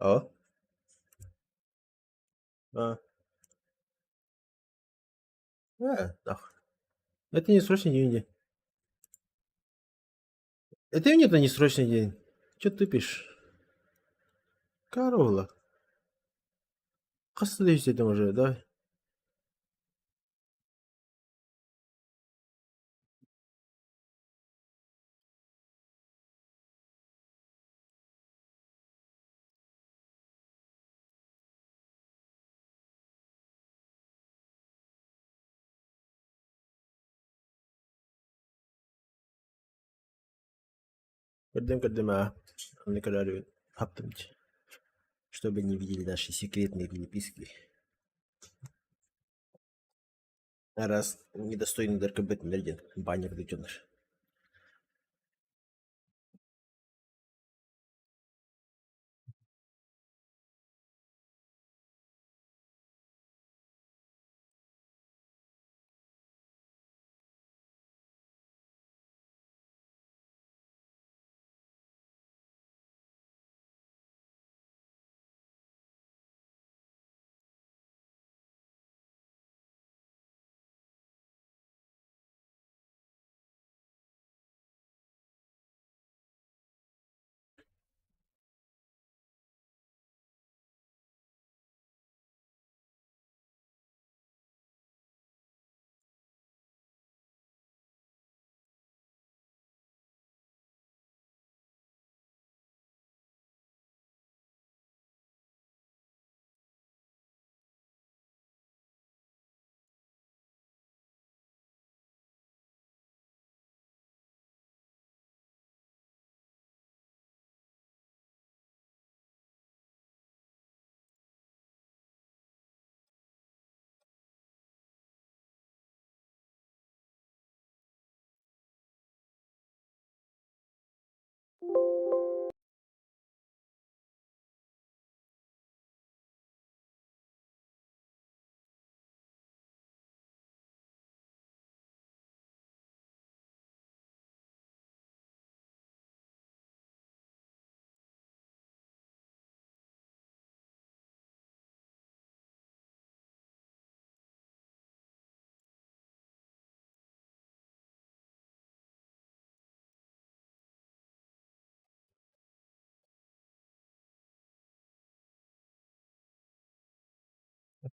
О. А. Да. Это не срочный деньги. Это и нет, не срочный день. Что ты пишешь? Корола. Касы да издедім уже, да? Кадым, мне когда хаптымчы, чтобы не видели наши секретные переписки. А раз недостойный ДРКБ нерден, баннер детеныш.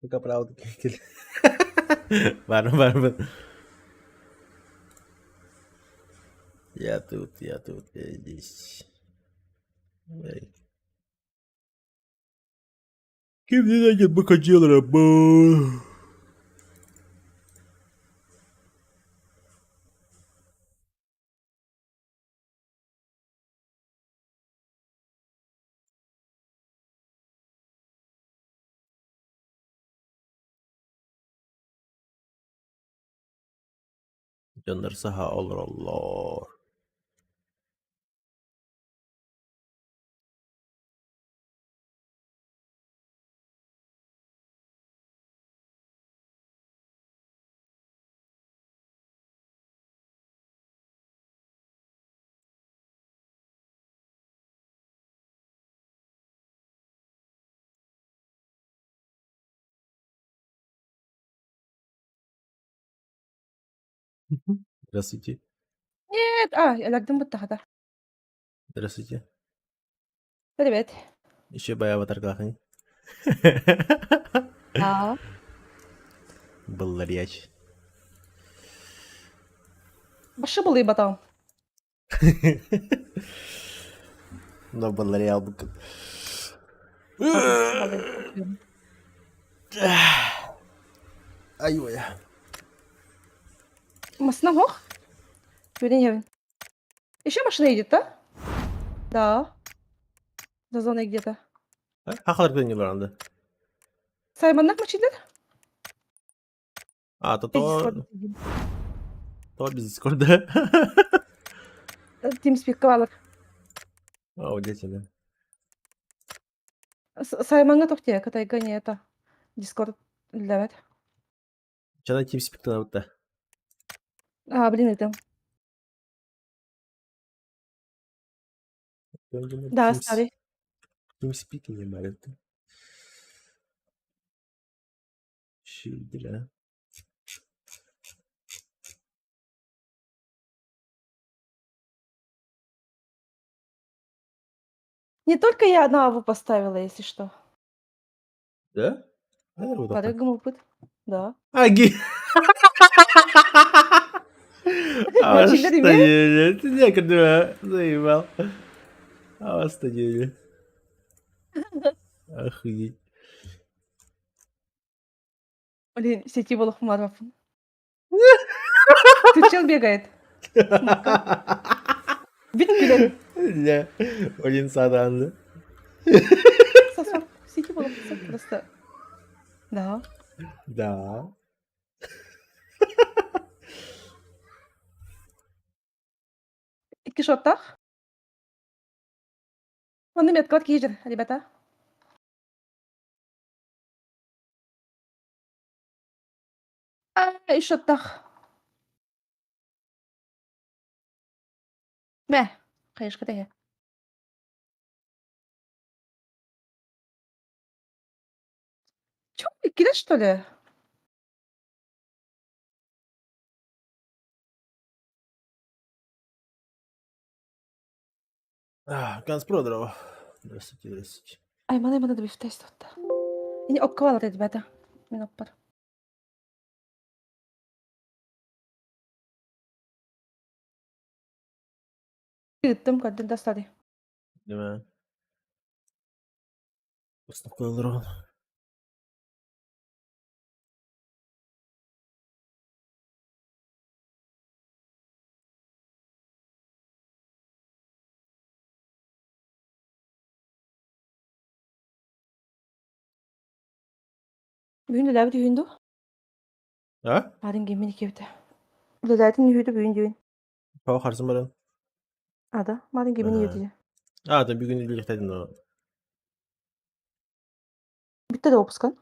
Пока правда. Бар. Я тут, я здесь. Эй. Кем не найдет бы хотел работу? Жандарсаха olur Allah. Здравствуйте. Нет! Я лагдым будто. Здравствуйте. Привет. Еще бы аватар кахни. Да. Баларяч. Башы былый батам. Но баларял бы. Ай-ой. Масна хох? Вернее, еще машина едет, да? Да. За зоной где-то. Хахалар кто не баранды. Сайманнак мачидер? А, то Discord. без Дискорда. TeamSpeak кабалар. О, действительно. Сайманга тохтия, катайга не это. Discord левет. Чана TeamSpeak-то вот та. А, блин, это. Да, старый. TeamSpeak не 말했다. Щиделя. Не только я одну аву поставила, если что. Да? Наверное, вот так. Барыгам опыт. Да. Аги. А Мальчик, что не? Ты некогда заебал. А что не? Охуеть. Блин, сетевой марафон. Тут чел бегает. Бит күлен. Ля, блин, саданды. Сосок. Сетевой просто. Да. Да. Икки шоттах. Он имеет код кижер, ребята. И шоттах. Мә. Кайышкы теге. Чё, иккиде, что ли? Ганс-Продеров. Здравствуйте, здравствуйте. Ай, мана да бифтест отта. Ини оккавалат, ребята. Мен оппар. Кыттым, каддын тастады. Неме? Устап коюлар. Бүгүн ләбит үйүндү. А? Арын гемени кебите. Ләләтин үйүдү бүгүн дүйүн. Пау харсын баран. Ада, марын гемени үйүдү. А, ты бүгін или лихтадин, но... Битте да опускан.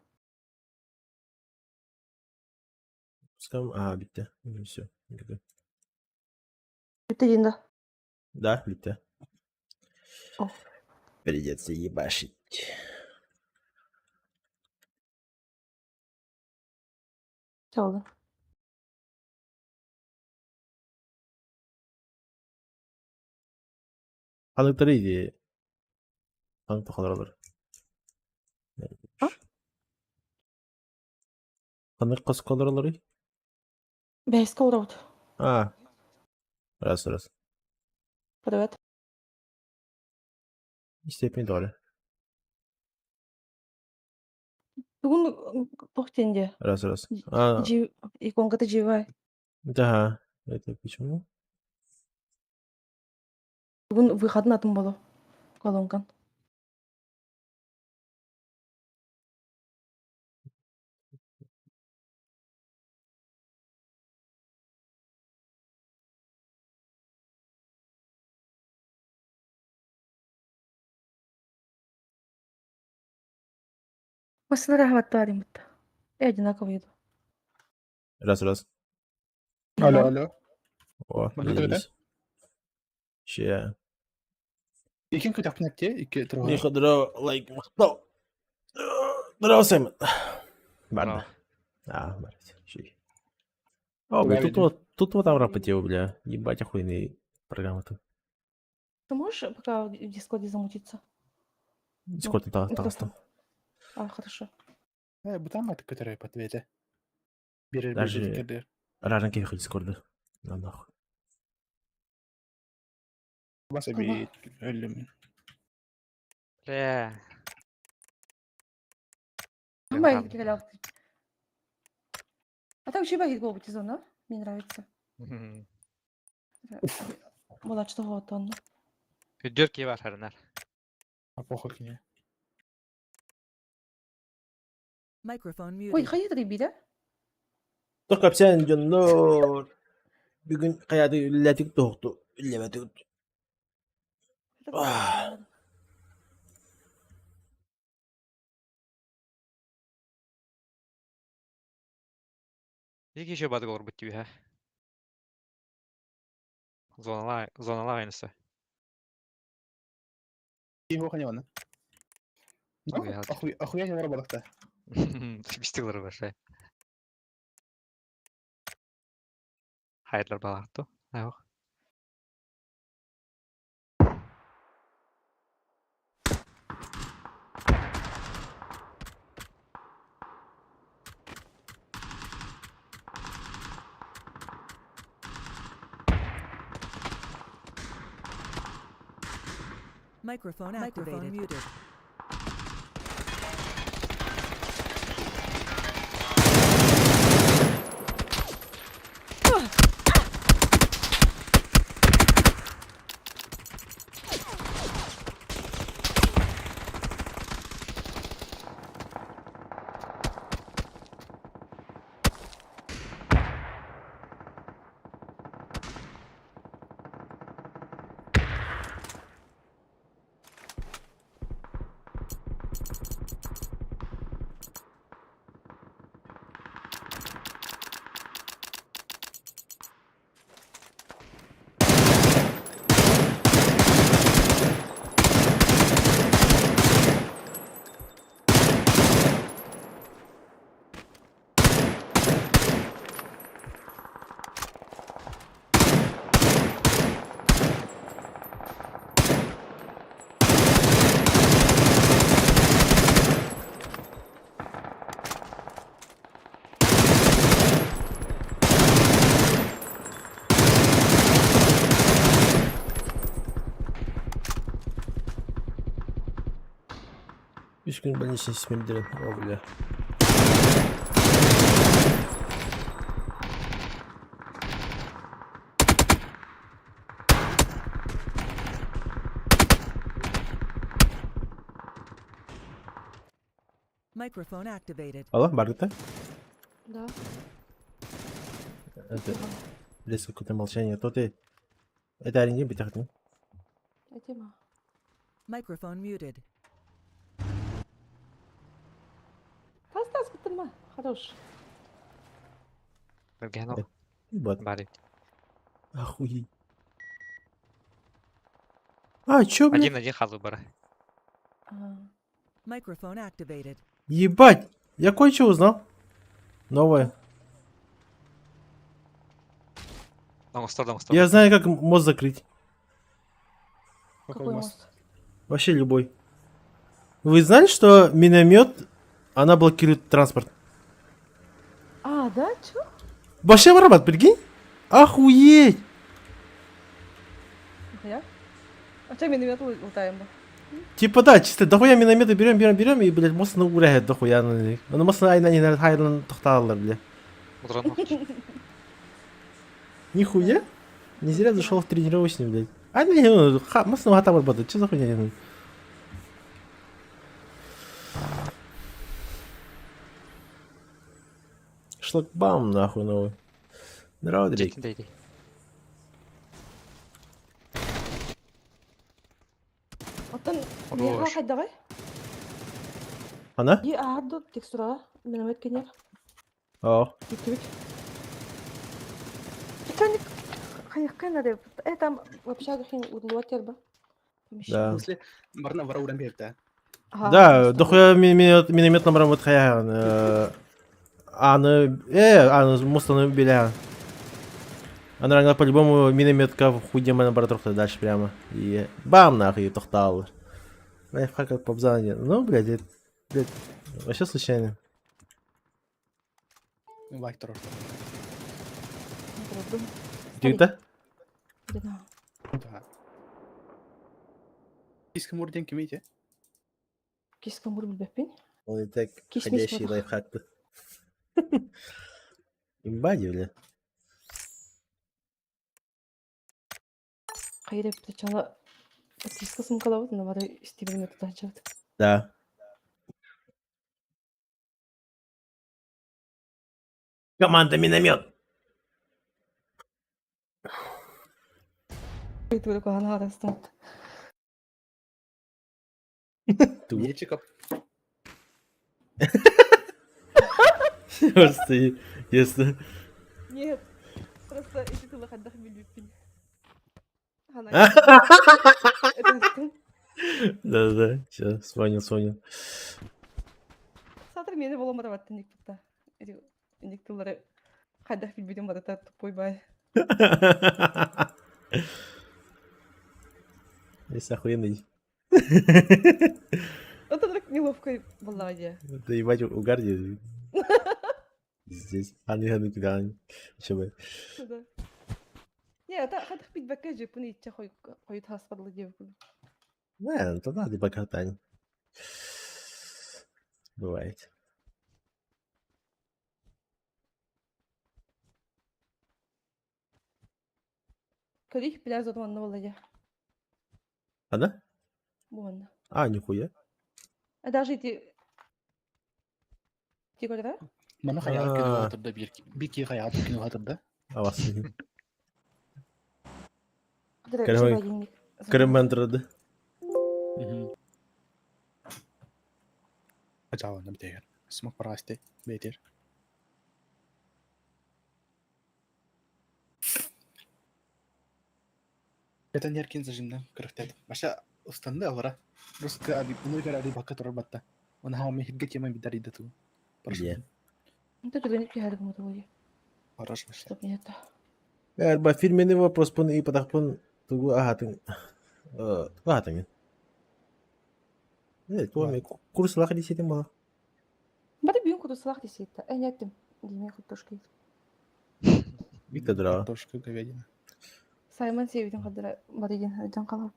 Пускам... А, битте. Все. Битте дейін да. Да, битте. О. Придется ебашить. Çaldı. Ханықтары иде. Ханықты қалар. А? Ханық қос қалар. Бәйске ұлдауды. А. Раз. Привет. Степень доли. Бүгін тоқтенде. Раз. А. Иконкаты живай. Да. Это почему? Бүгін выходын атын болу. Колонкан. Масына рахмат тарим бітті. Одинаковый еду. Раз. Алло. О, Благодарю, заебись. Ще. Икен көтөп нетте, ике Не турга. ходро, лайк, махтал. Здорово, Саймон. Банда. А, блядь, щи. О, блядь, тут вот там рапотел, бля. Ебать, охуенный программа-то. Ты можешь пока в Дискорде замутиться? Дискорд это Микрофон. там. А, хорошо. Бутан маты көтөрөй подвете. Бирер Даже- бирер. Ражен кефих Дискорда. На нахуй. Баса би өлүм. Май, гелякты. А так вообще багит голубь сезона. Мне нравится. Молод, что вот он. Üdürki var herner. Апохо кине. Microphone Ой, muted. ходит ребята. Tok kapsen jonor. Bugün kayadı ülletik tohtu. Üllemetik. Ah. İki kişi badık olur bitti bir ha. Zonalar aynısı. İyi hokan yana. Tabii ya. Ахуя yana balıkta. Bistikleri var şey. Hayırlar bağırdı. Ne yok. Microphone muted. Üç gün ben için ismini dirin. O bile. Microphone activated. Allah Маргарита. Да. Это близко какое-то молчание. То ты. Это аренди битахтин. Этима. Microphone muted. Тас кытырма. Хорош. Bilgen o. Вот. Bari. Охуеть. А, чё, блядь? Один хазу бара. А, Microphone activated. Ебать! Я кое-что узнал. Новое. Домостор. Я знаю, как мост закрыть. какой мост? Вообще любой. Вы знали, что миномет, она блокирует транспорт? А, да? Чё? Вообще вороват, прикинь? Охуеть! Я? А чё миномет лутаем? Типа да, чисто дохуя минометы берем и, блядь, мост на уряет дохуя на них. Ну, мост на айна хайран тохталар, бля. Утран вахт. Нихуя? Не зря зашел в тренировочный, блядь. А, не, мост на хата работает, что за хуйня? Не, шлагбаум нахуй новый. Здорово, Дрейк. Жетіндейді. Оттан Хорош. неға қайдағай? Она? И арды текстураға миномет кенер. О. Икебек. Пиканик. Қайыққа надо. Там в общагах удловать терба. Да. В смысле, барна вара уран берді. Да, дохуя миномет номером вот хая. Аны мостаны беля. Она реально по-любому минометка в хуйне наоборот трохи дальше прямо. И бам нахуй тохтал. Лайфхак как попзание. Ну, блядь, вообще случайно. Лайк тұрыр. Ты-то? Да. Да. Кискім орден кемейте? Кискам бур билбеппин. Он и так Кисмис ходящий вот. лайфхак-то. Имбади, бля. Кайда чала кискасым калабыт, но бары стебеме тутачат. Да. Команда миномет. Itu ko hala arastan. Ту. Мечиков. Просто если... Нет. Просто эти тулы хаддах билбиппин. Хана. Это Да-да-да, сейчас, вспомнил. сатыр мені боламады баттын никпутта. Эти ник тулары хаддах билбиден бадата тупой бай. Если охуенный. Это так неловко была я. Да ебать, угарди. Здесь. Аны туда. Чего? Да. Не, это хаддах билбекке же пуни итче хой таспадлы деп. Не, то надо покатать. Бывает. Калих пиляр задуманны была я. Она? Буанна. А, нихуя. А даже эти... Ти көрді? Мана хаял кино А. хатırda bir iki hayal кино хатırда. А вас. Кырым Кырым- Крым андырды. Acaba bir değer. Smoke parasti. Beter. Это не аркин зажимда. Крахтет. Баша устанды алара. Просто ади bunu göre aди bakka toror batta. Ona hava mehirge kema bidari da tu. Е. Это же не пиар кому-то будет. Хорошо. Баша. Чтоб не это. Эрба фирменный вопрос пон и подахпон тугу агатын. Агатын. Туами курс лахи десетим бала. Бады бүйін құды сылақ десейді. Әне әттім. Демей құд тошкей. Виктор дрова. Картошка, говядина. Саймон севидің қадыра бады ген айдан қалап.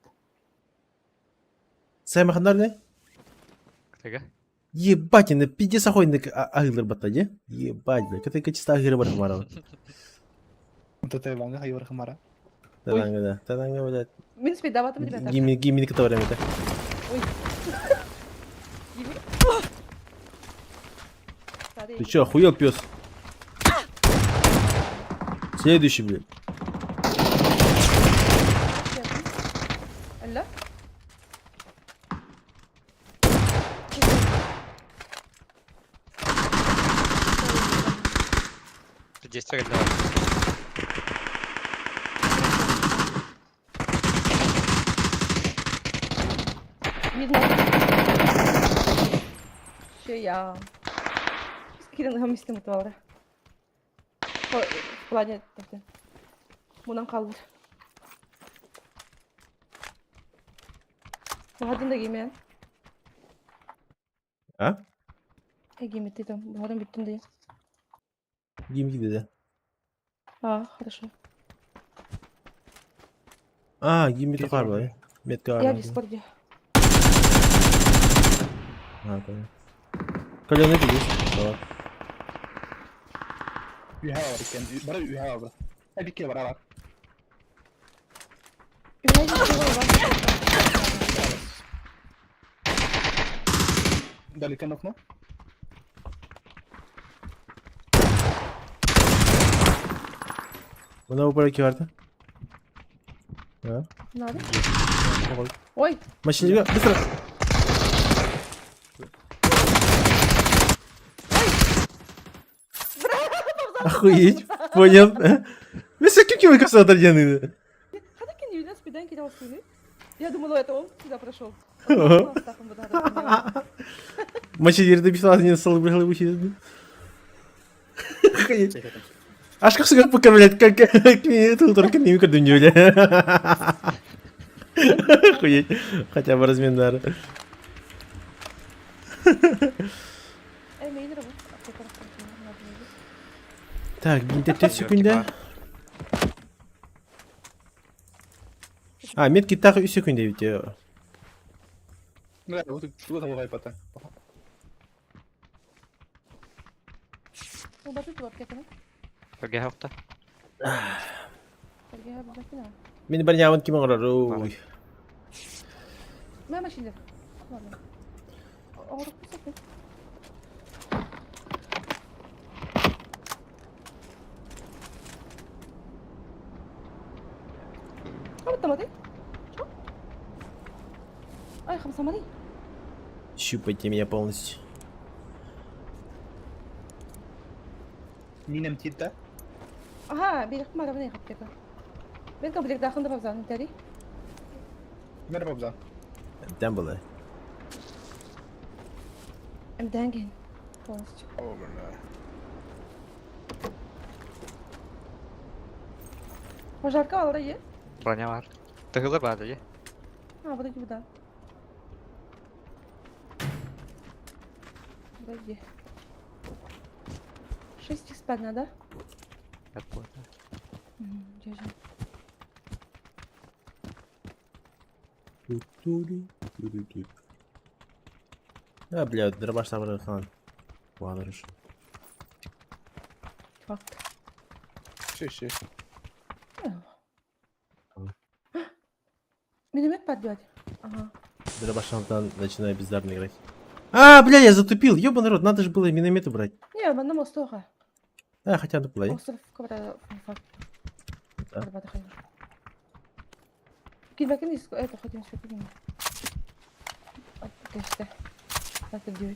Саймахандар не? Тега. Ебать, на 50 охуенных агилер батаде. Ебать, блядь, это качество агилер батамара. Вот это ванга хайвар хамара. Таданга, блядь. Мен спейдаватым деп әтір. Гимни кото время это. Ой. Ты чё, охуел, пес? Следующий, блядь. Алло? Ты 10 рейд давай. Видно. Şey ya. Скирин хамистим ұтып В плане тақты. Мұнан қалыр. Бұғадын да кемейін. А? Кемейді дейтім. Бұғадын біттім дейін. Гимни да. А, хорошо. А, гимни то харба, э? Метка Я в харба. дискорде. А, понял. Коля, не видишь? Ühe var iken. Bara ühe var. Hadi bir kere var var. Ümey var. Далеко окно. Buna bu para vardı. Ha? Надо? Ой, Машина, быстро! Охуеть, понял. Mesela kim kime kasa atar yanına? Хада кен юлен спидан кидал суны. Я думала, это он сюда прошел. Остапом вот это поняла. Maçı yerinde bir saat yine salı bırakılı bu şey. Охуеть. Çek atın. Аж как сука покормлять, как ты только не викорду не бля. Охуеть. Хотя бы размен дара. Мейнер bu. Так, 30 секунда. А, метки так и секунды ведь. Да, вот тут того вайпата. Bu batı tu apketini. Bölge hafta. Pergi ha bakina. Beni bari nyaman kime ngarar. Oy. Ma machine. Valla. Ağrı kusakın. смотри. Чё? Ай, смотри. Щупайте меня полностью. Ninem tidde. Aha, bir yakma araba ne yapacak? Ben kabul et, dakında babzan, teri. Merhaba Abzan. Дембеле. Emden полностью. Пожарка var orayı. Bроня var. Tığılır bari ya. Ha, bu da gibi daha. Burayı. 6x надо. Evet bu. Держи. Бля, дробаш там хан. Ладно, Факт. Şey. Миномет подбивать. Ага. Дробашан начинаю бездарно играть. А, бля, я затупил, ёбаный рот, надо же было минометы брать. Не, ben de Mostoha. Хотя бы плей. Остров Ковра. Факт. Да. Arabada hayır. Gel bakayım disko. Evet, хотим все поднимем. İşte. Zaten diyor.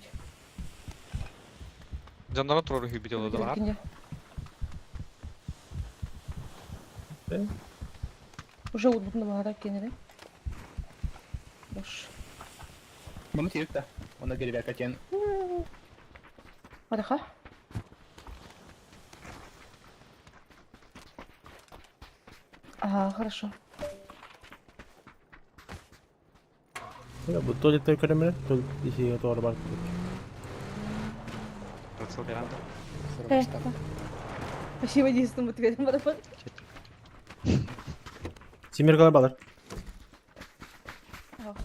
Canlarına trollü gibi videoları da var. Gel. Да? Уже вот на багара кинули. Boş. Bunu tidde. Ona geri ver kaçan. Arka. Ага, хорошо. Bu то ли той камеры, то ли если я то арбат. Rıtsıl bir anda. Evet. Спасибо единственным ответом. Семер голубалар. Ага.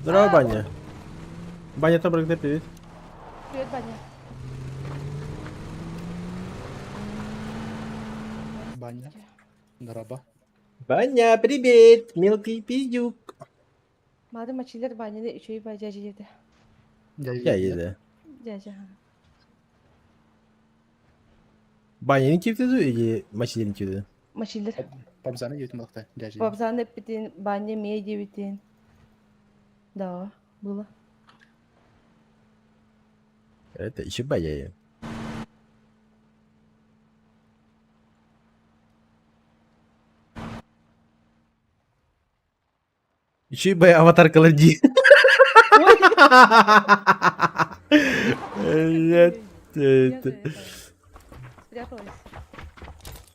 Здорово, Баня. Баня, добрый день, привет. Привет, Баня. Banya. Merhaba. Баня, привет, мелкий пиздюк. Madem açılır Banya'da üçüyü bacacı yedi. Я еду. Caca. Баня кивдеду или Мачилин кивдеду? Maçılır. Abzan'ı yedim bakta. Gerçi. Babzan hep bitin, Banya medya bitin. Да, было. Это еще Баня. Еще и аватар Калади. Нет, это... Спряталась.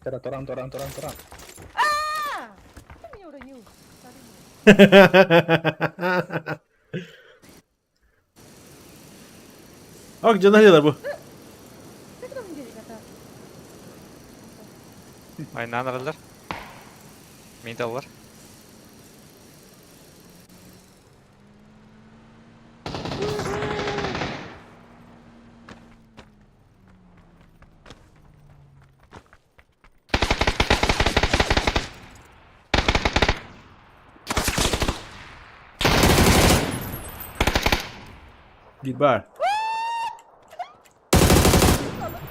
Toran. Ты меня уронил. Bak canavarlar bu. Как там денег это? Aynen aradılar. Mid alırlar. Bir bar.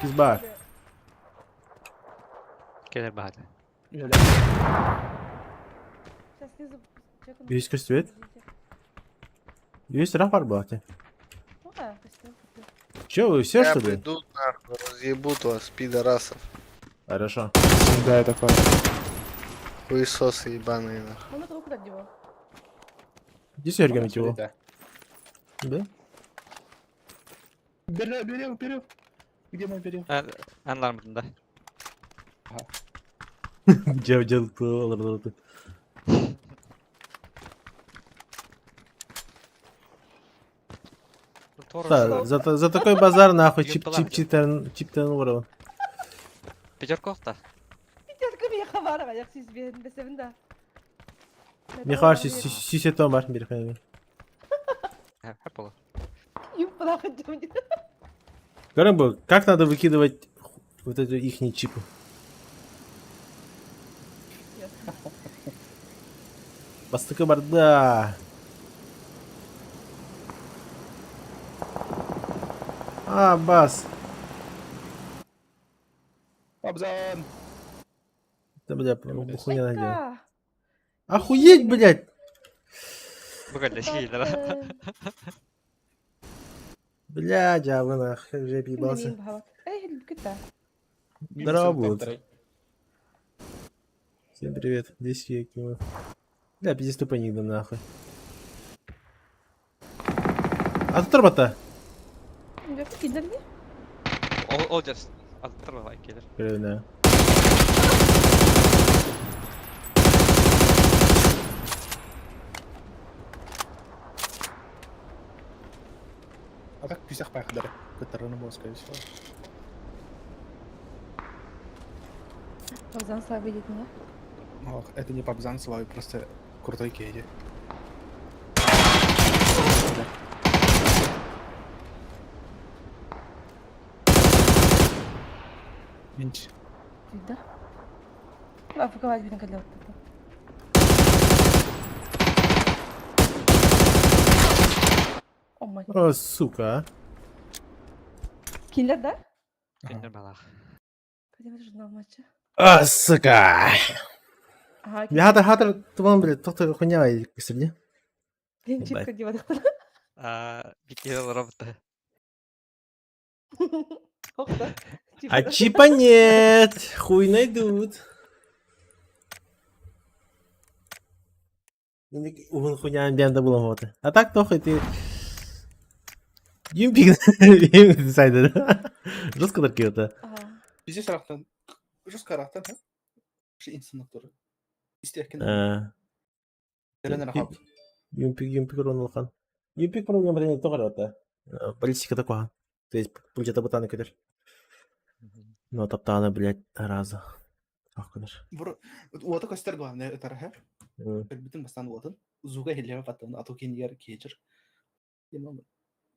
8 bar. Gelir bari. Öyle. Сейчас снизу. чекну. Есть костюм? Есть рафар был. Ну да, костюм. Че, вы все Я что ли? приду нахуй, разъебут вас, пидорасов. Хорошо. Да, это факт. Хуесосы ебаные нахуй. Он это куда девал? Где Сергей его? Да. Да? Берем. Где мой берем? En larmında. Дел alırdı. Да, за такой базар нахуй чиптен уровень. Пятерков da. Пятерка меня хавара, я все себе бесевин да. Михаил сисетон var bir kayın. Hep olur. Юб подахать мне. Гарамбо, как надо выкидывать вот эту ихние чипы? Bastıkı barda. Bas. Abzan. Да, бля, хуйня надела. Ка. Охуеть, блядь! Bukan da şeyler. Блядь, а вы нахуй, уже Мин объебался. бахават. Эй, кита. Здорово, Бут. Всем привет. Здесь я, Кима. Бля, пиздец тупо не иду нахуй. А тут робота. Я кидер не? Olacağız. Attırma bak gelir. Правильно. А как писах поехали? Который на мозг, скорее всего. Озан слабый видит меня. Ох, это не Пабзан свой, просто крутой кейди. Минч. Видно? А, поговорить видно, когда вот это. О, мать. О, сука. Киндер, да? Kinder balak. Пойдем это журнал матча. А, сука. Ага, Я хатер, туман, блядь, тохта хуйня и кисерди. киндер. Чипка девать. Bir kere robot'ta. Ох, да. А чипа нет. Хуй найдут. Угон хуйня амбианда было вот. А так тохай ты... Юмпик сайда. Жестко таркиота. Ага. Здесь рахтан. Жестко рахтан, ha? Şey insanlık doğru. İsteyken Селена Рахаб. Юмпик ронулхан. Юмпик проблема не то рота. Политика такого. То есть пульчата бутаны кадр. Ну таптана, блядь, раза. Ах, кадр. Уота көстер главное это рахаб. Bütün bastan uotun. Zuga hillere pattan atokin yer keçir. Имам.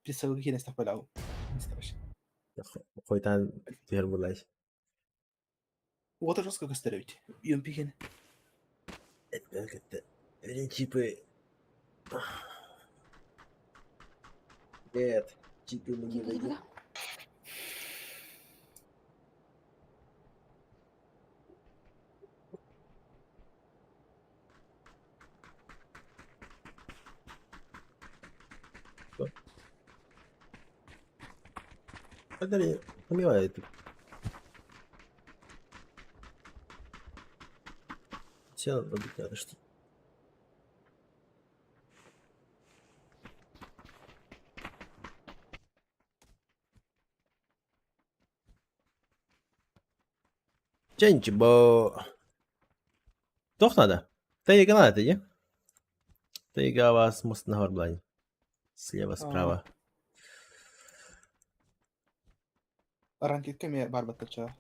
Писал кине стапалау. Исташ. Хойтан тер булайш. Уота жестко көстеревит. Юмпиген. Это чипы. Нет, чипы мы не дадим. Подари, помивает. Все надо быть надо, что. Ченчибо. Тох надо. Тайга надо, не? Тайга вас мост на горблань. Слева, справа. Ранкетке ме бар баттача.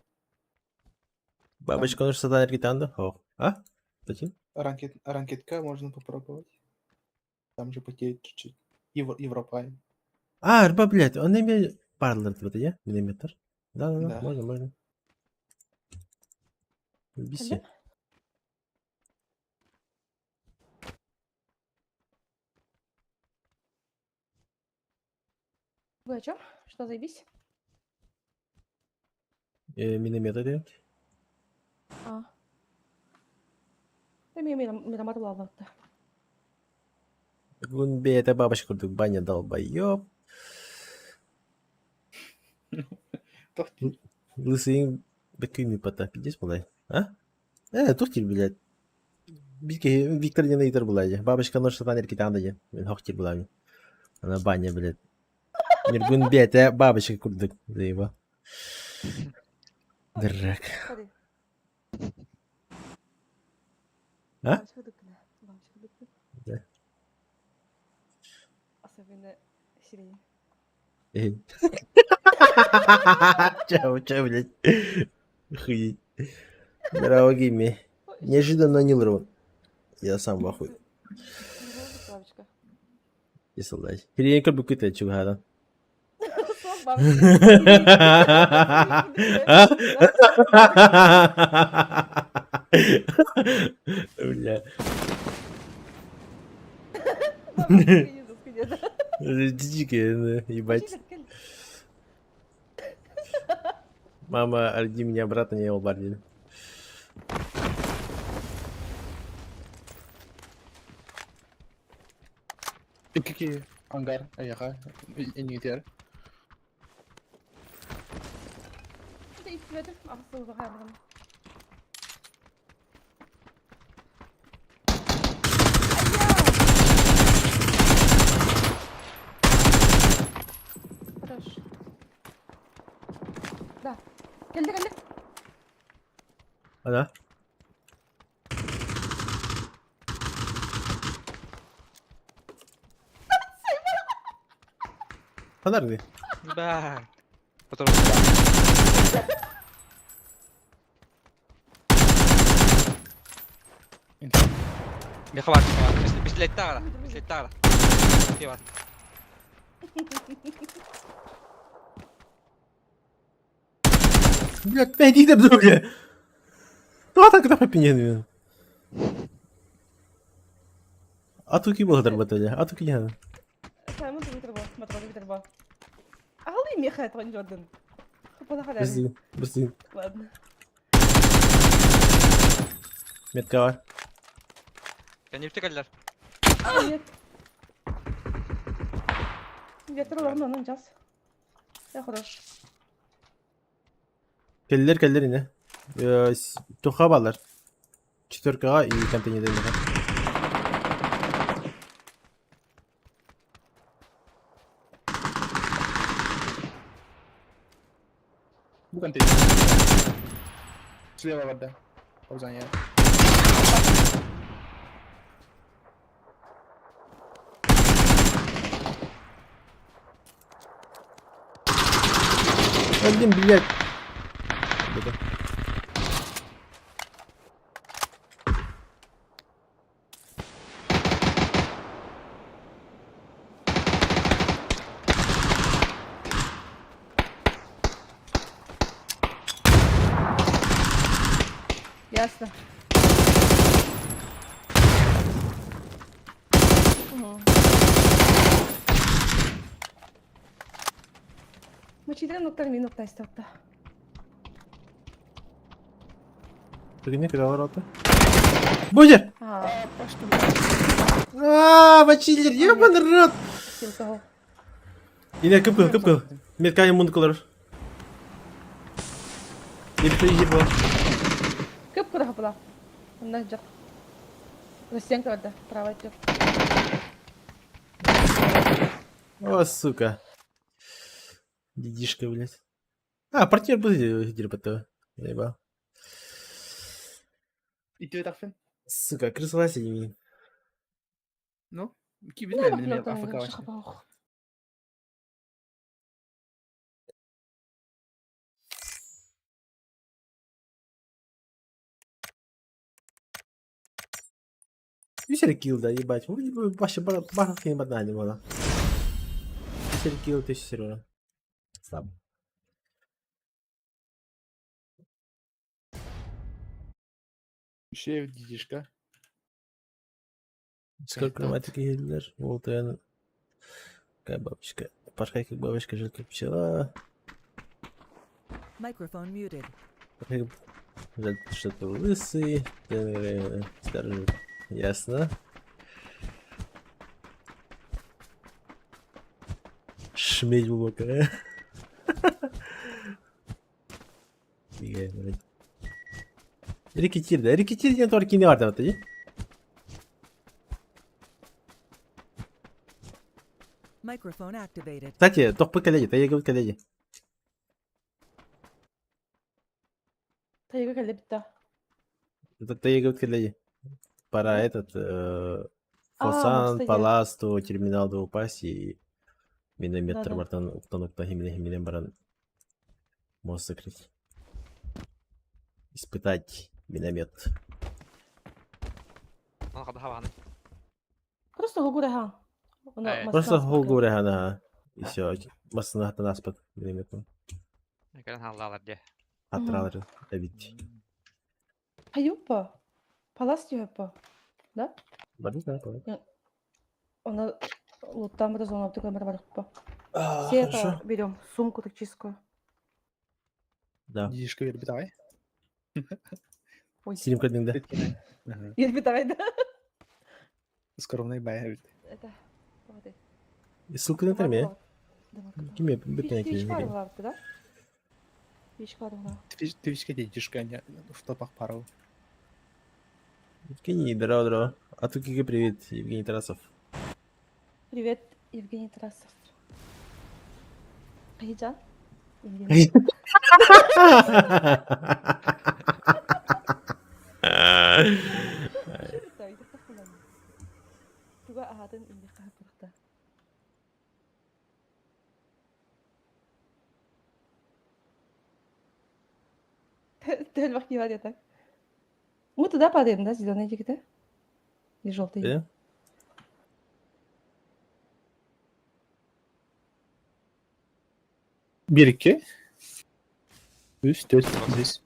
Бабочка, ну что сатана рекитанда? О. А? Зачем? Ранкетка можно попробовать. Там же потерять чуть-чуть. Европа. А, рба, блядь, он имеет парлер, вот я? Миллиметр. Да, Да. можно. Беси. Вы о чем? Что, заебись? Миллиметр делать? А. Да мне мирамар лавата. Гунбе, это бабочка, тут баня долбоёб. Лысый бекими пота, пиздец, блядь. А? Тухтир, блядь. Виктор не наитер, блядь. Бабочка нож сатана рекитанда, я. Мен хохтир, блядь. Она баня, блядь. Гунбе, это бабочка, курдык, заеба. Драк. Ходи. А? Да. Особенно сирень. Эй. Чё, блядь. Охуеть. Здорово, Гимми. Неожиданно не лру. Я сам в ахуе. Славочка. И солдат. Хрень как бы какой-то чугада. Бля. Дикая, ебать. Мама, роди меня обратно, не его бардили. 2 anggar ayağa iniyor. Bir de istiyordu. Asıl bakalım. Хорош. Да. Geldi. Hadi. Kadar mı? Bah. Betul. Dia keluar. Bisa letak lah. Bisa letak lah. Okey, Wan. Блядь, 5 литров друга. Ну, а так это попинение. А тут кибо kadar батарея? А тут я. Sen mi bitirbo? Matematik bitirbo. Ağlayayım ya hayatın Jordan. Kapalı kadar. Быстрее. Ладно. Метка var. Kan bitirdiler. Нет. Getir oğlum onun cas. Ya хорош. Kelliler yine. Tuha bağlar. 4K и контейнерden de. Bukan tidak. Слева вода. Pauzanya. Öldüm bilet. Dedi. Ясно. Мгм. Мучителя нокта истопта. Прыгни, когда ворота. Бузер! Пошли. Бачилер, ебаный рот! Сил кого? Yine kıpkıl. Metkaya mundu kılır. Bir şey gibi var. Кып-кыра была. Она жак. Стенка орда, правая тёп. О, сука. Дедишка, блядь. А, партнер будет дербата. Ебал. Itu takfin. Сука, крысла сидим. No? Ki Ne bilmem bak benim lan Afrika şaka başka. bak. Висели килл, да, ебать. Вообще бахалки не банали, вона. Висели килл, ты серьезно. Слабо. Şey didişka. Сколько матики гильдер? Вот я. Какая бабочка. Пашка, как бабочка, жил как пчела. Microphone muted. Жаль, что ты лысый. Старый. Ясно. Шмель глубокая. Рикетир, да? Рикетир не только не варто, ты? Microphone activated. Кстати, топы коллеги, ты говорю коллеги. Тайга келе битта. Это ты говорю коллеги. Пора этот Фосан, кстати. Паласту, терминалды упасть и миномет Да-да. тормартан уктанукта химилен баран мост закрыть. Испытать миномет. Mana kada havan. Просто гугуре ха. Просто голгоре хана. И все. Масына хатан аспат минометом. Kan hallar dia. Атыралары әбит. Hayoppa. Палас ёппа. Да? Барды да, барды. Она вот там это зона такая мармарка. А, Все хорошо. это берем, сумку тактическую. Да. Didişka verip daha. Ой, Сирим кадыңда. Etkine. я битая, да? Скоромный бая. Это Hadi. Ссылка на терме. Давай. Кеме бөтен Twitch әйтелген. vardı da. Twitch var. Твичке дейдишка в топах пару. Евгений, здорово. А тут Киге, привет, Евгений Тарасов. Привет, Евгений Тарасов. Кайджан? Евгений. Juga ahadın indi kahpırıkta. Ты бак не варит так. Мы туда падаем, да, зеленые где-то? Или желтые? Бе? Bir, iki. Üç, dört, beş.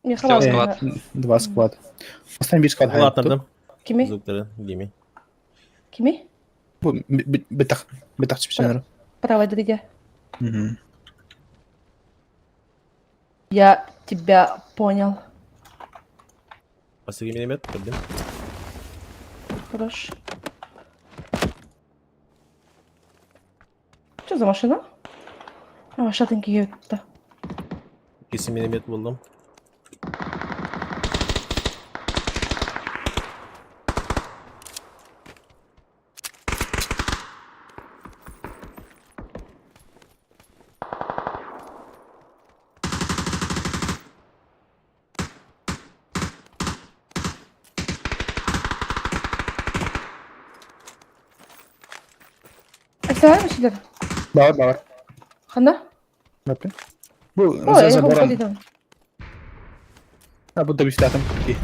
Я Слева халал. склад. Два склад. Оставим bir squad Bunu attırdım. Kimi? Звуктары, Геми. Kimi? Bu bir tak çıkışanları. Правая дорога. Hı. Я тебя понял. Последний миномет, блин. Хорош. Что за машина? А, шатеньки едут-то. Kesin minomет buldum. Açsana bir şeyler. Bağır. Hana? Ne yapayım? Bu Ой, я za его zaboran. полидом. Ha bu da bir silahım. İyi.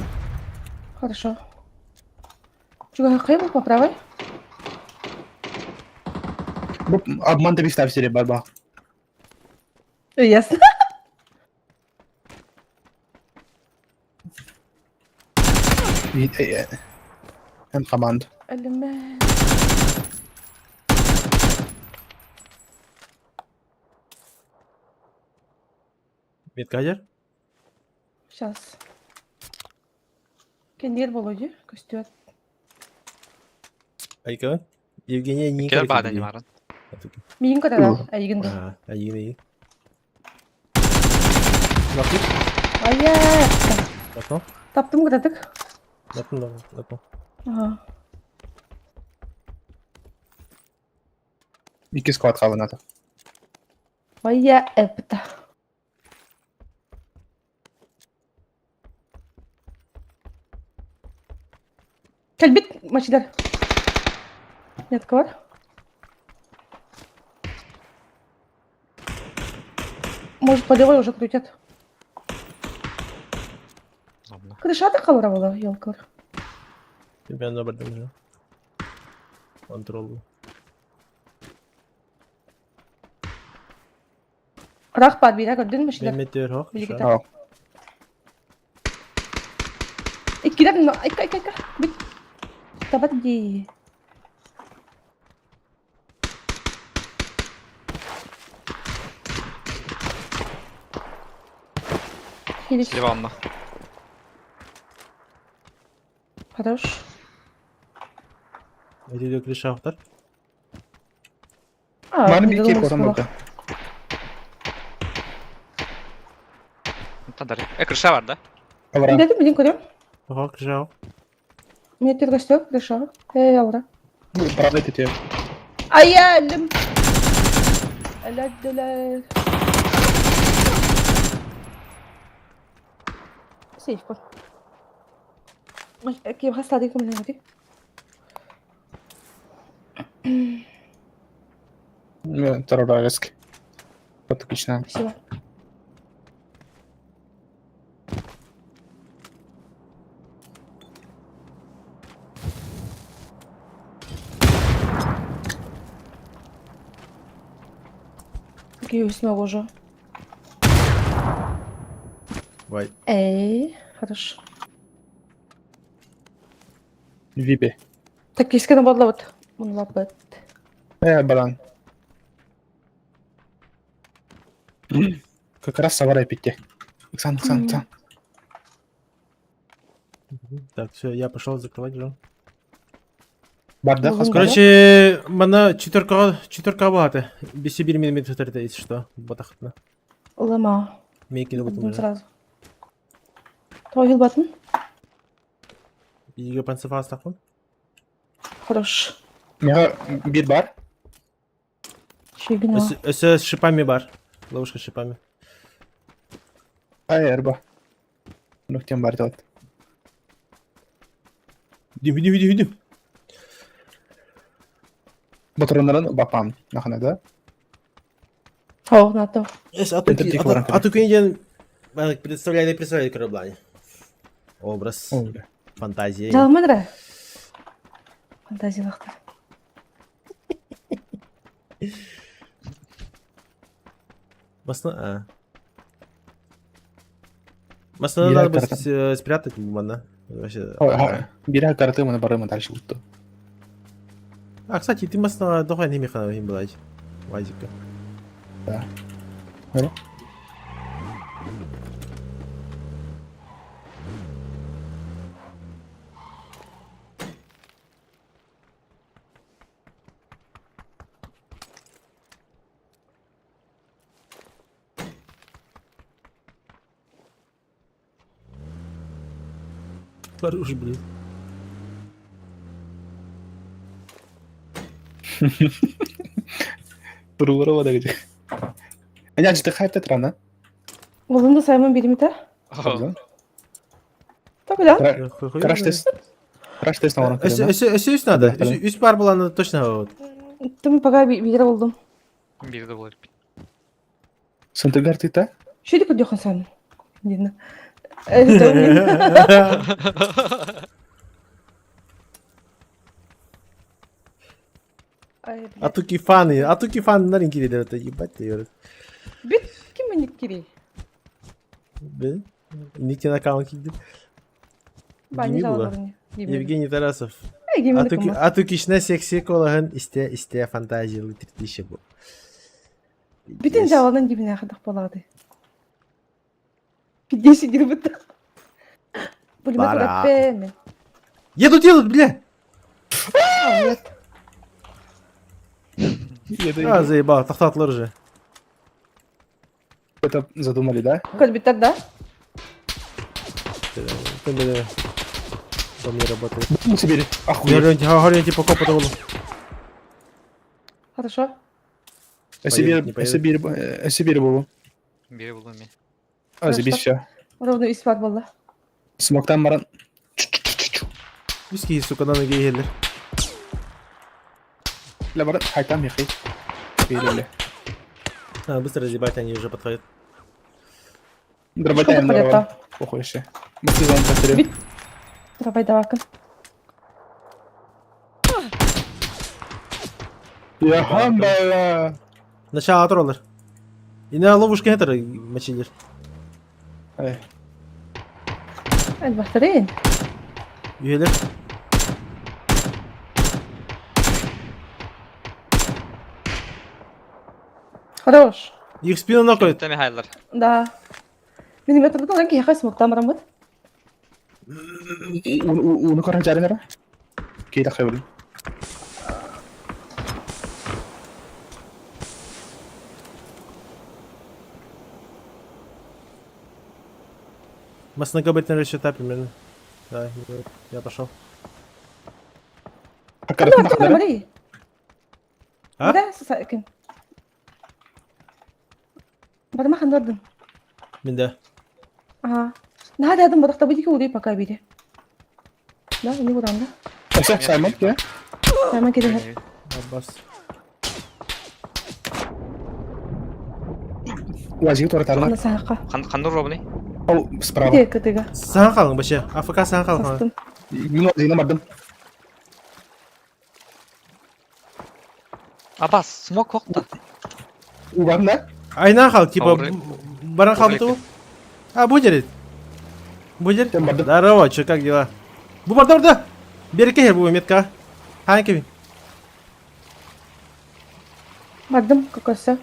Хорошо. Чего, хлеба по правой? Bu abman da bir silah seri var bak. Ясно. Hem command. Элемент. Метка Хажар? Сейчас. Кендер Володя, костюм. Айка? Евгения не Killer baden var. Миин кадада, айгынды. Айгины. Bakayım. Ая. Напал? Таптым кададык. Напал. Ага. İki squad kaldı NATO. Ая эпта. Кальбит мачидар. Нет, кого? Может, по левой уже крутят. Ладно. Крышата қалыравала, елкалар. Ben de bardım ya. Kontrol. Рақ бар бира көрдің машидар. Ben meteor hawk. Билгит. Tamam. Иккиден, айка. Бит. Табат ди. Хилис. Слева onunla. Хорош. Эти две крыши автор. А, Var mı не bir думала, iki koran скоро. orada? Tadarı. Крыша var da. Avra. Dedim bilin көрем. Hawk крыша hawk. Мен тергөстөк, крыша. Алра. Bu parada tetiyor. Ая, элим. Эләдделәр. Сейф кор. Кем хастадык менен хати? Тарора risk. Отлично. Спасибо. Какие усмел уже. Vay. Эй, хорошо. Vibe. Так, искренне бодла вот. Он лапает. Балан. Как раз Савара пяти. Оксан. Так, все, я пошел закрывать уже. Барды Бүгін хас. Короче, мана четверка багато. 101 мм это если что. Батахтна. Улама. Мейкini Білдім бутун. сразу. Тоғыл батын? Иге панцефа астақпын. Хорош. Мега бир бар. Шегін о. Өсі с шипами бар. Ловушка с шипами. Ай, эрба. Нухтен бар тот. Идем. Батронларын бапам. Нахана да? Хоқ, нато. Тихо, баран. Атукинен представляет кораблани. Образ, Оле. фантазия. Жалғыман ра? Фантазиялақтар. Масло Бира надо бы карта. спрятать мана. Вообще. Бира карты мына барымын дальше утты. А, кстати, ты масло давай не механа им блать. Вазика. Да. Alo. Хорош, блин. Бұру-бұру ода кеде. Әне ажыты қайыпта тұраны? Олымды саймын берімі Oh. Тоқыда? Краш тест. Краш тест на Өсі надо. Үс бар боланы точно вот. Тым пага бері болдым. Bir de olur. Сынтыгар тыта? Шүйді күрдеқін саймын. Дені. Атуки фаны нарин кириdir это ебать ты ёры. Бит кім менік керей? Блин. Никтен аккаунт кидip. Бәні Гими было. жалғырын. Евгений Тарасов. Гемені кім? Атукишне секси колағын исте фантазиялы тіртіші бұл. Бітін жалғырын гемені ақыдық болады. Підесі кері бұтты. Пулемет Бара. ұраппе мен. Едут, бля! А, нет. А, заебал, тахтатлар уже. Это задумали, да? Көлбіттер, да? Ты, бля, по мне работает. Ну, собери. Охуеть. Горенти по копоту было. Хорошо. Не поедет. Сибирь болу. Bir buldum ya. А, забись все. Ровно испат болды. Смоктан баран. Виски, сука, на ноги елер. Ля баран. Хайтам ехай. Переле. Надо быстро разъебать, они уже подходят. Дробатаем Что подходят, на похуй еще. Мы сезон повторим. Бит. Давай, давай-ка. Я хамбала. Начало отроллер. И на ловушке это мочилер. Ай. Әлбақтырын. Елер. Хорош. Их спину нокают. Temi hayırlar. Да. Менің метрді одан кейін қай смоктан барамын. Уны коран жарыңара. Кейді қай болын. Мы с нагабытной расчета примерно. Да, я пошел. Хакаратын Кім бақдара. бари? А? Да, сәкін. Барма қандырдың. Минда. Ага. Нағады адым бадақта бұдеке ұлай пақа бейді. Да, не бұдан да. Әсі, Саймон, ке? Сайман кеді хәр. Аббас. Уазигі торатарына. Ана саңаққа. Kandır robini. Ол справа. Біде кітігі. Саған қалың башы. АФК саған қалың. Састым. Мен уазигіне бардым. Abbas, smoke yok da. Уғадым да? Айна қал, типа, Ауыры. баран қалды бұл. А, Будерит. Будер? Кем барды? Здорово, чё, как дела? Бубарда. Береке хер бұл метка. Хан кевин. Бардым, көкөсі.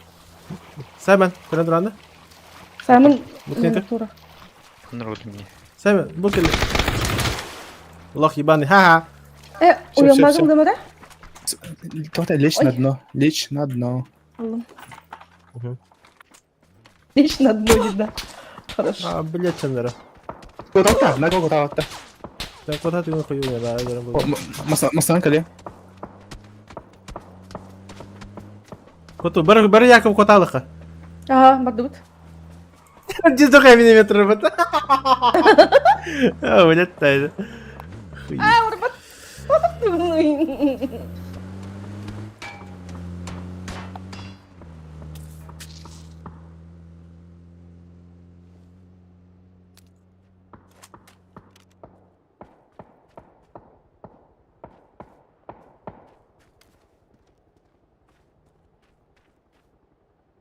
Саймон, көрін тұранды. Сайман Бутынка. тура. Kandır robini. Саймон, бұл келі. Лох ебаный, ха-ха. Уянмадың всё. дымыра? Тоқта, лечь на дно. Лечь на дно. Аллам. Мгм. Лично одно не да. Хорошо. А, блядь, Чандра. Тоқта, на кого тоқта. Так, куда ты нахуй я, да, я О, Мастан кәле. Коту, бір Яков коталыха. Ага, Мардут. Диздоқа миллиметр бат. А, блядь, тайды. А, урбат.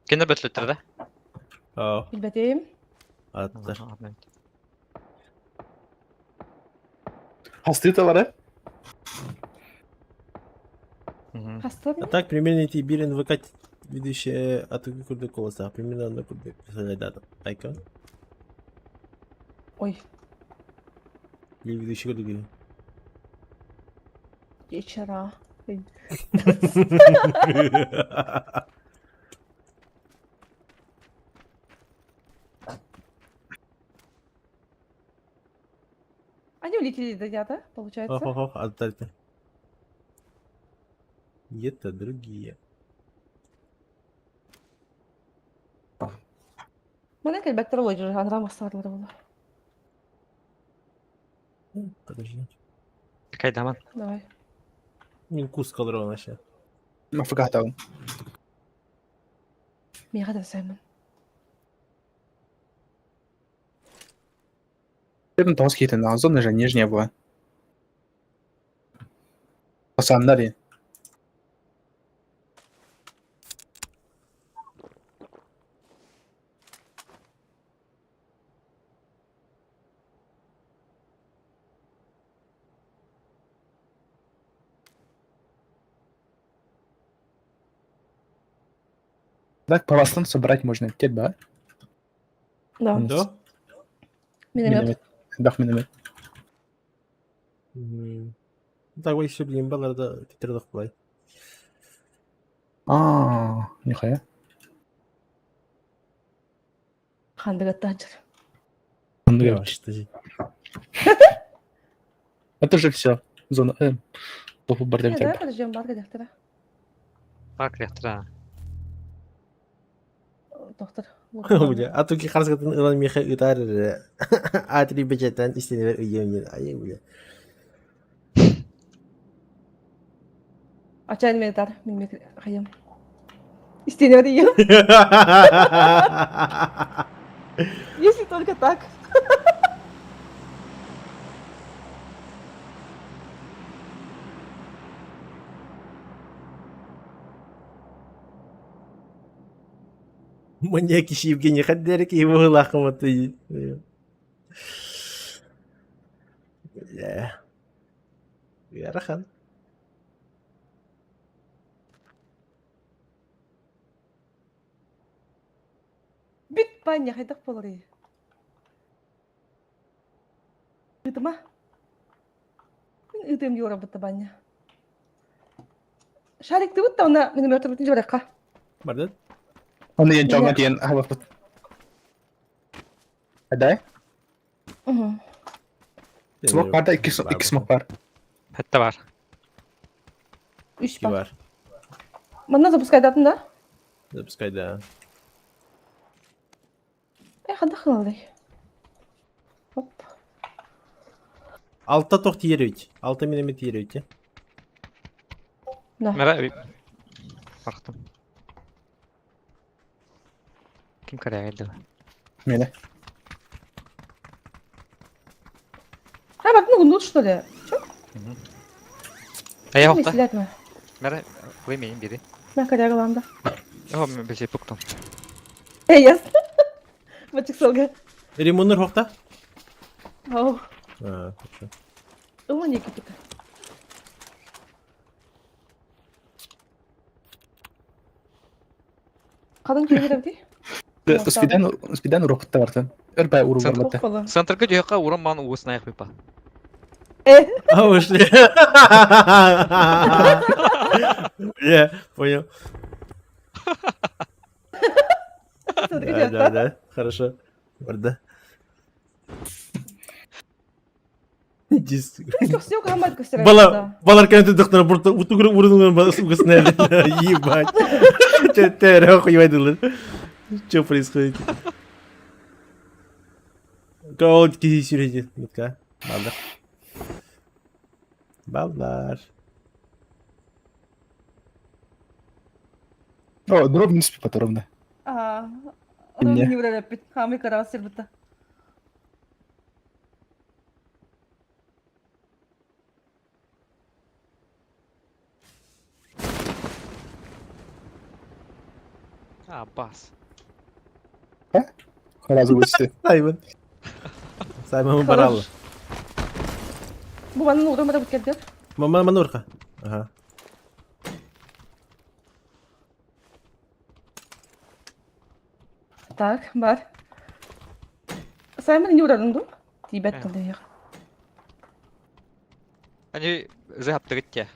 Kenda bötlüttür de. Aa, Bilbeteyim. attır. Hastayı var ha. Hasta А так, примерно эти бирен выкатить ведущие от курды колоса. Примерно на курды. Солидатор. Айка. Ой, Или ведущий курды гили. вечера. Они улетели до дята, получается. Ох, отдальте. Это другие. Mana kelbekler olacak, anram basarlar onu. Подожди. Kayda man. Давай. Min kuz kalır ona şey. ما فقعت مين غدا سايمون؟ Наверное, там какие-то на зоны же нижняя была. По самом деле. Так, по востам собрать можно. Тебя. Да. Да? Миномет. Бах миномет. Так, вы еще, блин, баллар да титрдох плай. Нихуя. Хандыга таджир. Подожди. Это же все. Зона М. Топ бардем Давай так. подождем барга дехтера. Bak rehtra. Доктор. Бля, а туки харскатын ылан меха ытар. Атри бечетен истине ver uyuyor. Ay bля. Ачайн метар, мин мек хаям. Истинер ее. Если только так. Маньяк ищи Евгений Хаддерик, его лахом от и. Я рахан. Бит баня хайдах болори. Ытыма. Мин ытым юра бутта баня. Шарик ты бутта она миномет бутын жоракка. Бардат? Он ен чонга тиен хава пут. Адай? Смок var da iki smok var. Hatta var. Üç İki бар. var. Мына запускай датын да? Запускай, да. Отдохнули. Оп. Altta toq tiyerüt. 6 mm tiyerüt. Да. Mera baktım. Kim karaya geldi? Mene. А, батын угнул, что ли? Чё? Ey Не hokta. сидят мы. Mera koymayın biri. На корягаланда. Yok bir şey buktum. Ясно. Бачик солга. Римунur hoqta? Ау. Ha, хорошо. Ума не кипика. Kadın kim verdi? Спидан ропотта бартын. Өрбай уру Sen- барлатты. Hoppala. Santrga joyqa uran bana uğusuna ayak bipa. А, ушли. Я понял. Смотри, Да, хорошо. Орда. Все, грамматика стирает. Балар кенті доктор урынын угасына ебать. Ты охуевай дылы. Что происходит? Кого кизи сюрете? Митка. Балдар. Балдар. О, дроп не спи поторовно. Ага. Не. Не вралепит. Хамы карас сербата. А, бас. Разу высты. Саймон. Саймон баралла. Bu bana uğramada bu geldi. Манурка. Ага. Так, бар. Саймон не уğradın Тибет Evet. kalıyor. Они зап третья.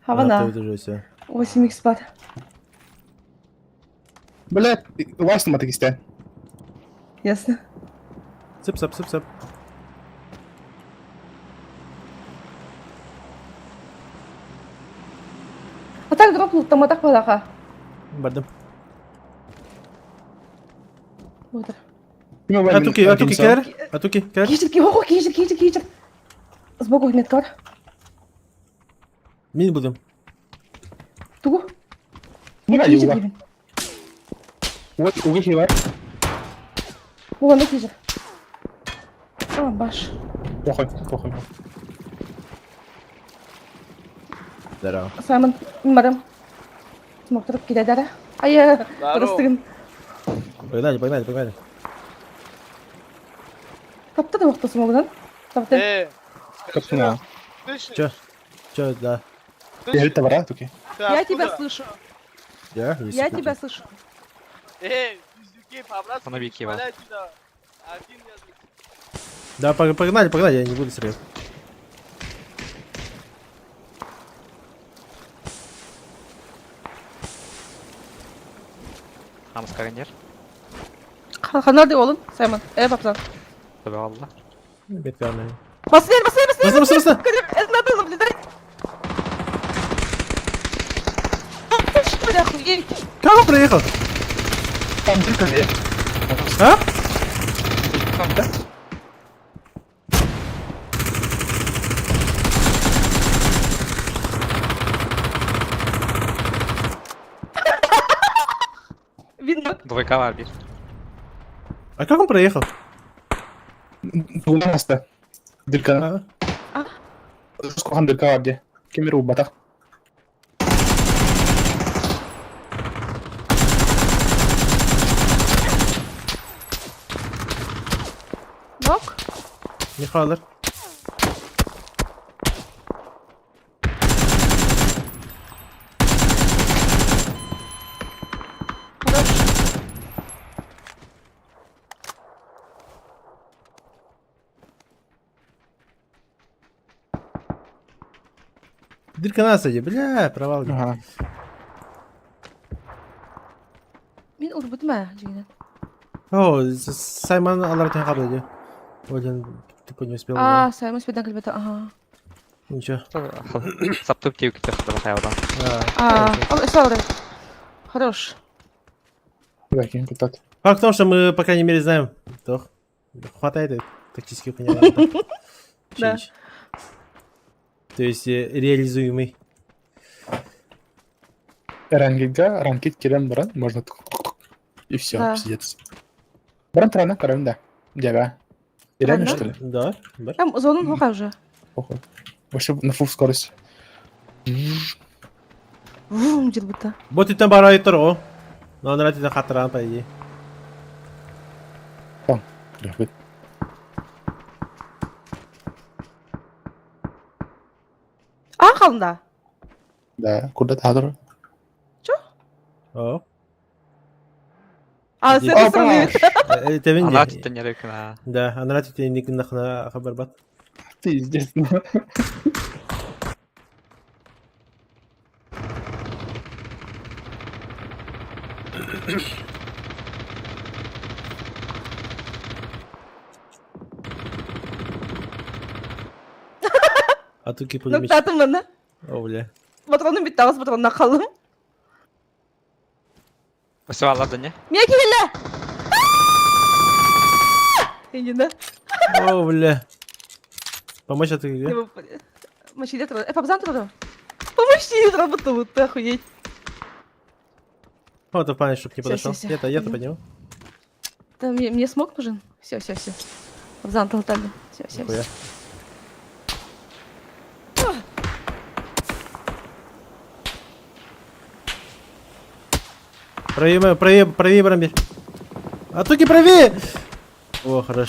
Havana. Ты уже все. 8x бар. Блядь, власть на такисте. Ясно. Сып. А так дропнул там атак балаха. Бардым. Вот. Атуки кер. Атуки кер. Кичер. Сбоку меткар. Мин будем. Тугу. Не Кичер надо, гибин. вот, увихи var. Bu bana kичер. Tamam baş. Похуй. Здорово. Саймон, мадам. Смотрит кидайдара. Ай, простыгын. Погнали. Тапты да вақты смогдан. Тапты. Капсуна. Чё, да. Пигаль-то вара, туки. Я тебя слышу. Я? Я тебя слышу. Фоновик его. Да, погнали, я не буду стрелять. Хамс Каренер. Nerede oğlum? Саймон. Папсан. Tabii valla. Бет камеры. Басыр. Басыр. Надо наблюдать. Бля, охуеть. Как он проехал? Там только две. А? Видно. Двойка var bir. А как он проехал? Bundan hasta. Dırkana. А? Skohan dırka var diye. Kemir u batak. Ног. Михайлов. Хорош. Дырка на саде, бля, провал. Ага. Мен urbudu ma jigini. О, Саймон алартын кабыл ediyor. Ойлен тупо не успел. А, Саймон спидан килбета. Ага. Ничего. Саптып теу кітті қыдыр қайаудан. Сауры. Хорош. Bakayım kutat. Факт в том, что мы, по крайней мере, знаем, кто хватает тактических вариантов. Да. То есть реализуемый. Рангига, ранкет керем баран, можно и все, Да. пиздец. Баран трана, карам, да. Дега. И реально, Ладно. что ли? Да, бар. Там зонун хока уже. Похуй. Вообще на full скорость. Вум жилбета. Вот это бара это ро. Но он ради хатаран по идее. Рахмет. А, қалында. Да, куда тадыр? О. А, Иди. сен сравнивает. Это винди. Ана тіттен ерекін а. Да, она ради тебе ник нахна хабар бат. Пиздец. А тут Ну, пулемет. пятым надо. О, бля. Патроны битта, патрон нахалым. Басып не? Меня келе! Иди, да? О, бля. Помочь от игры? Мочили труда. Папзан труда. Помощи, работа, вот ты охуеть. Вот, в плане, чтоб не Всё, подошел. всё, всё. Я-то Мгм. поднял. Да, мне смог нужен? Все. Папзан толтали. Все. Нихуя. Правее, Брамбель. А туки правее! О, хорош.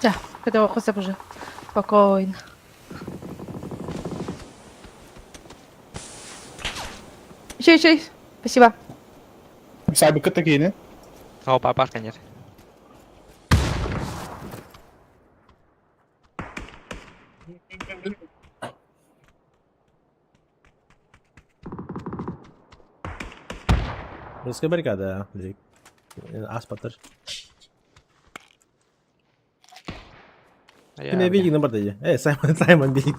Тя, когда Хосеп уже. Спокойно. Еще. Спасибо. Sabe que eu tô aqui, né? Kau apa kan ya? Русская баррикада, Джейк. Аспатер. Ты меня видишь на борде? Саймон, беги.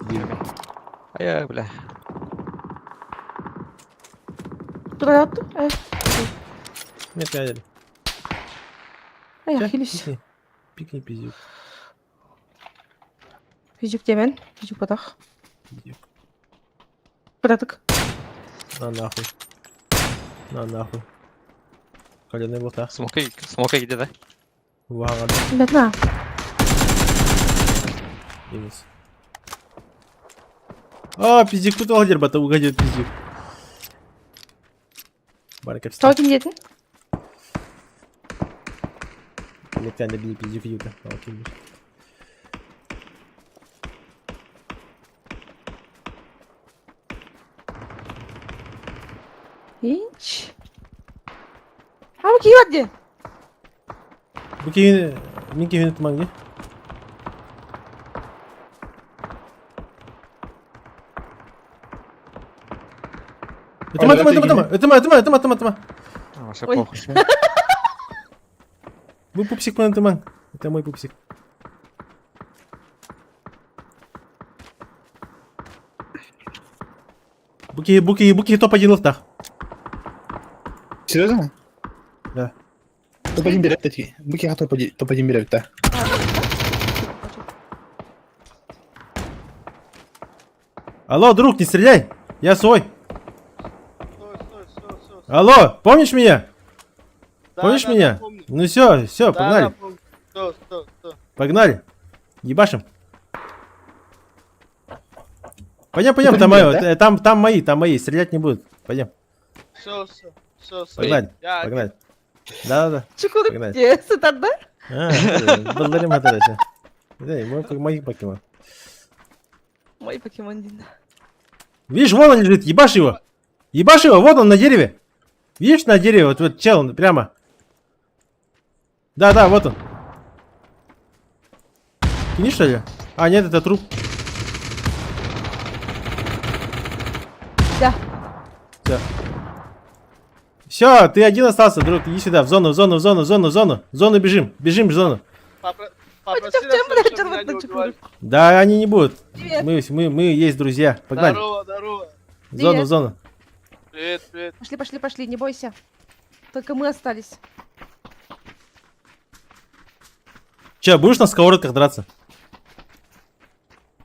Ayo, bля. Туда. Нет, я... Я хилюсь. Пикни, пиздюк. Физик темен. Физик потах. Пиздюк. Краток. На нахуй. Коленный лота. Смоки где, да? Вага, Бедна. минус. А, пиздюк, тут алдер бата угодил, пиздюк. Барка Что встал. один едет? Нет, я не бил пиздюк юта. Окей. Инч. А вы киё где? Буки, минки винт манги. Это Вообще Ой. похуй. Вы пупсик, ман. Это мой пупсик. Буки, топ-1 лофтах. Серьезно? Да. Топ-1 берет такие. Буки топ-1 берет, да. Алло, друг, не стреляй! Я свой! Алло, помнишь меня? Помнишь меня? Ну все, погнали. Погнали. Ебашим. Пойдем, Это там, меня, да? там мои, стрелять не будут. Пойдем, Все. погнали. Да. Чукуды Погнали. где? Сытат, да? Благодарим, Матараси. Мои покемон. Мой покемон Дин. Видишь, вон он лежит, ебашь его, вот он на дереве. Видишь, на дереве, вот чел, прямо. Да, вот он. Кинешь, что ли? А, нет, это труп. Да. Все, ты один остался, друг, иди сюда, в зону. Зону бежим в зону. Попроси Чем, нас, блядь, чтобы меня не рвать убивали. Да, они не будут. Привет. Мы есть друзья. Погнали. Здорово. В Привет. зону. Привет. Пошли, не бойся. Только мы остались. Че, будешь на сковородках драться?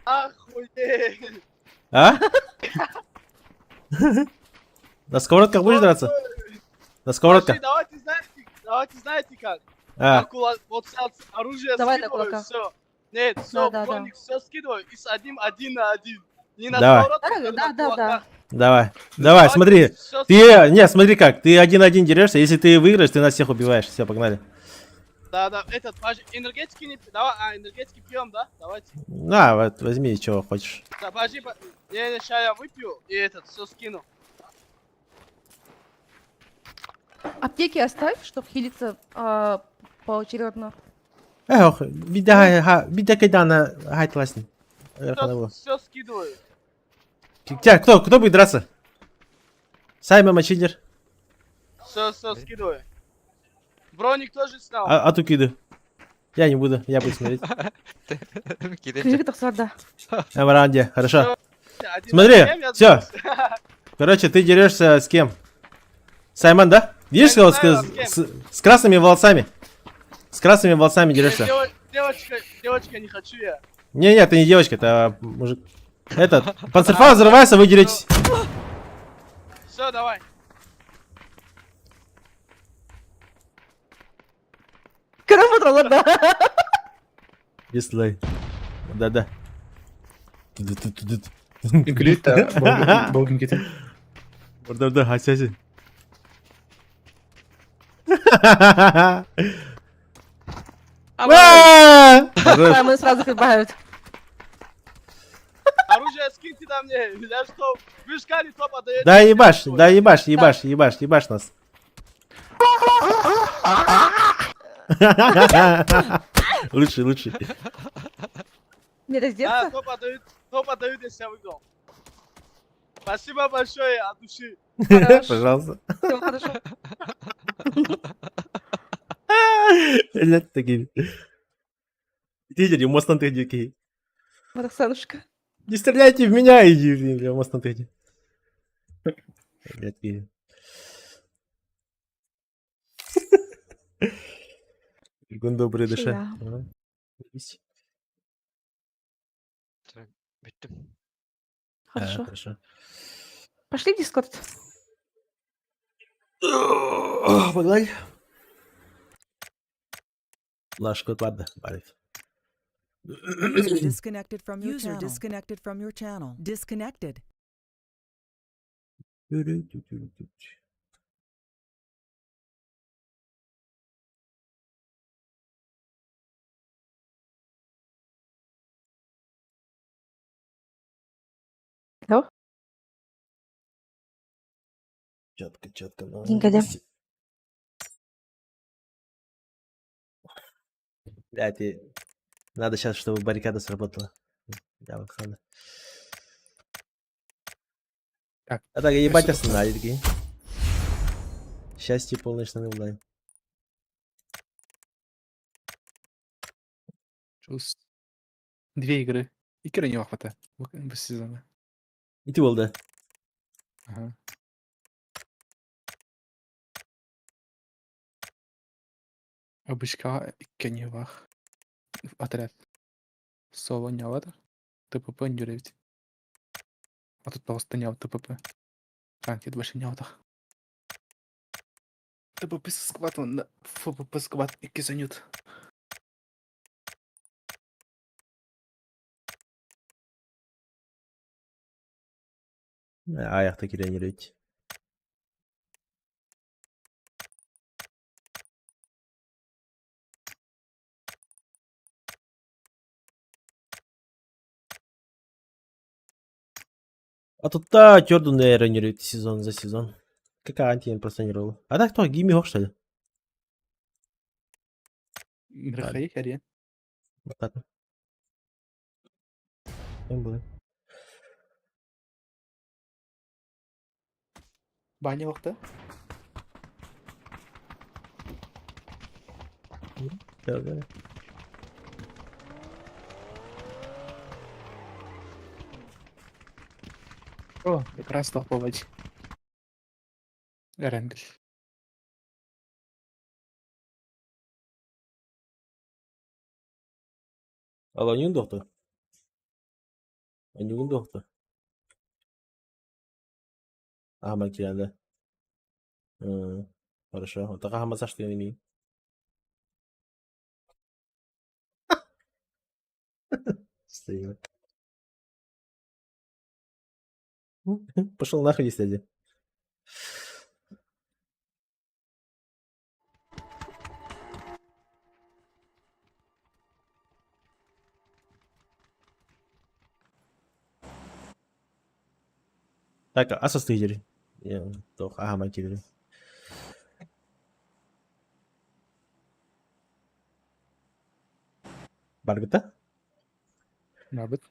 Охуеть. А? На сковородках будешь драться? На сковородках? Давайте знаете как. А, Вот сейчас оружие Давай на скидываю, кулаках. все. Нет, все, Да. броник все скидываю и садим один на один. Не на Давай. сковородках, а на Да. кулаках. давай, Давайте смотри. всё Не, смотри как, ты 1-1 дерешься, если ты выиграешь, ты нас всех убиваешь. Все, погнали. Да, этот, энергетики не... Давай, энергетики пьем, да? Давайте. На, вот, возьми, чего хочешь. Да, подожди, не, сейчас я выпью и все скину. Аптеки оставь, чтоб хилиться поочередно. Эх, бида кайдана, гайтласни. Все скидываю. Кто будет драться? Саймон Мачидер. Все, скидывай. Броник тоже снял. А ту киды. Я не буду, я буду смотреть. Кидай. Книжка так сюда. Амаранде, хорошо. Один Смотри, на семь, я всё. сдался. Короче, ты дерешься с кем? Саймон, да? Видишь, Я не кого знаю, с красными волосами? С красными волосами дерешься. Девочка, не хочу я. Не, ты не девочка, это мужик. Этот, панцерфа, взрывайся, вы деретесь. Все, давай. Караматра, ладно. Дислей. Да. Гülüyor bugün getir. Да, хасяси. Саймон сразу хлебают. Оружие скиньте на мне. Я что, вышкали топ отдает. Да ебашь нас. Лучше. Мне это с Да, детства? топ отдают, если я выиграл. Спасибо большое от души. Пожалуйста. Всё хорошо. Блять, такие. Иди, мост на тыге. Роксанушка. Не стреляйте в меня, иди, мост на тыге. Блять, такие. Гон добрый душа. Чья? Bitti. Хорошо. Хорошо. Пошли в Дискорд. Погнали. Лашка, ладно, барит. User disconnected from your channel. Disconnected. Алло? Четко. Деньгадя. Блядь, надо сейчас, чтобы баррикада сработала. Да, вот надо. Так. А так, ебать остановили такие. Счастье полной штаны онлайн. Чус. 2 игры. İki не хватает bu сезона. И ты, Волда. Ага. Обычка иккени вах. Отряд. Соло нявада. ТПП нюревить. А тут просто няв ТПП. Ранки больше нявдах. ТПП скват на ФПП скват икки занют. Ayakta girelim. А тут Jordan тренирует сезон за сезон. Какая антия просто не ролл. А так кто? Гимми Хох, что ли? Мирхай хәрия. Вот так. Кем было? Баня вакыты. Да. О, якраз топовать. Рендель. Аланин доктор. Анюгин доктор. А, Макиян, да. Хорошо. Вот такая массаж что я имею. Стоит. Пошел нахуй, если. Так, а состоятель? Я toch, ага, Макиян. Баргата? Набит.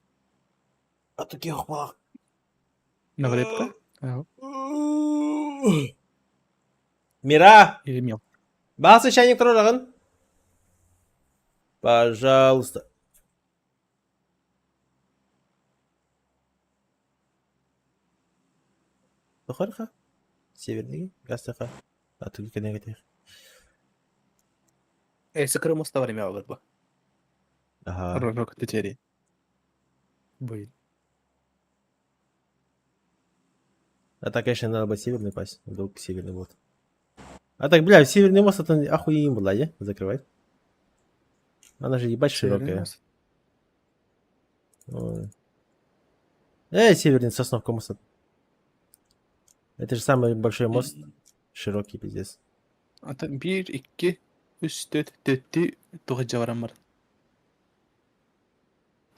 А тут я упал. Наврепка. Ага. Мира! Иремел. Бағасы чайник тұрағын? Пожалуйста. Тухарха? Северный? Гастаха? А ты кене кетер? Сакры моста время вот бы. Ага. Рок тетери. Блин. А так, конечно, надо быть северный пасть. Вдруг северный вот. А так, бля, северный мост это охуенно была, я? Закрывать. Она же ебать широкая. Ой. Северный Сосновка мост. Это же самый большой мост. Широкий, пиздец. Ата 1, 2, 3, 4, 9 жаварам бар.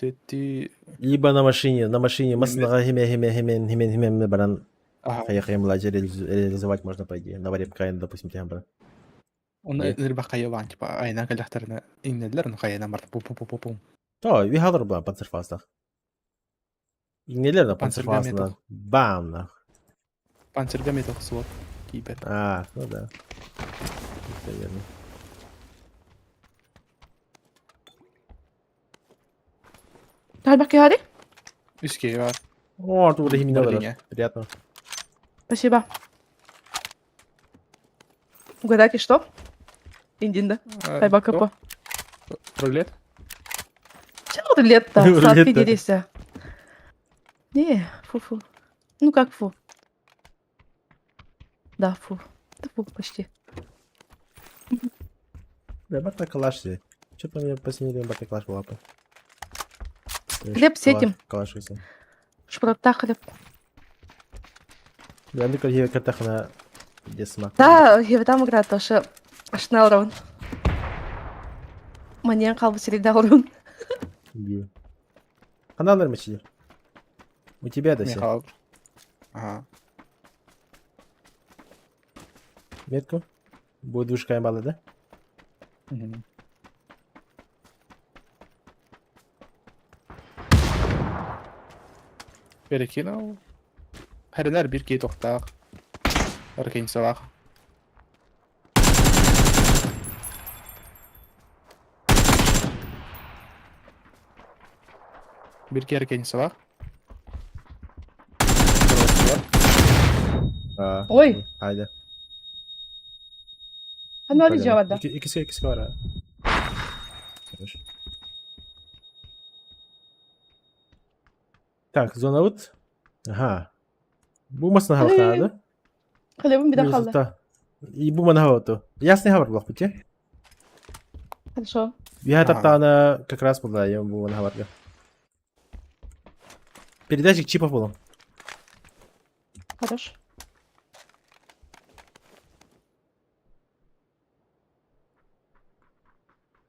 4. Либо на машине массаға хемен баран Ага. қаяқайымла реализовать можно, по идее. На варепкайын, допустим, тем баран. Оны Е. элбак кайылан типа айна калахтарына иннелер, ну кайына бар. Пу. То, вихадыр ба панцерфастах. Игнелер на Панцерга панцерфастына. метал. Бам, нах. Панцирга метал свод. Кибер. А, ну да. Это верно. تعال بحكي هذه. Üskeye var. О, тут уже Берлине. миновер. Приятно. Спасибо. Угадайте, что? Индинда. Хайба капа. Рулет? Чего ты лет-то? Рулет-то. Сладкий дерися. Не, фу-фу. Ну как фу? Да, фу. Да фу, почти. Бля, бата калаш себе. Что-то у меня в последнее время бата калаш была. Хлеб с этим. Калаш все. Шпрота хлеб. Бля, ну как картаха на десма. Да, я там играю тоже. Шнелрон. Мне қалбы средалрон. Канал мечи. У тебя да все. Михал. Ага. Метку. Будет вышка мало, да? Мгм. Перекинул. Хәренәр бир кей тоқтақ. Аркейн сабақ. Bir kere kendisi var. Ой. Haydi. Оно лежало, да. İkisi var ha. Хорошо. Так, зона вот. Ага. Bu masna hava da. Хлебом беда халда. И bu mana hava то. Ясный хавар был пути. Хорошо. Я Ага. таптана как раз была, я bu mana хаварга. Передатчик чипов был. Хорошо.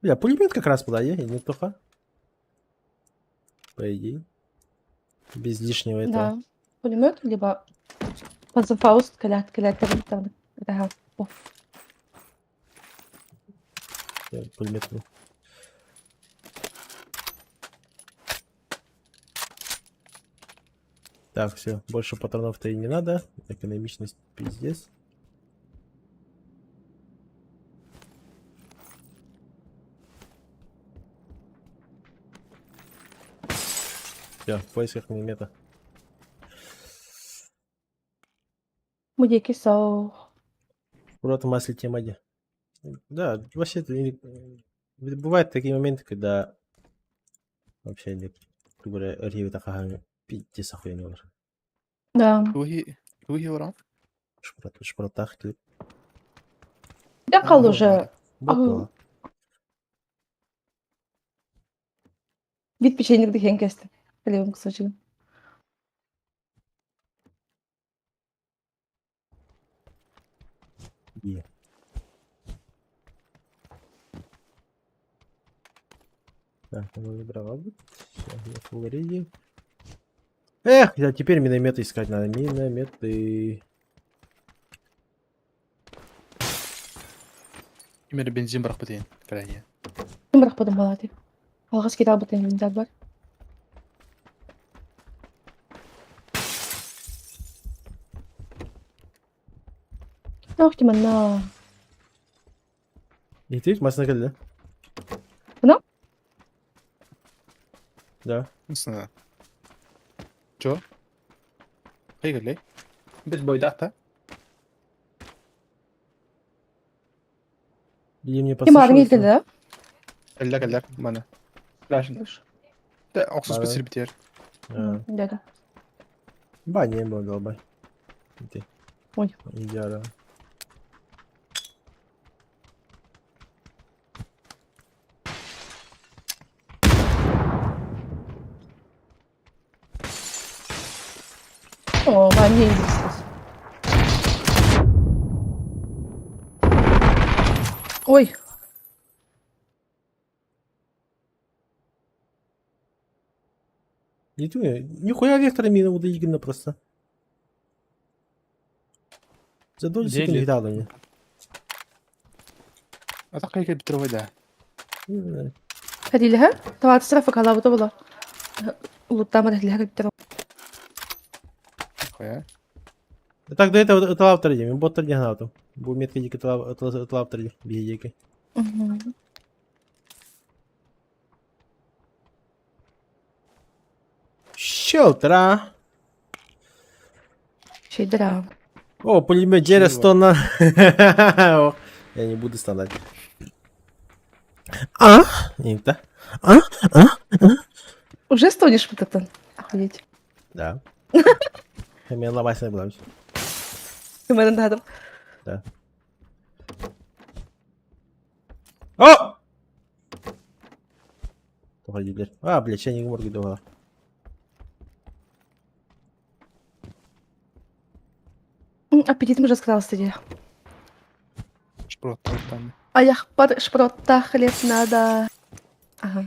Бля, пулемет как раз была, я не плохо. По идее. Без лишнего этого. Да. Пулемет, либо панцерфауст, калят, там. Да. О. Пулемет был. Так, все, больше патронов-то и не надо. Экономичность пиздец. Все, в поисках миномета. Мудейки сау. Просто масле темади. Да, вообще бывают такие моменты, когда вообще нет. Грубо говоря, архивы такая пиздец охуенный уже. Да. Руги орам. Шпротах клип. Да кал уже. Вот. Вид печенье дыхен кесті. Хлебом кусочек. Е. Так, он забрал. Все, я full ready. Эх, а теперь минометы искать надо. Минометы. Именно бензин бірақ бітейін. Крайне. Кім бірақ бұдым балады? Алғас кет албытын виндар бар. Ох, Тиманна. Elektrik masasına geldi. Buna? Да. Nasıl? Joe? Hayır ley. Biz boydakta. Или мне Kim ağrın послышалось? ilgili de? Eller bana. Flash'ın. De oksuz Bana. bir biter. А, Дядя. Ба, не был долбай. Ты. Ой. Идеально. О, ben niye İngilizsiz? Ой. Не ты, нихуя вектора мина удоиграна просто. За долю Дели. секунды гитала мне. Ata kayık bitir oyda. هذه لها؟ طبعا تصرفك على بطولة. Улуттама لها كبتر. Koya. Так, до этого это лавтор идем, бот не гнал там. Бу методик это лавтор бегейки. Щелтра. Şeydir. О, пулемет Джерри Чего? 100 на... О, я не буду стонать. А? Не-то. Уже стонешь вот это? Охуеть. Да. Я ломать не буду. Ты мене надо. Да. О! Погоди, блядь. А, блядь, я не моргаю дома. Аппетитім вже сказала студія. Şprot tam. Аяқ бар шпротта хлеб надо. Ага.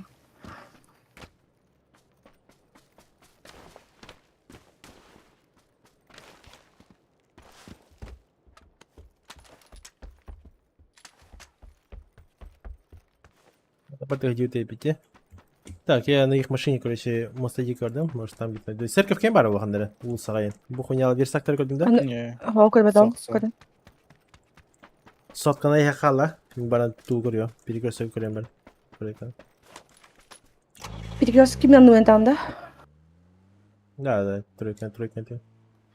Подожди, ты пяти. Так, я на их машине, короче, мостади gördüm. Может там видно. Церковь кем бар болғандары? Ул сағайын. Bu хуйнялы версактар көрдің да? Аны- Ne? Ага, көрбедім. Соқсы. Көрдім. Соткана я хала. Бара ту көрüyor. Biri görse görüyorum ben. Buraya kadar. Перекресток кімнен нуентанда? Да, тройка.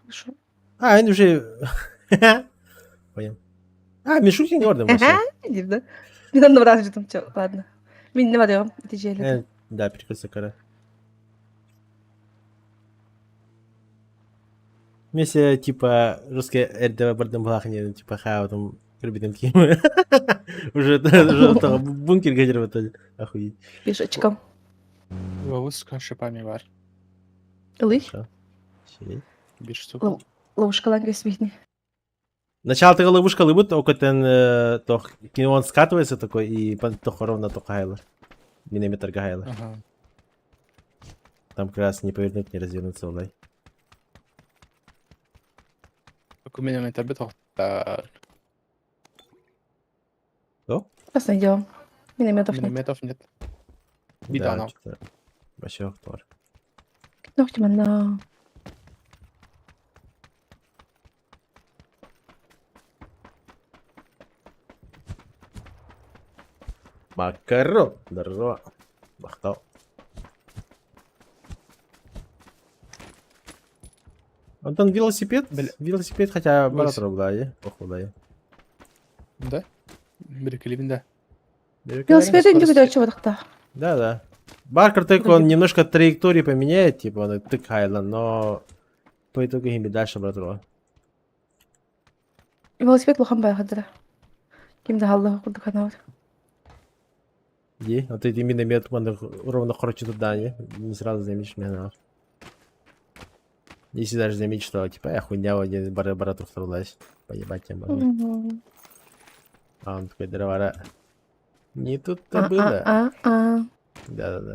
Хорошо. А, они уже... Понял. А, Мишутин gördüm вообще. Дивно. Мен одного раза ждем. Все, ладно. Мен не варю. Течели. Да, перекресток кара. Вместе, типа, русские РДВ бардым балахне, типа, хау там, кирбитым ким. Уже того бункер гадер в итоге. Охуеть. Пешочком. Vavuz şıpami var. Лыж. Хорошо. Сидеть. Bir штук. Ловушкалан кесмихни. Начало ты ловушка лыбут, только то кинон скатывается такой, и то ровно то гайло. Минометр гайло. Aha. Там как раз не повернуть, не развернуться, улай. Kumine tabi tohtar. Сейчас найдем. Минометов нет. Milimetov нет. Bir Да, tane. что-то вообще актуар. Ох, Тиманна. Макарон. Здорово. Бахтал. Вот он велосипед, велосипед, хотя Ось. баратор углае, похудая. Да? Bir klibinde. Велосипед не выдает чего то Да. Баркер тык, он немножко траектории поменяет, типа он тык Хайланд, но по итогу им дальше братро. Велосипед лохан байхадыра. Кимді халлығы құлды канавар. Иди, вот эти миномет, он ровно короче туда, не сразу заметишь меня. Если даже заметишь, что типа я хуйня, один братур вторглась. Поебать тем. А он такой, дрова. Не тут-то было. Да.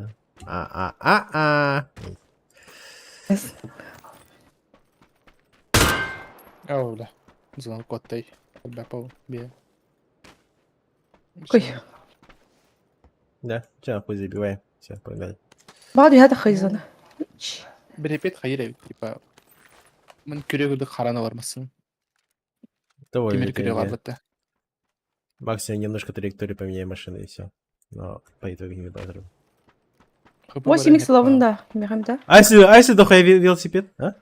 Öyle. Zaman kottay. Bapau. Bir. Ой. Да, че хуй забиваем. Все, погнали. Bağdı ya da xıyzını. Bir repet hayır ev. Tipa. Ben küre gördük harana varmasın. Довольно. Кемеркере бар бітті. Максимум немножко траекторию поменяй машины и все. Но по итогу не выбрал. 8х лавында, мехамда. А если дохай велосипед? А?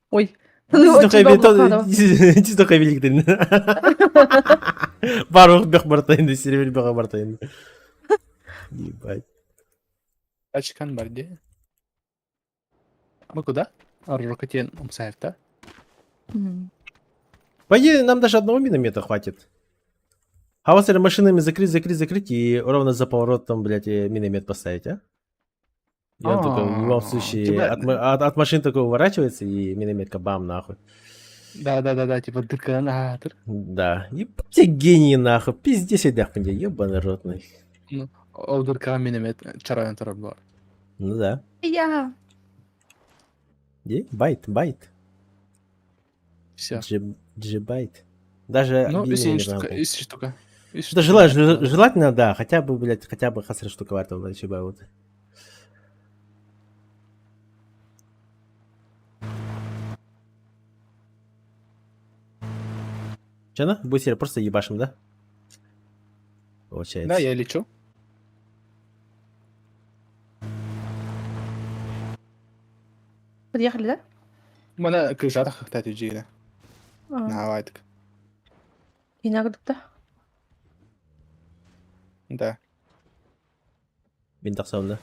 Ой. Тиз Ну, дохай очень долго. Тиз дохай великден. Барлық бек бартайынды, сервер бек бартайынды. Ебать. Ачкан бар де. Мы куда? Рокотен Умсаев, да? По идее, нам даже одного миномета хватит. А вот с машинами закрыть и ровно за поворотом, блядь, и миномет поставить, а? И он только в любом случае тебя- от машин только уворачивается и минометка бам нахуй. Да, типа дырка на дыр. Да. Ебать те гении нахуй. Пиздец и дахпанде, ебаный ротный. Ол дырка минемет чарайын тұрар бар. Ну да. Я. Байт. Все. Джибайт. Даже Ну, объявление если не штука, надо. если штука. Да, желательно, да, хотя бы, блядь, хотя бы хаср штуковато, блядь, чебай вот. Че на? Бусер, просто ебашим, да? Получается. Да, я лечу. Подъехали, да? Мана крыжата хахтати джида. А, Навайтик. иногда. Да. Бинтах саунд, да?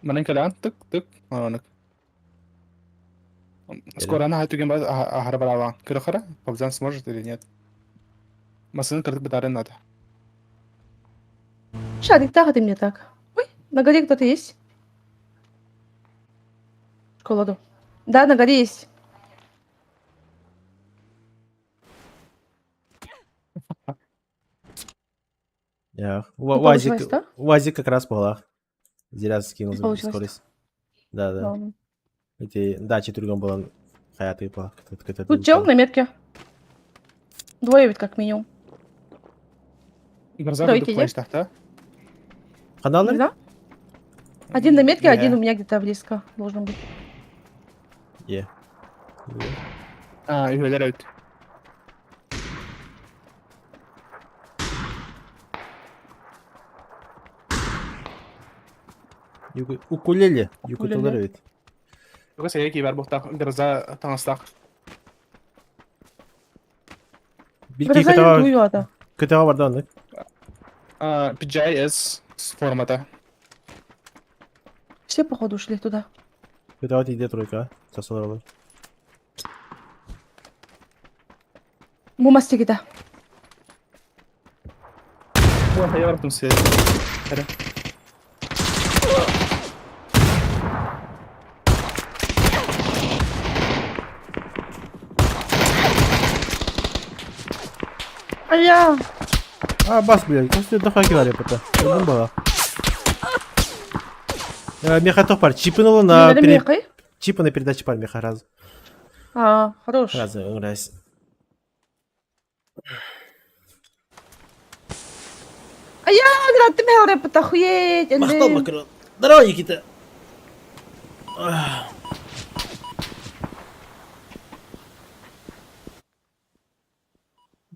Манен кадан тык. Анак. Скоро она хайту гемба ахарабарава. Кырахара? Побзан сможет или нет? Масын кыртык битарен надо. Шадик, так ты мне так. Ой, на горе кто-то есть? Школа. Да, на горе есть. Я. получилось, да? Уазик как раз по голах. Зря скинул Получилось. скорость. Да. Ладно. Да, четыргом было хаятый по. Тут чел на метке. Двое ведь как минимум. Гроза Давайте, буду плащ тахта. Канал, да? Да? Один на метке, Не. один у меня где-то близко должен быть. Е. А, üyeler öldü. Укулеле. Укулеле. Юкутулар бит. Yok sen ki ver bu tak gırza tanıstak. Билки Гроза дуёта. кытага бар да аны. PJS с формата. Все, походу, ушли туда. Кытага тиде тройка. Сасалар. Мумастики, да. Bu hayal yaptım size. Hadi. А я. Бас, блядь, просто дахаки var yapıta. Öldüm baba. Меха пар. Чипнула на Не мехай. чипа на передаче пар меха раз. А, хорош. Раз. А я, да, ты меня репет, охуеть. Махтал макрон. Здорово, Никита.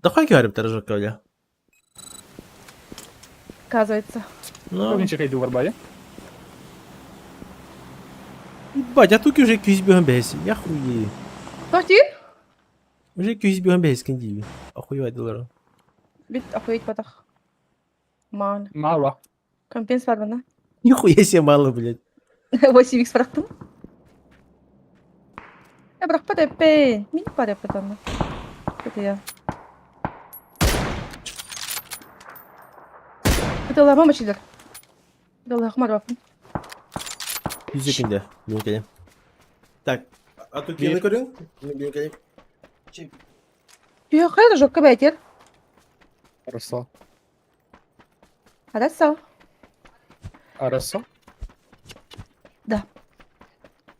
Дахаки var yapıta рожок öyle. Оказывается. Ну, Bugün çekeydi var bari. ебать, а туки уже 200 бігом бейсі. Я хуї. Кто ты? Уже 200 бігом бейсі кендіві. Охуєвать долару. Бит, охуеть, потах. Мал. Mağla. Компенс var bana. Нихуя себе мало, блядь. 8х bıraktım. Ya bırak para be. Minik para yapı tamam. Hadi ya. Hadi Allah'a mama çizer. Hadi Allah'a kumar bakın. 100 секунде. Блин, келем. Так, а тут Бир. не көрің? Блин, келем. Yok hayır yok kabeytir. Arası. Hadi sağ. Arası. Да.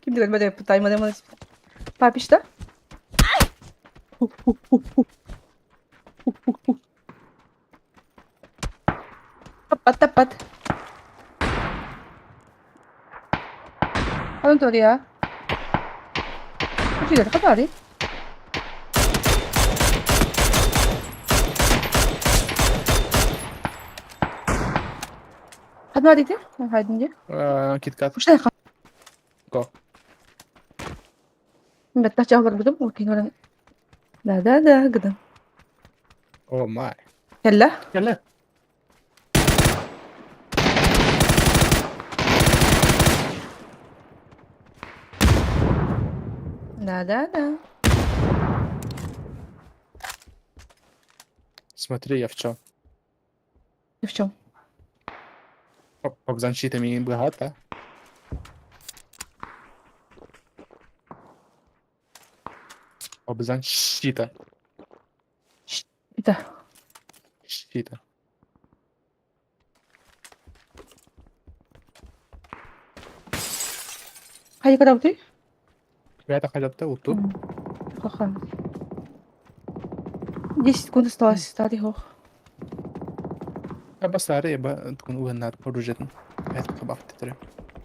Kim bilir böyle yapı tayma demez. Papiş da. Tapat. Alın oraya. Bu kadar kadar. Одна дійти? Гайденді. Кіткат. Пошли, ха. Го. Бет, тачагlar будем, окей, норен. Да, гыдым. О май. Келла. Келе. Да. Смотри, я в чому. Ты в чем? Богдан щита мені багато. Богдан щита. Это. Щита. Хайди, когда ты? Я так хотів тебе тут. Ха-ха. 10 секунд осталось, стати хох. Я басари, я тكون угнат поружетн. Я так бафти тре.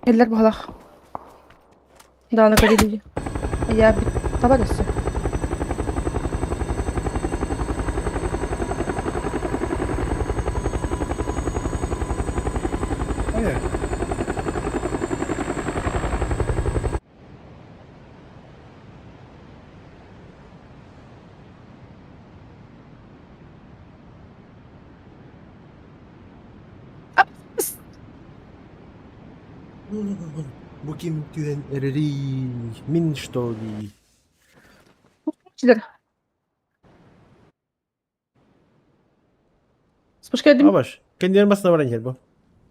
Eller бахалах. Да, на коли люди. Я бит табадасы. Ай. Bugün güvenleri min что ли? Чилер. Спушка А дым. баш, kendi masasına varan gel bu.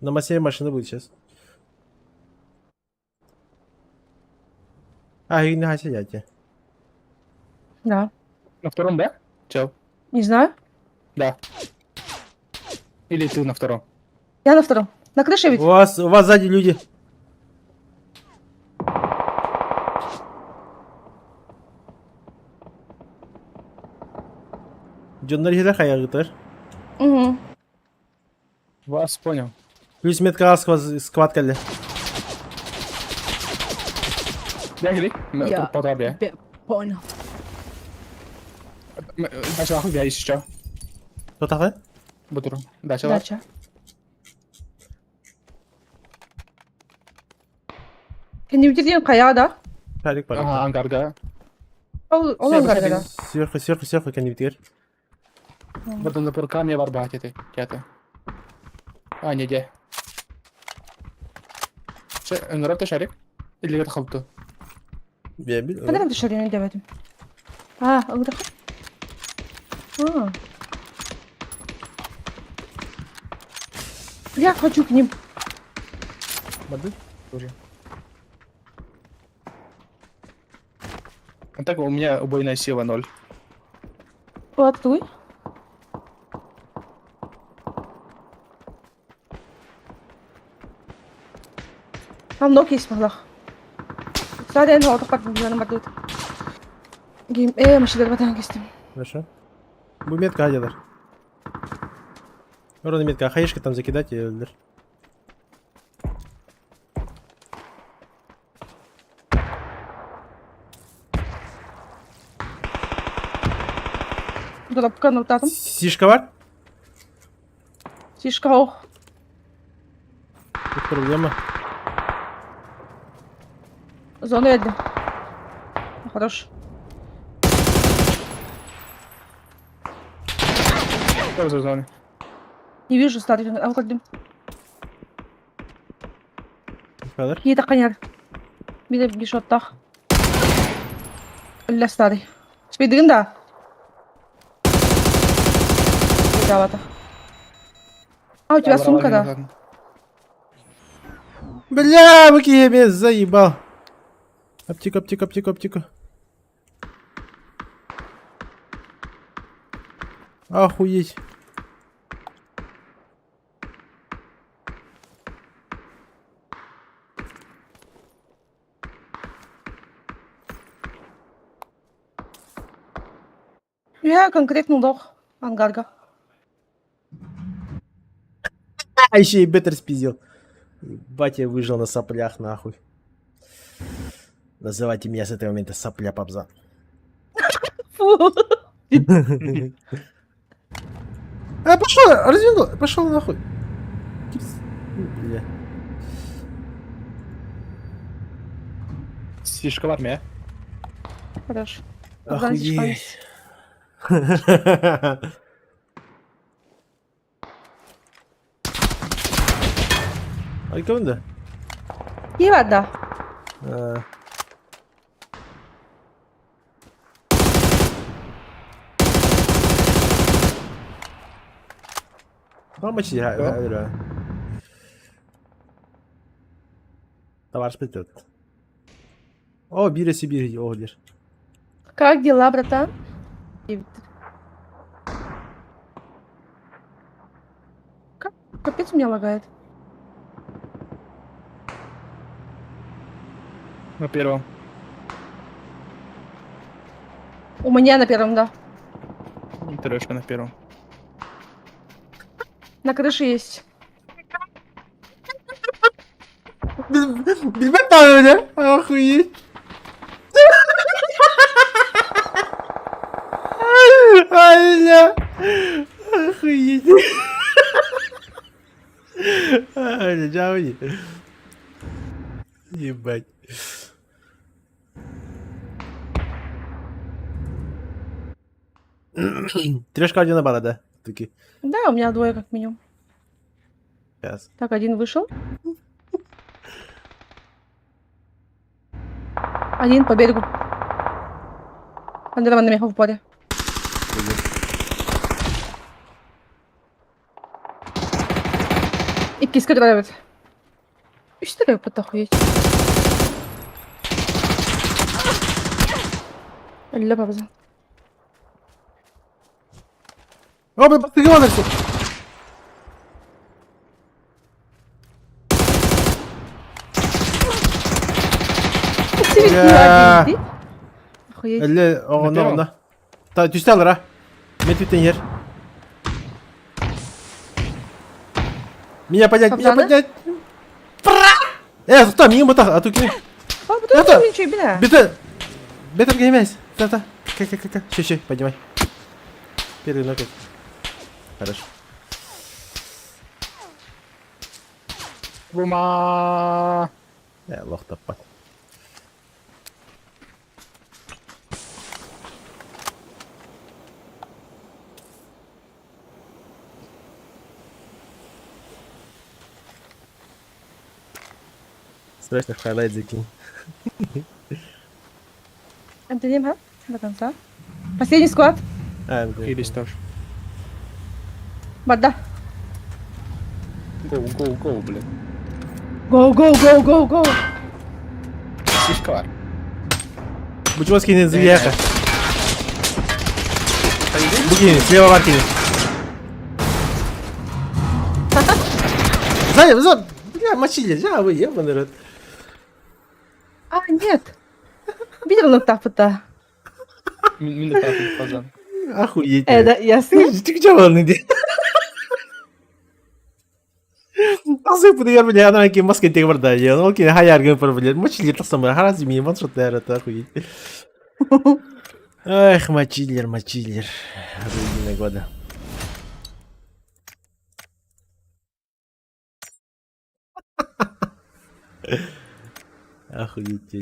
Namasya машина будет сейчас. А, и не сидите. Да. На втором, да? Чел. Не знаю. Да. Или ты на втором? Я на втором. На крыше ведь? У вас сзади люди. Джоннар хиля хаягытыр. Угу. Вас понял. Плюс метка сквад келди. Бегли. Я- Потом я. Понял. Дальше ахуй я еще. Кто такой? Бутру. Дальше лап. Дача. Kendi bitirdiğin kaya da. Шарик пора. Ага, ангарга. Onun gargara. Сверху, kendi bitir. Buradan da pırkan ne var bahçede. Kete. А, не де. Нравится шарик? Или это халту? Ben bil. Kadar dışarıya demedim. Ha, orada. А. Я хочу к ним. Воды? Тоже. А так у меня убойная сила 0. Платуй. Там ног есть в углах. Sadece en orta bak bunların bak dur. Giyim. Maşiler vatan kestim. Хорошо. Bu метка hadiler. Orada метка. Хаешка там закидать и öldür. Burada bu kanı utadım. Сишка var. Сишка ох. Тут проблема. Зону едем. Хорош. Что за зоны? Не вижу старый. А как дым. Kadar. İyi de kanyar. Bir de bir shot tak. İlla starый. Speedin da. Давата. А у тебя сумка, да? Бля, я меня заебал. Аптека. Охуеть. Я конкретно дох. Ангарга. А еще и бетер спиздил. Ебать, я выжил на соплях, нахуй. Называйте меня с этого момента сопля Пабза. Фу. А, пошел, развернул, пошел нахуй. Bля. Сишка var mı ya? Хорош. Buradan hiç Охуеть. çıkamayız. Harika oyunda. İyi var da. Ha. Помочи, Альра. Товарищ придет. О, birisi bir olabilir. Как дела, братан? Капец меня лагает. На первом. У меня на первом, да. Трешка на первом. На крыше есть. Bilmem ne öyle. Охуеть. Аля. Охуеть. Аля, Джауни. Ебать. Трешка один на да? Таки. Да, у меня двое как минимум. Сейчас. Так, один вышел. Один по берегу. Андерман намехал в поле. İkisi kadar evet. Üç lira yapıp охуеть. Öyle babazan. О, ты говоришь? Ya. Охуеть. Или, о, На первом? no. Та, ты стал, ра? Метвит yer. Меня поднять, меня Капитаны? поднять. Тута, мимо мотах, а тут А, потом Это- ничего, бля. Бетер геймейс. Та. Как. Щи, поднимай. Первый нокет. Хорошо. Бума. Лох топа. Срочно в хайлайт закинь. МТН, а? До конца. Последний склад. Или что ж. Бада. Гоу, блин. Go. Сишка var. Бучевский не звеяка. Букини, слева Маркини. Сзади, бля, мочили, вы ебаный рот. А, нет. Видел на тапа-то? Millet artık kazan. Охуеть. Да, ясно. Ты что волны де? Nasıl yapıyor bile adam ki maske tek var da ya. O ki hayal gün para bile. Мочили так самое. Харази ми ман что-то это охуеть. Эх, мочилер. Руины года. Охуеть.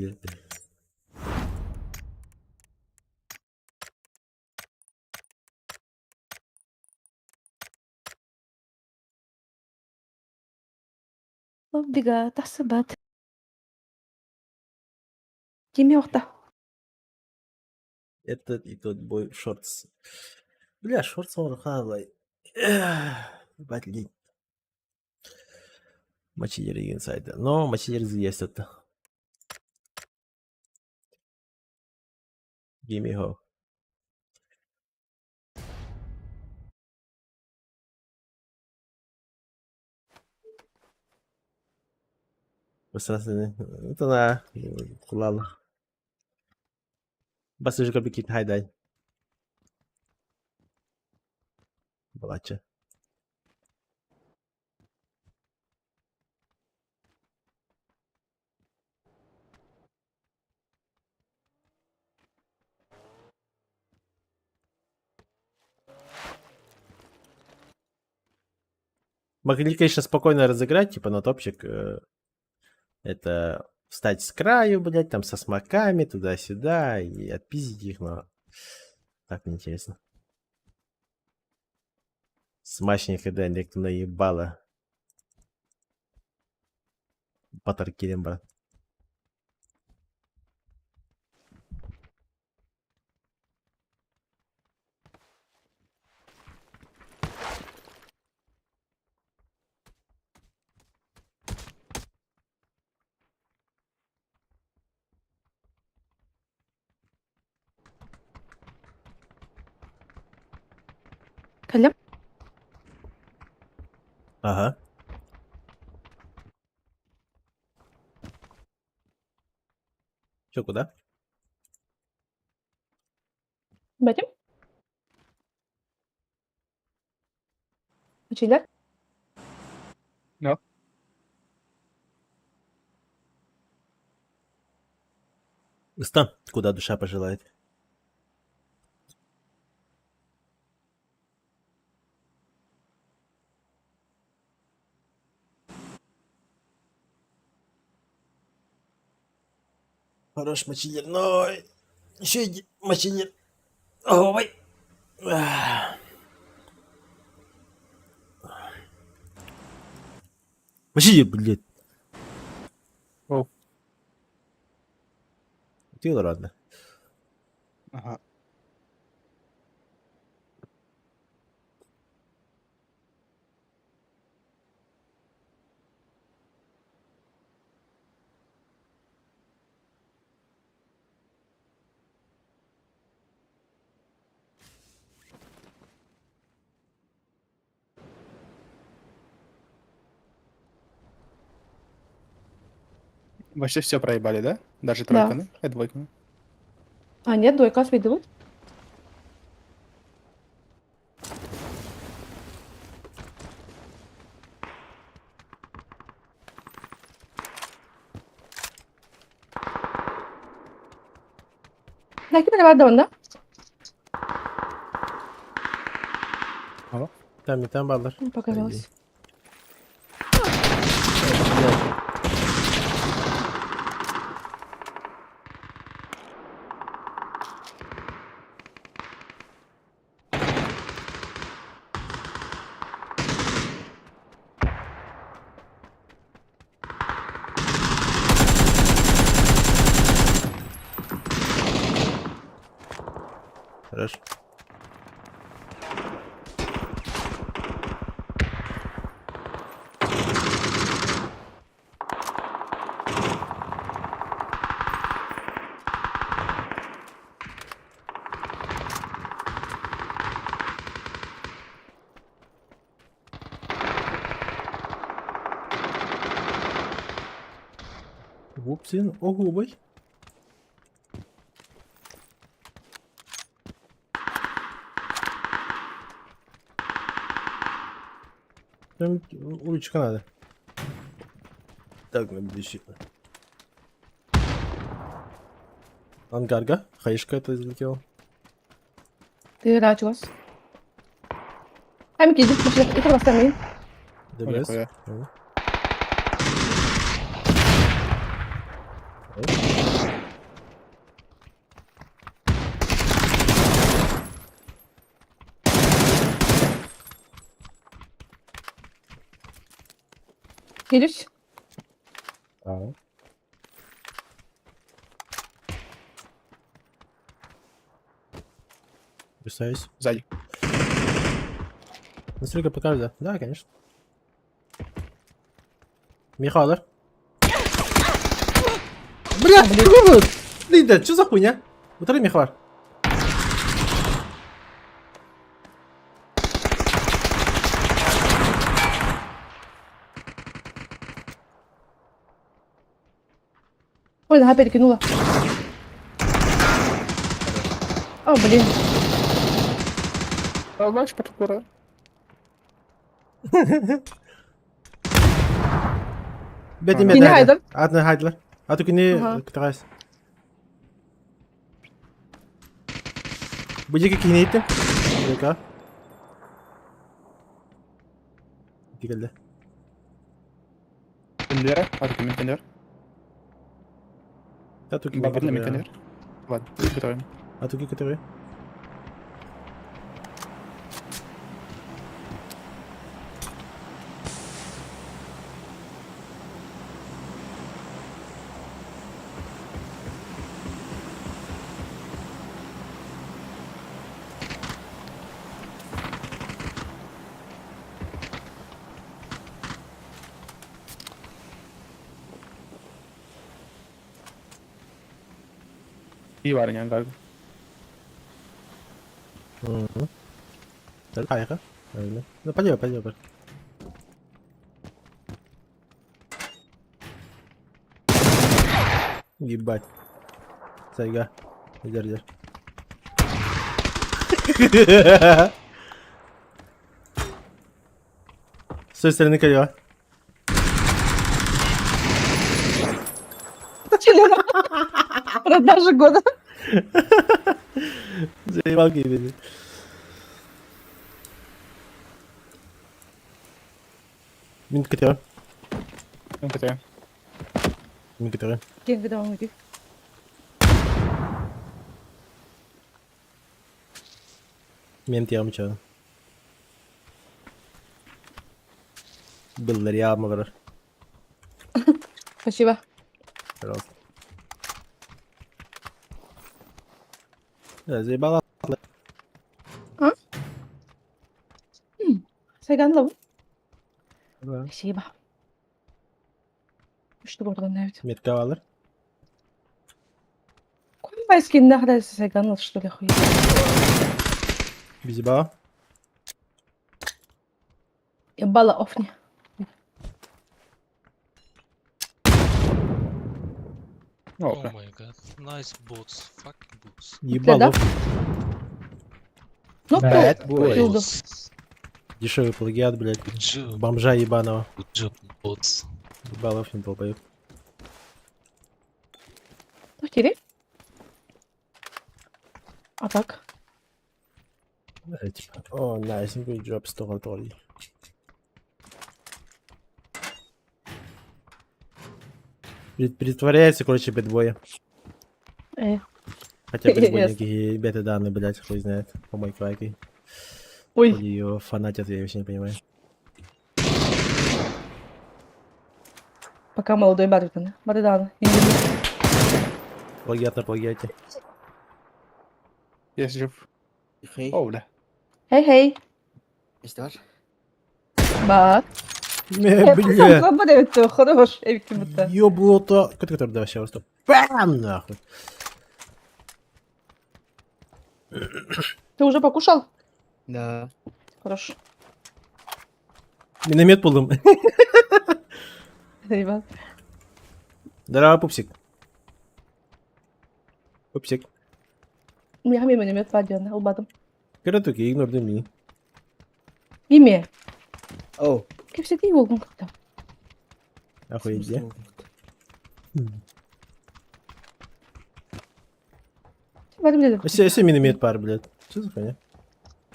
Бега, тасабат. Кимёхта. Этот и тот бой в шортс. Бля, шортс он хавай. Ебать лень. Мочилер инсайда. Но мочилер есть это. Give me ho. Это на кулала. Бас уже как бы кит хайдай. Балача. Могли, конечно, спокойно разыграть, типа на топчик. Это встать с краю, блядь, там со смоками туда-сюда и отпиздить их, но так неинтересно. Смачненько, да, некто наебало. Патркилем, брат. اتكلم. Ага. Чё, куда? Пойдем? Почилять? Да. Стан, куда душа пожелает. Хорош моченер, но еще иди, моченер. Ой. Моченер, блядь. Оу. Ты ладно. Ага. Вообще все проебали, да? Даже Да. тройканы? Двойканы. А, нет, двойка свидывают. Belki beraber de onda. Там и там баллар. Показалось. Хорошо. Губ, о, губой. Там уличка надо. Так, надо Ангарга, хаишка это излетела. Ты рачилась. Hem gidip bir basamayın. ДБС. Нихуя. Ага. Geliş. Ага. Представляюсь. Сзади. Настройка покажет, да? Да, конечно. Михалар. Бля, Лида, что за хуйня? Утри, Михалар. Ой, нога перекинула. О, блин. Бачиш, партикура. Бедный Yine медаль. Haydar. Adını Haydar. Artık ne Ага. kıtarsın? Bu ceki kine ettim. Dakika. İki geldi. Pendera. Ada kami pendera. Satu ki Bapak kita kami ya. pendera. Ладно, готовим. Satu ki kita ya. İyi var yani galiba. Tới tay hả? Nó bắt giờ. Ебать. Сайга. Держи. С той стороны кольё. Продажа года. Заебал геймери. Мин котя. Готовим. Мин котя. Деньги давай иди. Мен тем чё. Был реал мавр. Спасибо. Пожалуйста. Заебала. Сайган лаву. Да. Спасибо. Что buradan evet. Метка алыр. Кумбайский нахрен сайган что ли хуй. Бизиба. Ебала офни. Oh Опа. my god. Nice boots. Fucking boots. Ебалов. Ну, Bad кто? boy. Килду. Дешевый плагиат, блядь. Good job. Бомжа ебаного. Good job, boots. Ебалов не долбоёб. Потери? А так? Типа, о, nice, good job, story. Притворяется, короче, бэтбоя. Хотя бэтбойники и бета-данные, блядь, хуй знает. По моей квайке. Ой, Ее фанатят, я вообще не понимаю. пока молодой Баритон. Баритон. Плагиат на плагиате. Я жив. Хей, О, да. Хей-хей. издеваешь? Бак. Бля. Слабо это хорош. Эвики будто. Ёблото. Который давай сейчас стоп. Бам, нахуй. Ты уже покушал? Да. Хорошо. Миномет пулом. Ребят. Здорово, пупсик. Пупсик. Я мимо не мет падена, албатом. Каратуки, игнор деми. Имя. О, Как все ты волгом как-то. Охуеть, где? Все миномет пар, блядь. Что за хуйня?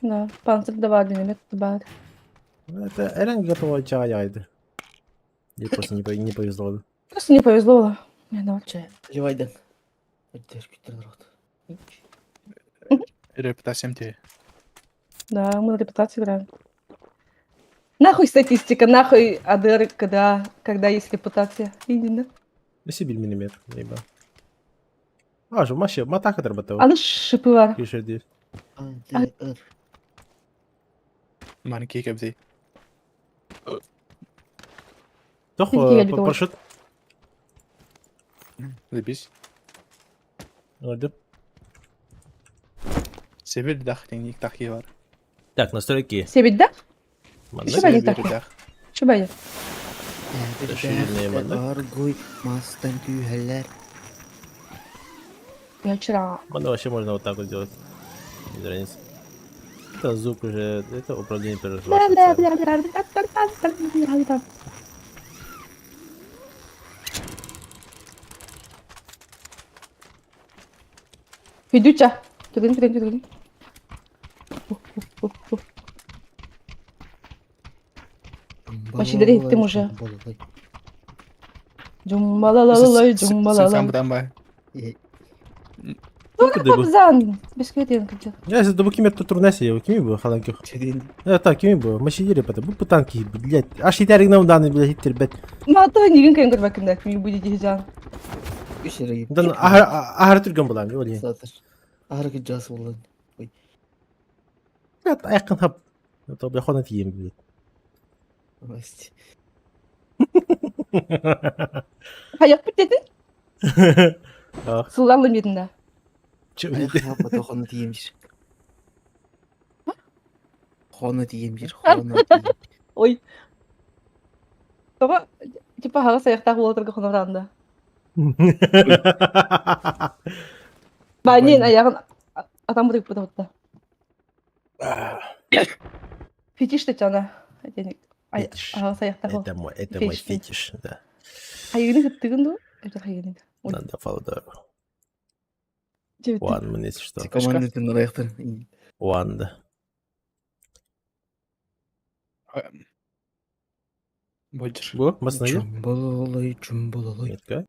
Да, панцирь давали, миномет добавили. Это Эрен готова чаяйды. Ей просто не повезло. Просто не повезло. Не, давай. че, Ливайден. Ödür bitir народ. Репутациям тебе. Да, мы на репутации играем. Нахуй статистика, нахуй АДР, когда есть репутация. Видно. Сибиль миномет, ебал. А, же, маши, матака дърбата. А ну шипы var. Кишер ADR. Маленький кабзи. Тох, Иди, я бегу. парашют. Забись. Öldüm. Север дах, теңник тахи var. Так, настройки. Себедь, да? Манда. Что они Север такие? дах. Что bayır? Şirinliğe bana. Argoy mastan tüyheller. Я вчера. Манда вообще можно вот так вот сделать. Без разницы. Это звук уже, это управление переживает. Федюча. Тюрин. Машинleri gittim уже. Бололой. Жумбалалалалай, Sen жумбалалам. buradan bak. Куди бу? Бабзан. Бисквит yen kıcı. Я сейчас до кимер тут турнесе, я кими бу халанки. Çedin. Так, кими бу? Машинери пата. Бу путанки, блядь. Аш итәрик нам даны, блядь, иттер бет. Мата нигin kayın kırmakında. Kimi bu dedi can. Üç lira gibi. Дан ахар түргөн булам, жолы. Satır. Ahır ki jas болон. Я айкын хап. То бля хона тием, блядь. Масти. Hayat bit dedin. Ах, Sıllandım yerinde. чё, Аяқ блядь. хапа то хоны тием жир. Хоны тием жир. Хоны тием. Oy. Ama tipe hava sayakta oturdu konumda. Benim ayağın adam buraya burada burada. Fetiş de cana. Yani Фетиш. hava sayakta ol. Это мой Фетиш. фетиш, да. Hayırını gittiğin de. Это hayırını. Oy. Надо фалда. Evet. Уан, мне если что. Команды тен аяқтан. Уан, да. Бодиш. Бу, баснаги? Бололой. Метка.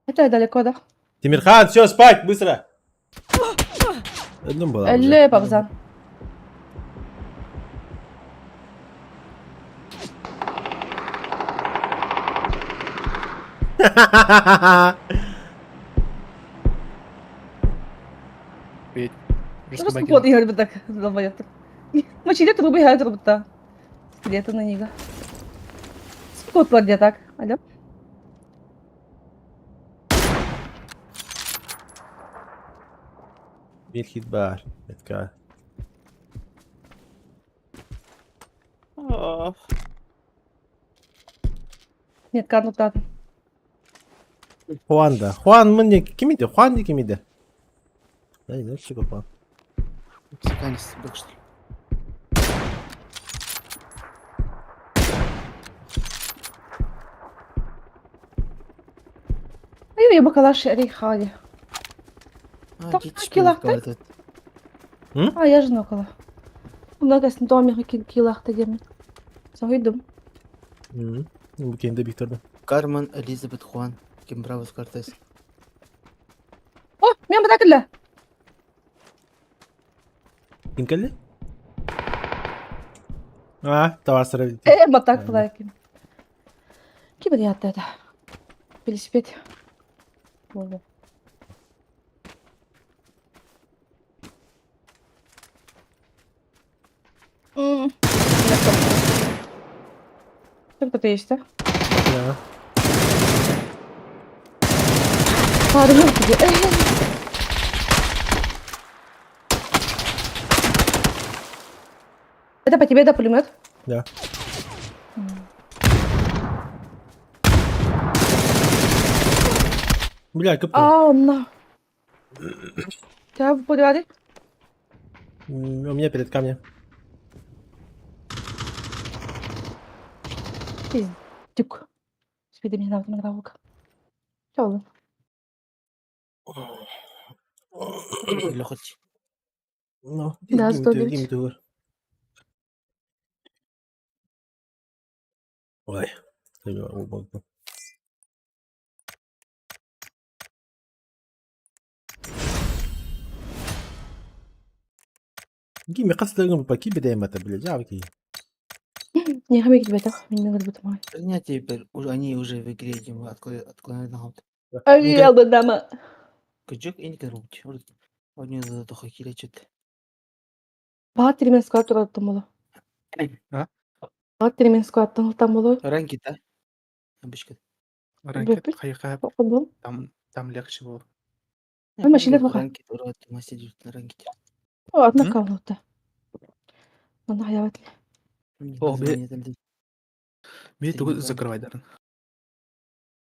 Это далеко да. Тимирхан, все, спать, быстро! Одну была уже. Elle Бабзан. Просто вот я бы так долбоёб. Мочили трубы, я трубы-то. Где-то на него. Скот где так? Алло? Bir hit бар. Метка. Нет, канутан. Хуан, да. Хуан, мне кимиде? Хуан не кимиде? Да, не знаю, что такое Хуан. Психанец, бэк что ли? Ой, я бакалаш рейхали. Так, Гитиш килах, да? говорит. А, я же нокала. Много с домиха килах-то дем. Завидум. Bu kendi Виктор'да. Кармен Элизабет Хуан. Кембравос Кортес. О, мен бадакылла. Kim geldi? Товар сыры. Матак плайки. Кибер ятта да. Велосипед. Болды. Кто-то есть, да? Да. Ладно, где? Это по тебе, да, пулемет? Да. Бля, капка. А, на. Тебя подвали? У меня перед камнем. Пиздюк. Спиди меня на нравок. Что было? Лохоть. Ну, Да, give me 109. two. Ой, я убогу. Гими қасылдығын бұл паки бедайым ата, бля, жабки. Не, хамик тебе так. Мне надо будет мой. Принятие теперь. Они уже в игре этим отклоняют на хаут. Ай, я бы дама. Кыжык и не короче. Они за то хакили что-то. Багато мен скваттыр аттым боло. А? Багато мен скваттың там боло. Ранки, да? Обычка. Ранкет Беппи? кайка Футбол. там легче было. Машина плоха. Ранки, урод, мастер на ранки. О, одна кавнута. Надо хаявать ли. О, Название там дед. Бей Средний тугу план. закрывай, Дарren.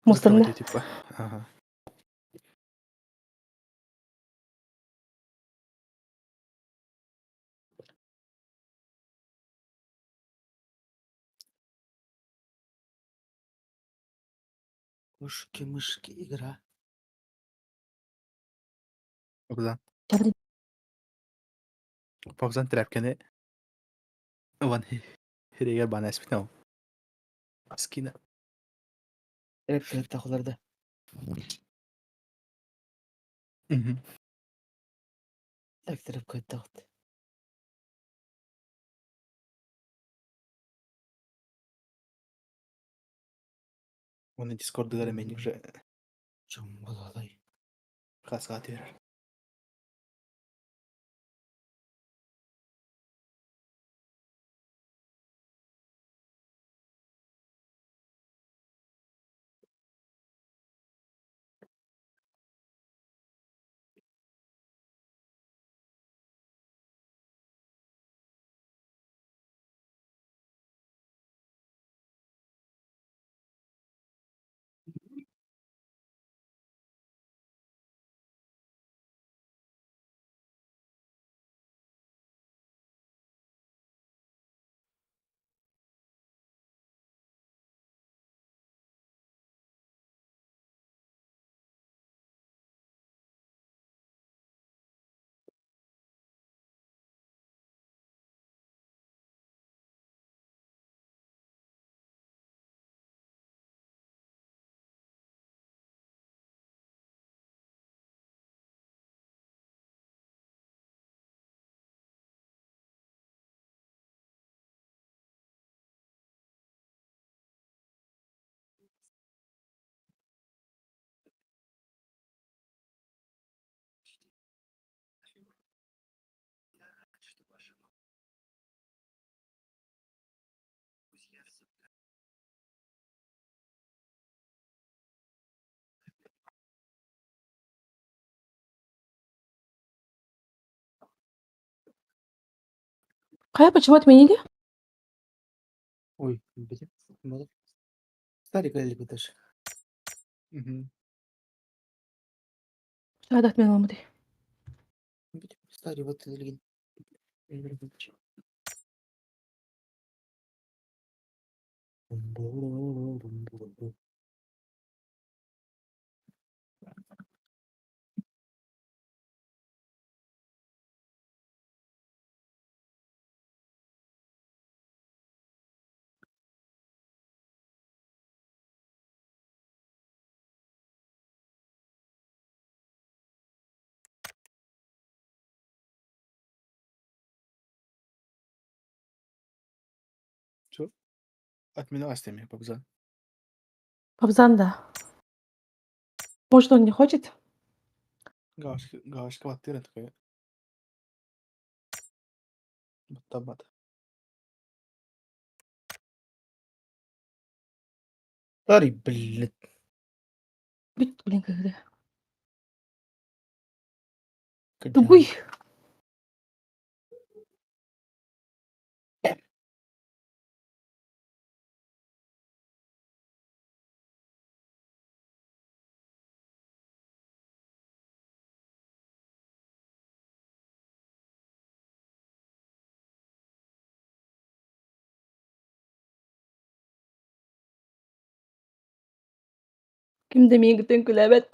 Мустамда. Закрывайте, типа. Ага. Мышки, игра. Богдан. Чабри. Богдан тряпканы. Ван Хирегер bana ismi ne o? Skine. Электр тахуларда. Электр кайттагыт. Оны Discord'da göremeyin уже Жом балалай. kas saat verir. Кая, почему отменили? Ой, блин. Мало. Старик әлі даже. Шагат отменил. Старик вот элген. Что? Отмена астеми, Пабзан. Павзан, да. Может, он не хочет? Gavashka battı такая. Баттабат. Старик, блин. Блин, когда. Тугой. Kimde miyigtin kulabet?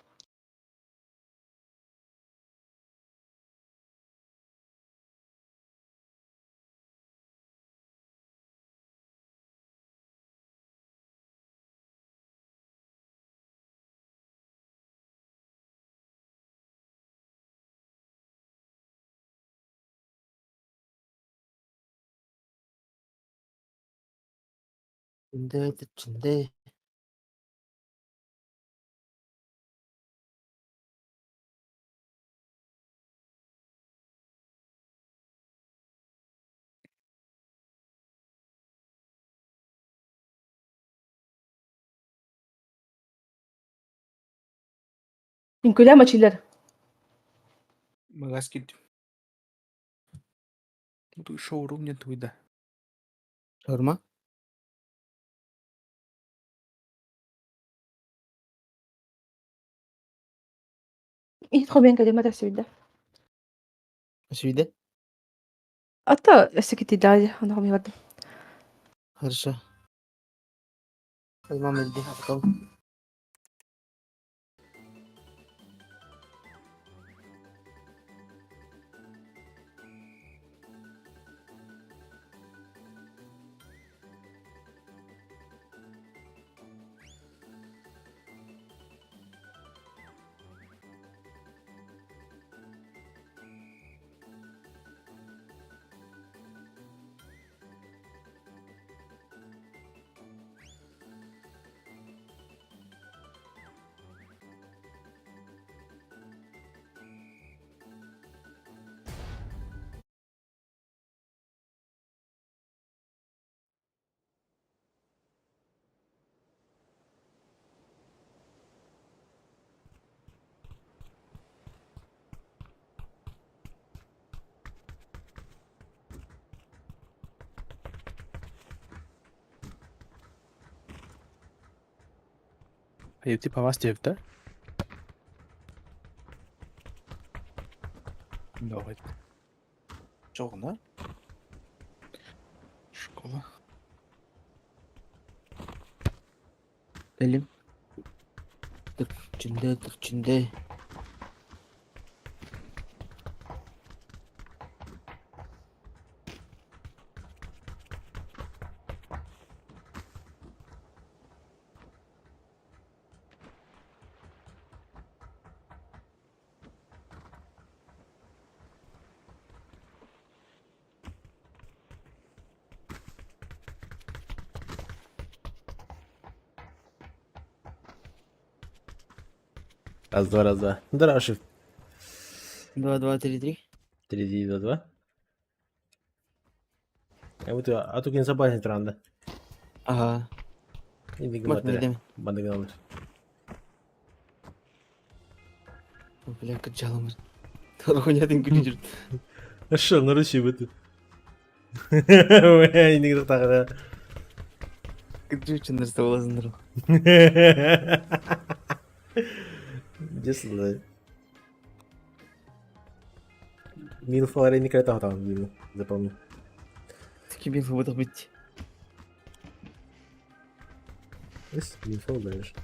Чинде. Инкулям açılar. Магаз кит. Тут шоурум нет вида. Шаурма? يدخل بين كلمات السويدة. Свиде? حتى سكتي دالي أنا هم يودم. Хорошо. Мама иди, потом. Ayıp tip havas deyip de. Давай. Çok da. Школа. Elim. Tık içinde tık içinde. Раз, два, раз, два. Ну, да, shift. 2, 2, 3, 3. 3, 2, 2, 2. А тут не забанить ранда. Ага. İndik Bak ne demek. Bandık alır. Бля, качалım. Торгонятын күлі жүрді. Що, наручи бити. İndik тағы. Күлі үшін нәрсе боласыңдар. Десілді. Милфалар не кайта там видно. Запомни. Таким бен фабатық бітті. Есть? Милфал даешь.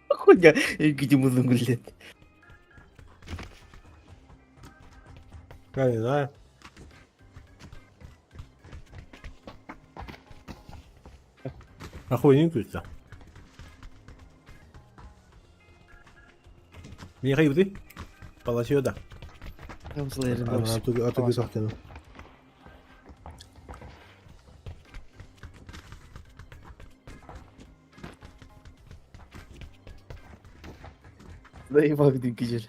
Хуйня. Гидим uzun гулет. Я не знаю. Охуенненько. Не хайп ты? Полосью да. Там слайерин даусы. Атуги сахтenu. Да и бак дин кижер.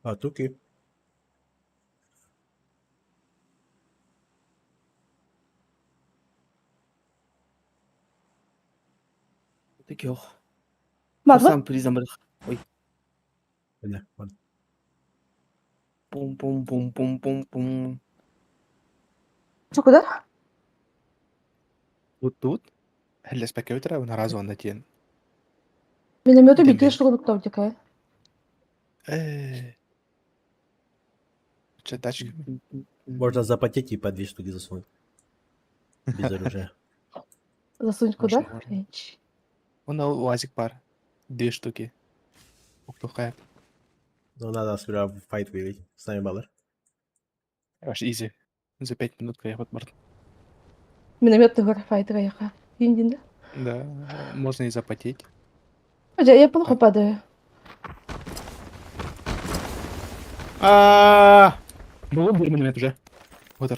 Атуки. Так yok. Мазла? Сам призам бырық. Ой. Бля, ладно. Пум-пум-пум-пум-пум-пум. Что, куда? Тут. Хеллес пәке өтірі, оны разу анда тиен. Минометы Где беги, мне? что кто втекает. Че, тачка? Можно запотеть и по 2 штуки засунуть. Без оружия. Засунуть куда? Можно, можно. Эйч. Оны уазик бар. 2 штуки. Уктухает. Но надо сперва в файт выиграть. С нами баллар. Аж изи. За 5 минут приехать бар. Минометный горфайтер яха. Индин, да? Да, можно и запотеть. Хотя я плохо падаю. Ну, был миномет уже. Вот.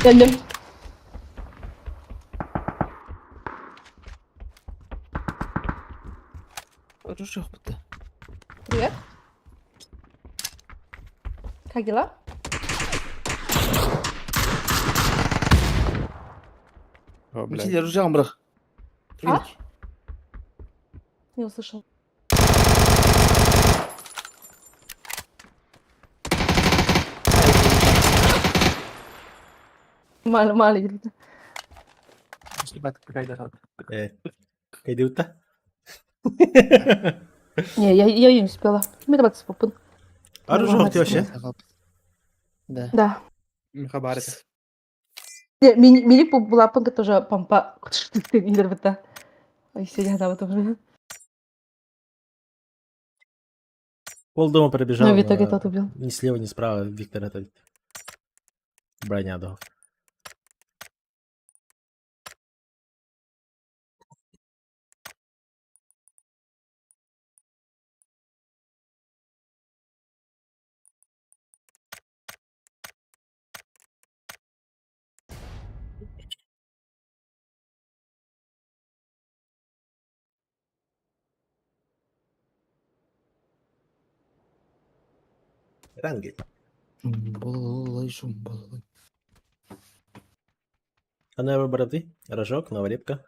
Geldim. Хорошо, будто. Привет. Как дела? О, Мы блядь. сидели ружьем, брах. А? Не услышал. Маленький. Ебать, какая дорога. Кайди утта? Не, я не успела. Мы давайте попын. Оружие у тебя вообще? Да. Да. Мехабары. Не, мини была пынка тоже пампа. Игорь это. Ой, сегодня да, вот уже. Пол дома пробежал. Ну, в итоге тот убил. Ни слева, ни справа. Виктор это... Броня дал. Рангель. Балалай, шум, балалай. Она выбрала ты? Рожок, новорепка.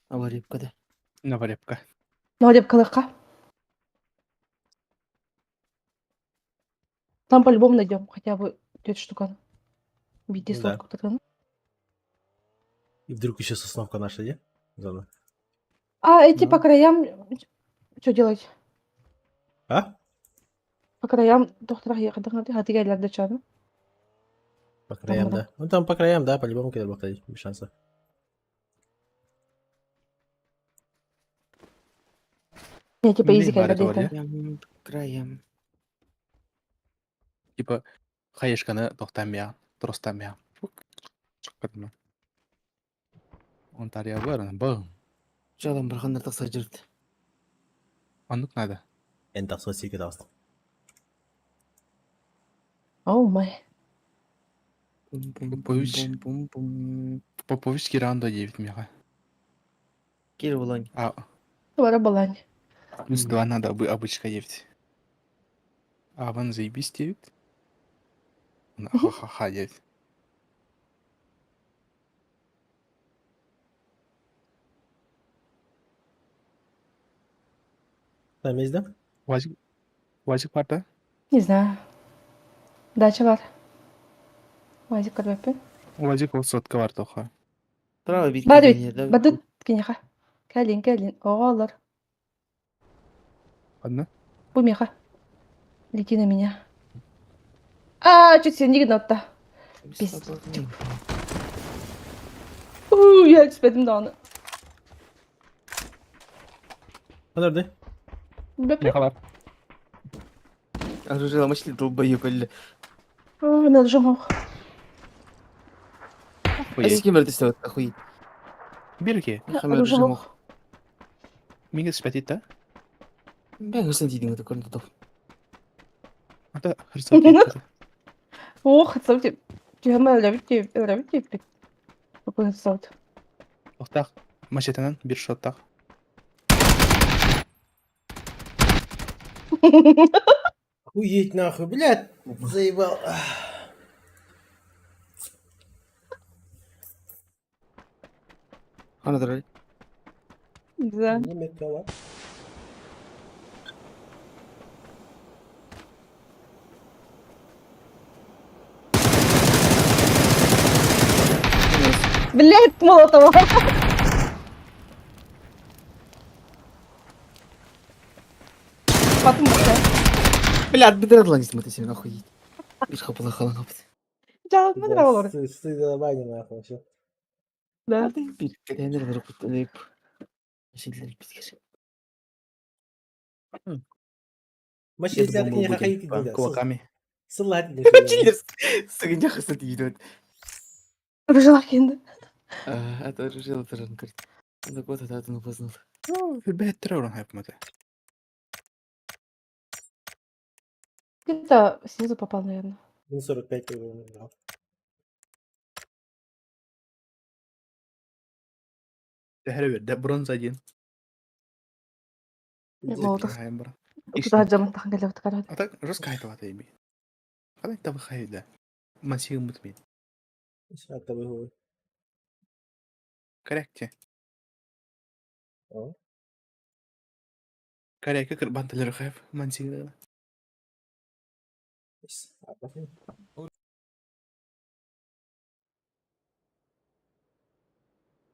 Аварипка, да. Новорепка. Ну, деп калака. Там по-любому найдем хотя бы 9 штук. BT Ну да. сотку тогда. И вдруг еще сосновка наша, где? Зона. А эти Ну. по краям... Что делать? А? По краям доктора ехать, хатыга илер дачаны. По краям, Там, да. Ну там по краям, да, по-любому кидал выходить, без шансов. Не, типа изи Блин, бар кайлер это бар, дейт. Краям. Типа, хаешканы тоқтамия, тұрыстамия. Шыққадыма. Он тария бар, бым. Жалам бархандар тақса жүрді. Анық нада. Энтах соси кидался. Оу май. Бум-бум-бум-бум-бум. Попович рандо 9 мега. Кир булань. А, Вара балань. плюс 2 надо обычка 9. А вон заебись 9. Ха-ха-ха 9. Там есть, да? Вазик бар да? Не знаю. Дача бар. Вазик кырбеппин. Вазик ол сотка бар тоха. Право бит Бар кирген бит. ерде. Бадыт кинеха. Кәлин. Оғалар. Ладно? Бу меха. Лети на меня. А, чуть сен не отта. Я түспедім да оны. Подожди. Беппин. Мехалар. Оружие ломашли долбоёб әлі. Мен жомоқ. Әсі кемер тістеп охуеть. Берке. Хамер жомоқ. Миңа спятит да? Бәң өсін дейдің өті көрінді топ. Ата хрисал кетті. Ох, саут. Жема ләбит. Какой саут. Тоқтақ. Мачетанан бір шоттақ. Уедь нахуй, блядь. Заебал. Ана дұрай. Да. Не метала. Блять, Молотова. Потом Блядь, бідер лані смотрите, охуеть. Ишқа пала халан қапыт. жалоб мен олар. Стыда баня нахуй вообще. Да. Bir kederler var kutlayıp. Şeyler bitkisi. Машина не хахаит не Кулаками. Сылать не Чилер sıkınca hasta değil. Рыжалак енді. Это решил Таран говорит. На год это не познал. Филбет траур хайпмады. Где-то снизу попал, наверное. Минус 45 его набрал. Тәһәрі бер, бронз один. Молотов. Хайм бар. Туда жаман тахын келіп отқарады. А так жестко айтып еби. Қалай табы хайда? Мансигім бұтмейді. Сейчас это выгулы. Корректе. О. Корректе кірбан тілері хайп. Мансигім.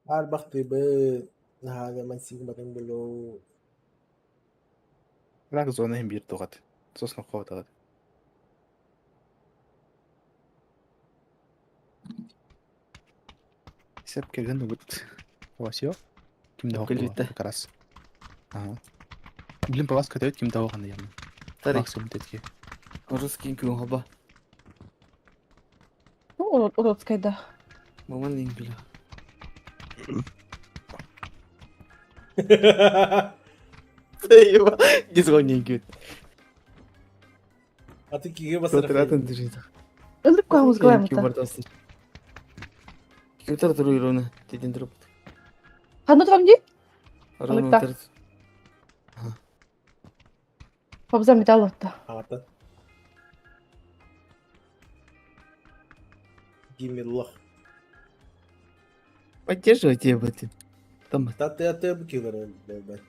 Арбах ты бы هذا منسيق مكان بلو Лак зона hem bir тоғат. Сосын қауат ағат. Сәп келген үгіт. Васио. Кімді Келді. оқылы? Қарас. Ага. Білім по вас көтөйт кімді оғанды ямын. Тарик. Максимум тетке. Русский күйін хаба. Ну, уродская, да. Маман дейін білі. Сейва. Не звонен күйт. А ты киге басар. Сатыратын дүрейді. Өліп қойыңыз қалайым ұта. Күйттар тұру үйроны. Деден тұрып. Қаны тұрам де? Араны Алыкта. отырды. Побза металл отта. Ағаттан. Гиммерлах. Поддерживайте об этом. Там Ты киллер, блядь.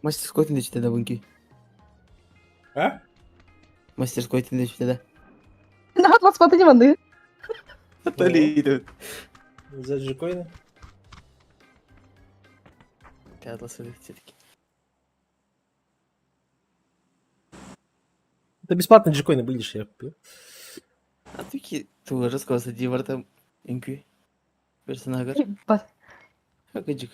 мастерской тінде жетеді бұнки. А? Мастерской тінде жетеді. Нахат вас не ванды. Толейді. За джекойны? Кәдласы все-таки. Это бесплатно джекойны будешь, я купил. А ты уже сказал, дивар там инки. Персонажер. Бас. Хакаджик.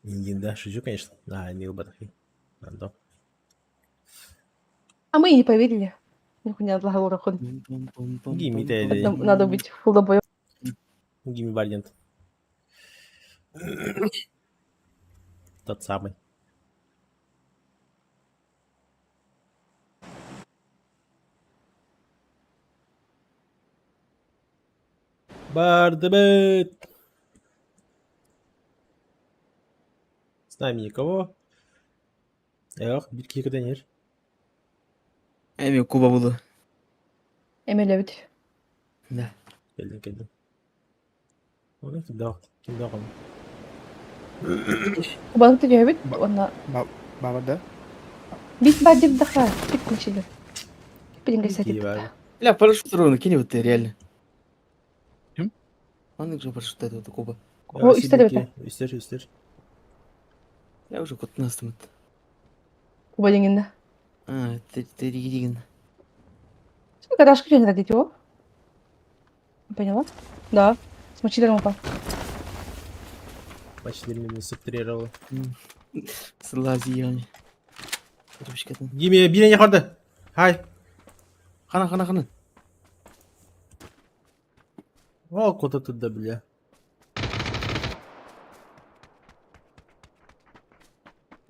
Да, шучу, конечно. А, не убатахи. Надо. А мы и не поверили. Нихуя отлагал рахон. Гимми, ты Надо быть фуллобоем. Гимми Вальдент. Тот самый. Бардебет. С нами никого. Эх, битки когда нет. Эми Куба буду. Эмелевич. Да. Келдім. Оны да, кімді қалым. Кубан ты жабит, она Баба, да? бит бадик даха, бит кучили. Пилинга садит. Бля, парашют ровно, кинь вот ты, реально. Кем? Он же парашют это Куба. О, истер. Истер. Я уже кот настымыт. Куба деңінде. А, ты деген. Гаражка жөнінде родить его. Поняла? Да. С мочилером упал. Почти меня субтрировало. Слази яғни. Ручкадан. Гимми, бирене қалды. Хай. Қана. О, кота тут да, бля.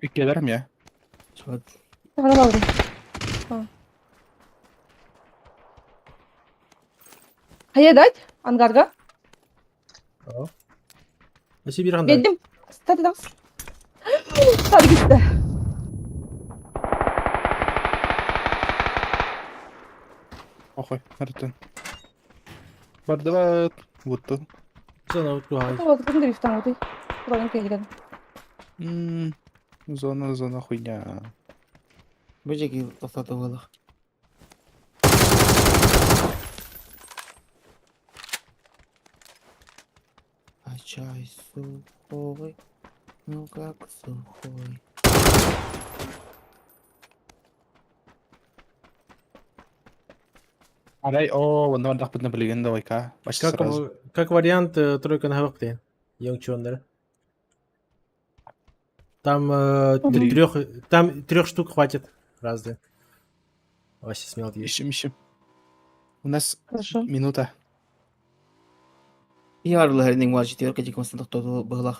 Икелерім, я. Шығады. Ана балды. Қая дайт? Ангарға? Өсе бір қандай. Бедім. Стады дағыз. Стады кетті. Охой, әрттен. Бардыбат. Бұтты. Зона өткі хай. Вот, кімді бифтан өтей. Құлайын келген. Зона хуйня. Бөжеки тоқтату болық. А чай сухой, ну как сухой. Арай, онда бардақ бұдны білген да ойка. Башты сразу. Как вариант, тройка на хавак ты. Youngchonder. Там трех штук хватит. Разные. Вообще смело есть. Ищем. У нас Хорошо. минута. Ярлы әрінің var жетерка жеке мастан тоқтату бұғылақ.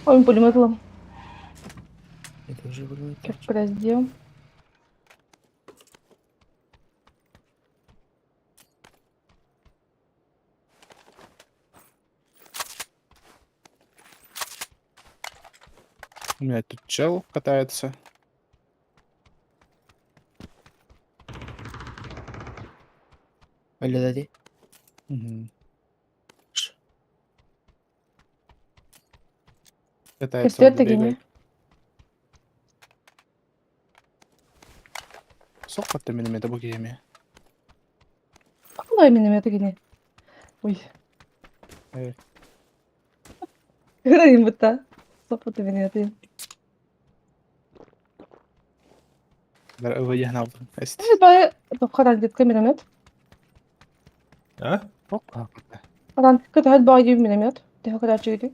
Ой, пулемет лом. Это уже было. Как раздел. У меня тут чел катается. Öyle dedi. Угу. Катается, Пистолет он гений. бегает. Сколько ты миномета бугиями? Құлай минометі гене. Ой. Эй. Көрейін бұтта. Сопыты минометі. Бар өвейен алдым. Эст. Бай, бақаран детка миномет. А? Аран көтәһәт бай див миномет. Тәһә кадәр чигди.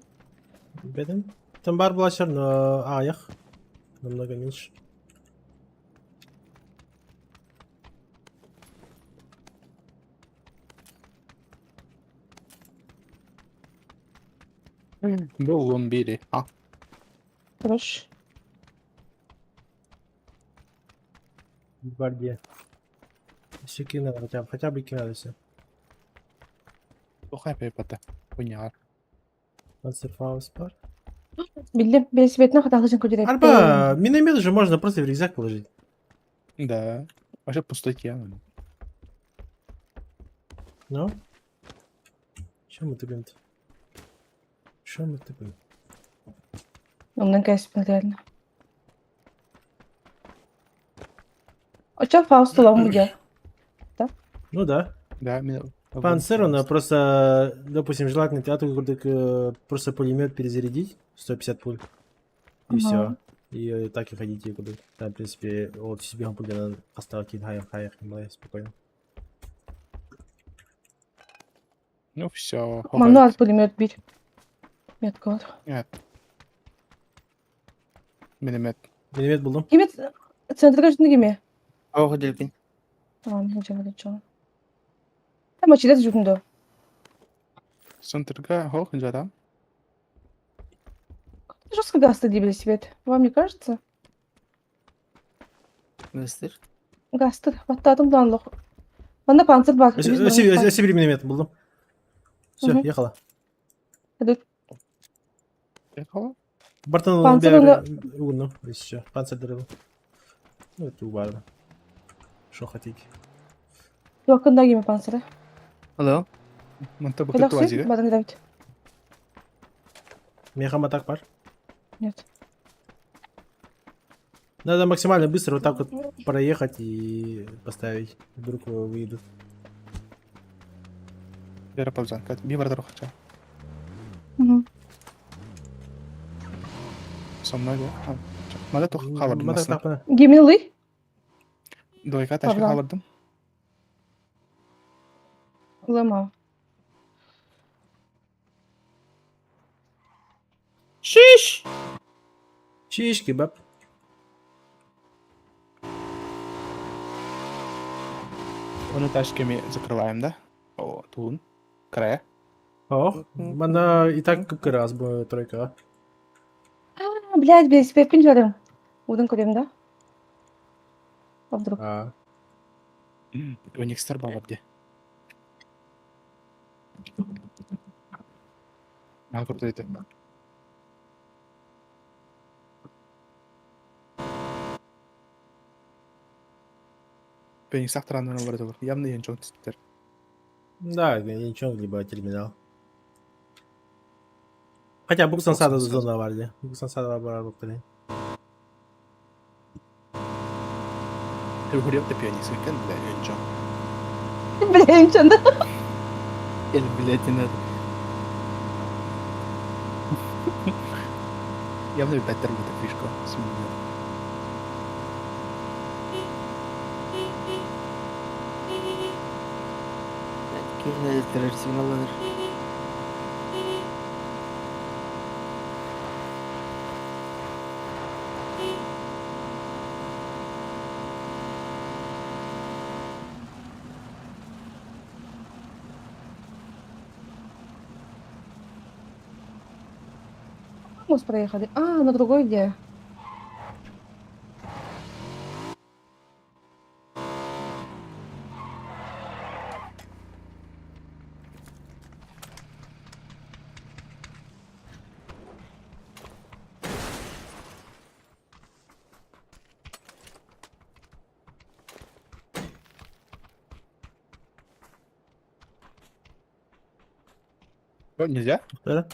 Беден. Там бар булачар, но аяқ. намного меньше. Был он бери. А, Хорош. В гвардии. Если кинули, хотя бы кинули все. плохая пепата. Понял. Панцерфаус пар. Билдим. Велосипедіне қаталышын көтереді. Арба, миномет же можно просто в рюкзак положить. Да. Вообще пустоте. Ну? Что мы тупим-то? Что мы тупим? Ondan кәсіппін реально. Очал Фауст лом где? Ну да. Да, меня... Панцер, он просто, допустим, желательно театру просто пулемет перезарядить, 150 пуль, и Ага. все. И так и ходите куда. Там, в принципе, вот себе пули надо оставить хаях, не спокойно. Ну все. Мануал пулемет бить. Метка var. Нет. Миномет. Миномет был, ну? Кеме центрға жүзінде кеме? Ого, делпин. Tamam, hiç öyle çok. Ama çile жүзінде. Центрга, хох, жадам. Жестко гасты дей велосипед. Вам не кажется? Göster. Гасты. Баттадым данлық. Манда панцир бар. Осибри миномет был, ну? Все, Мгм. ехала. Ехала? Бартон Панцир ну, еще. Панцирь дырыл. Ну, это убарно. Что хотите? Yakında keme панцирі. Алло. Мынта Кайда букет ұқсайды? вазире. Бадың гравит. Мехаматак пар. Нет. Надо максимально быстро вот так вот проехать и поставить. Вдруг выйдут. Бері паузан. Bir barda рухача. Со мной, да? Мада тух қалырдым Матак асына. так, Gemini лый? Дойка ташка Павлан. қалырдым. Лыма. Шиш! Шиш, кебаб. Оны ташками закрываем, да? О, тун. Края. О, она и так как раз бы тройка. Блядь, велосипед пен жарым. Удың көрем, да? А вдруг? Уникстер бала где? А, круто это. Пеникс ақтыраны бар еді. Явно ең жоң түстер. Да, ничего, либо терминал. Хотя Буксан Сада зона варди. Буксан Сада бар букли. Ты гурел ты пеникс, екен, бля, ең жоң. Блядь, чанда. Gel biletin hadi. Явно беттер bu da фишка. Смирно. Gel terör signallanır. Мост проехали. А, на другой где? Что, нельзя? Да?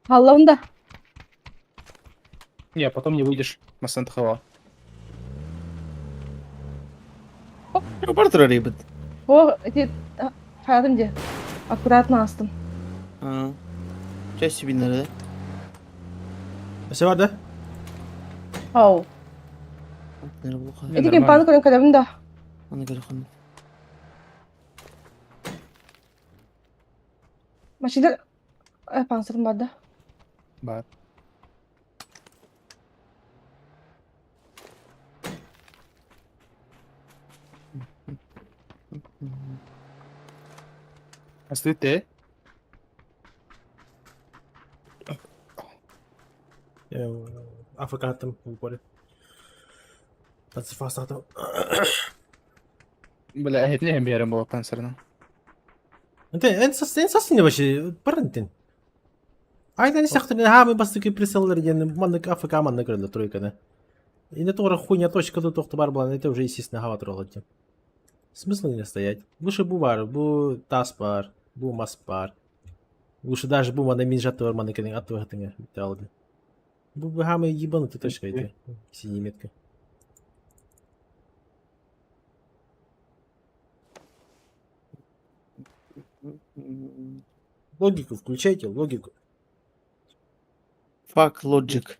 Аллаунда. Не, потом не выйдешь на Сент-Хава. Бар тұрар ебіт. О, эти... Хаядым де. Аккуратно астым. Часть себе nerede? Все var da? Ау. Nerede bu kadar? Эти кемпаны көрен кәдемін да. Ona göre konu. Maşiler... Panzırım vardı. Var. Aslında Afrika attım bu böyle. Fast attım. Böyle hepni bir yerim bu panserna. En sasını başı parantin. Aynen istihtin hami bastık присыллар yani mandık Afrika mandık öyle тройка. И на то хуйня точка тут бар была, это уже естественно хава трогать. Смысла не стоять. Лучше бувар, бу таспар, бу маспар. Лучше даже бу мана минжатор мана кенен атвахтыңа биталды. Бу хами ебанутый точка эти. Синяя метка. Логику включайте, логику. Fuck logic.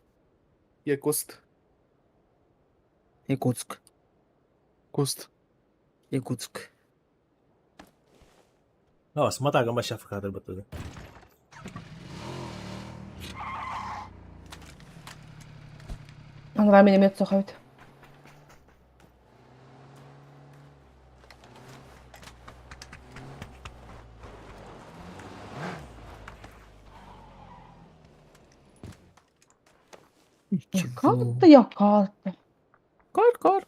Якутск. Якутск. Куст. Якутск. Смота гамаша в кадр батуда. Анвар миномет соқавит. Kalktı ya kalktı. Кар.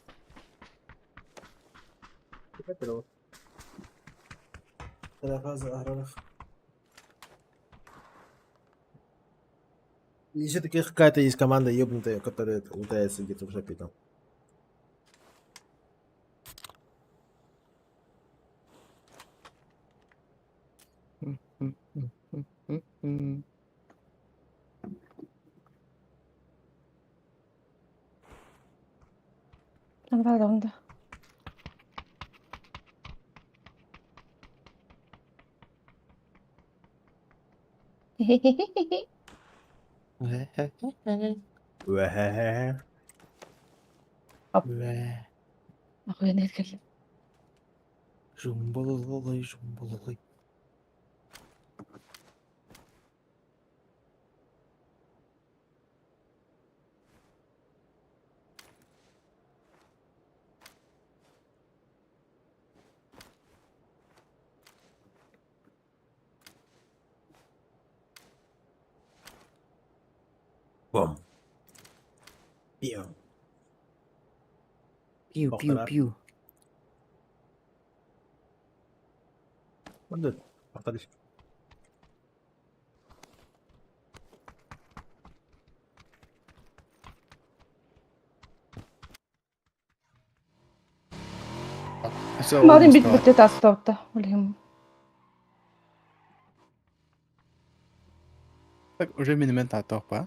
Еще таких какая-то есть команда ебнутая, которая лутается где-то в жопе там. Anvар onda. Ve. Ve. Aklıya ne geldi? Jumbalalay jumbalalay. Bom. Piu. Piu piu Ortalar. piu. Hadi. Arkadaş. Madem bitti tasdavta. Olayım. Так, уже минимент атопа.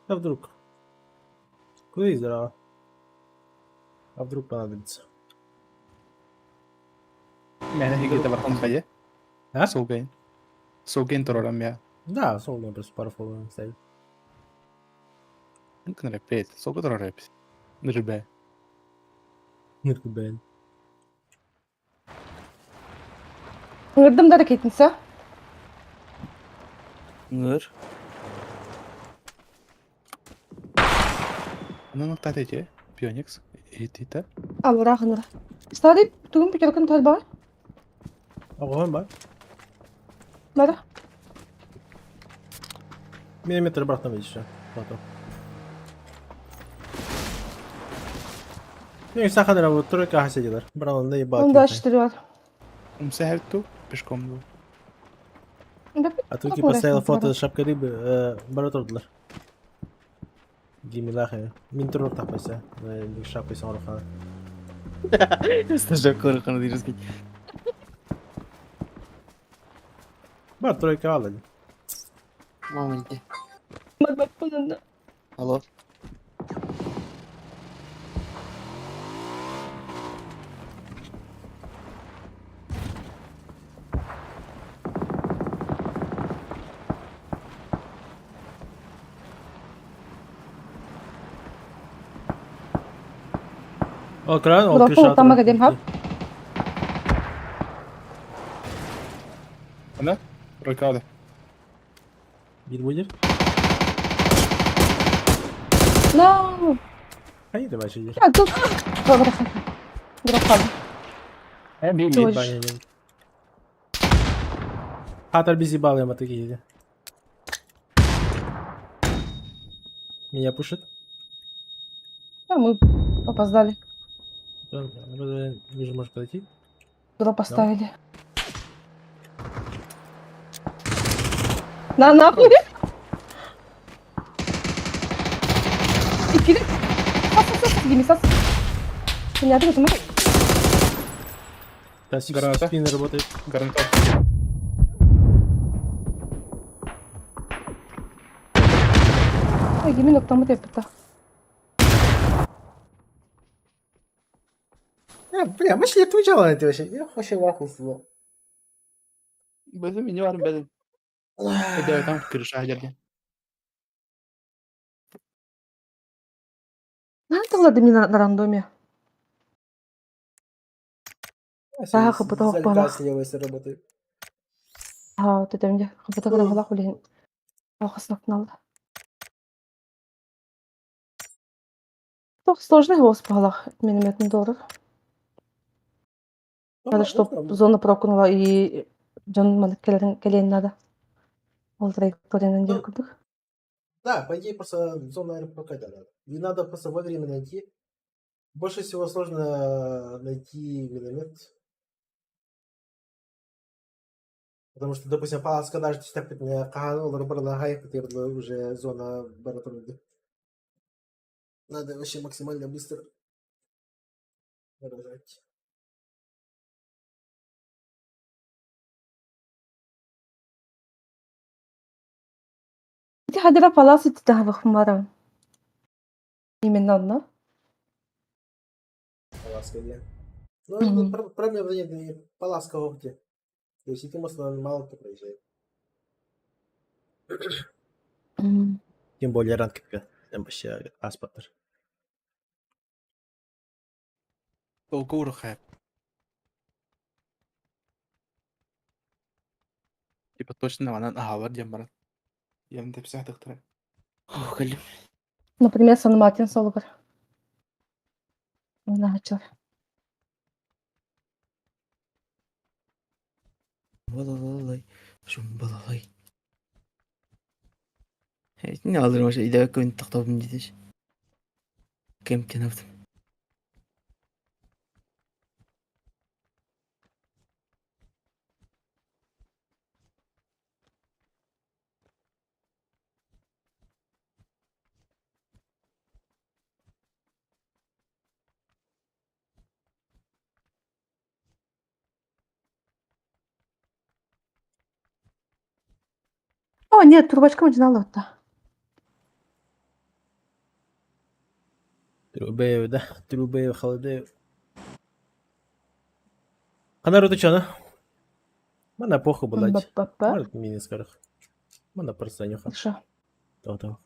А вдруг? Куда здорово? А вдруг понадобится? Yani higita barkan kaya. Ha? Sogain. Sogain tororam ya. Да, солнце просто пару фолов стоит. Mungkin repeat. Soga toror repeat. Nirbe. Нет, блин. Hırdım da hareketinse. Ngır. Ano nagtatay Phoenix. Itita. Al rahınır. Stadi tüm bir kere tal var. Ого, бак. Bada. Миллиметр обратно видишь, что? Потом. Ну и сахар вот тройка хасидилар. Брал наебал. Onu da açtırıyor. Umsehertu. Пешком. А тут поставил фото шапка рыбы, баротордлар. Димилахи. Минтур тапайся. Шапкой сорфа. Стажа корхан дирски. Бар тройка алады. Маменьки. Bak bunun da. Алло. О, кран, Ulan soğuktan bak edeyim ha. Ano? Рокада. Бит будет? No! Хай, давай, иди. Я тут. Добре, Графа. Бит баня один. Хатер без ебалы, мы такие. Меня пушит. А мы опоздали. Вы же можете подойти. Дроп поставили. На нахуй! И кидай! Сас! Понятно, это мы. Да, Граната. спины работает. Гарантат. Ой, именно к тому тепета. Бля, мы шли отвечала на это вообще. Я вообще ваху слова. Bizim var benim. Hadi tam kırış ayrı. Это Владимир на рандоме. Да, хапута хапала. слева, если работает. А, вот это мне хапута хапала хулин. Алхаснак налды. Toch сложный голос по голах минометный доллар. Надо, чтобы зона прокунула и Джон Малькелен надо. Ол траектория на неделю кубых. Да, по идее, просто зона, наверное, проката надо. И надо просто вовремя найти. Больше всего сложно найти миномет. Потому что, допустим, паласка даже так не каганул, руберлагай, это уже зона баратурги. Надо вообще максимально быстро выражать. Эти хадира паласы титахвах мара. Именно одна. Паласка где. Ну, Мгм. проблема не паласка где. То есть, эти мосты мало кто проезжает. Тем более ранкетка. Там вообще аспатер. Толку урахай. Типа точно она агавар дембара. Я не тепсях доктора. Ох, Халим. Например, Сан Мартин Солгар. Начал. Балалай. Шум балалай. Ne alırım aşağı. İlave koyun taktabım gidiş. Kem kenaftım. О, нет, трубочка начинала вот так. Трубею, да? Трубею, холодею. А народу что, на? Мене похуй, блядь. Ба-ба-ба. Может, мини скорых. Мене просто нюха. Хорошо. То-то.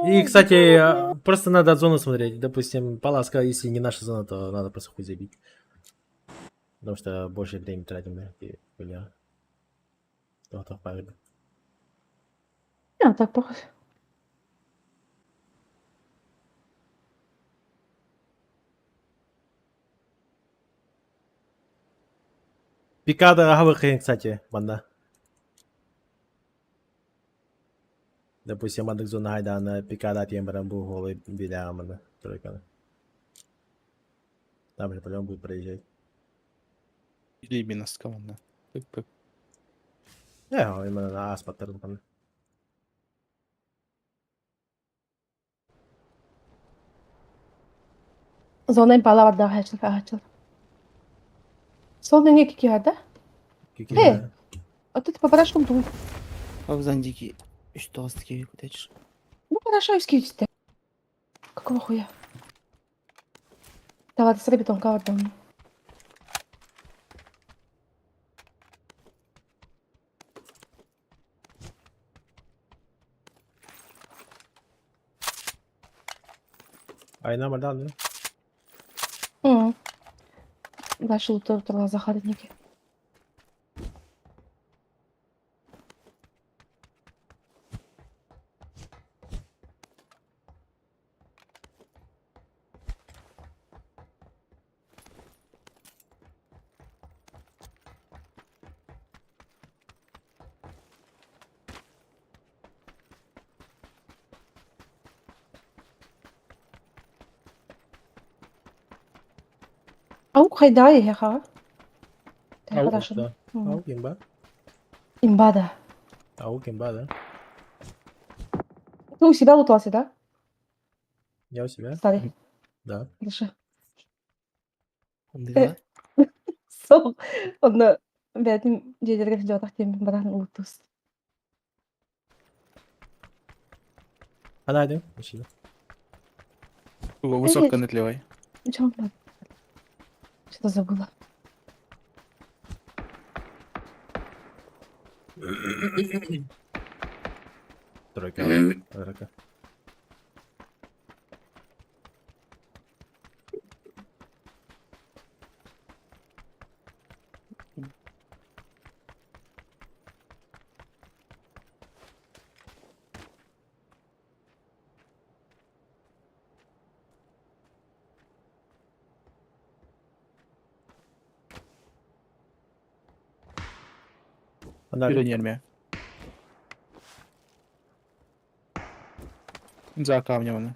И, кстати, просто надо от зоны смотреть. Допустим, паласка, если не наша зона, то надо просто хуй забить. Потому что больше времени тратим на эти хуйня. То-то, правильно. Не, так похуй. Пикада Гавахин, кстати, банда. Допустим, Мадок зона хайда на пикада тембрам был голый биля манда. Тройка. Там же по-любому будет проезжать. Или именно с команда. Пык-пык. Именно на аспатер. Зона импала var daha ağaçlar. Solda ne kiki var da? А тут по барашкам думаю. Avzan diki. Üstü astı gibi kuteç. Ну, хорошо, иските. Какого хуя? Давай, ты сраби тонка вот там. Айна мадан, да? Дальше лутал захарники. Au hayda ya ha. Au, Хорошо. Да. Ау, гимба. Имбада. Ау, гимба, да. Ты у себя лутался, да? Я у себя? Старый. Да. Хорошо. Андыга. Сол. Онда бәтим жедерге жотақ тем баран ултус. Она один. Мужчина. Высотка натлевай. Ничего, ладно. Что-то забыла. Тройка. Тройка. Она один. Пионерме. За камнем она.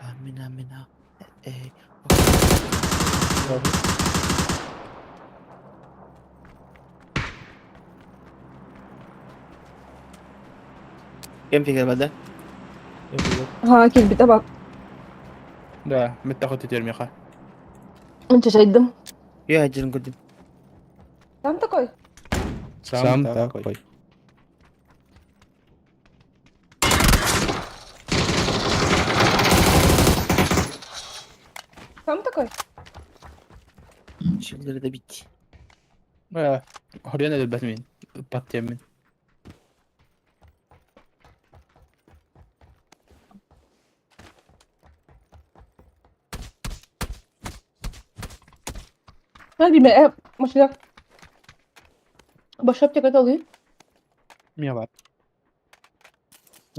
Амина. Эй. كم في كلمة ده؟ Я привет. ها كيف بتابعك Да, متاخد ترميخة. انت شايدم يا هجر قدم. انت كويس Сам такой. сам такой شو بدي بيتي. هورينا للباتمين. باتيمين. هذه ما مش لا بشربت كده ليه Mia var.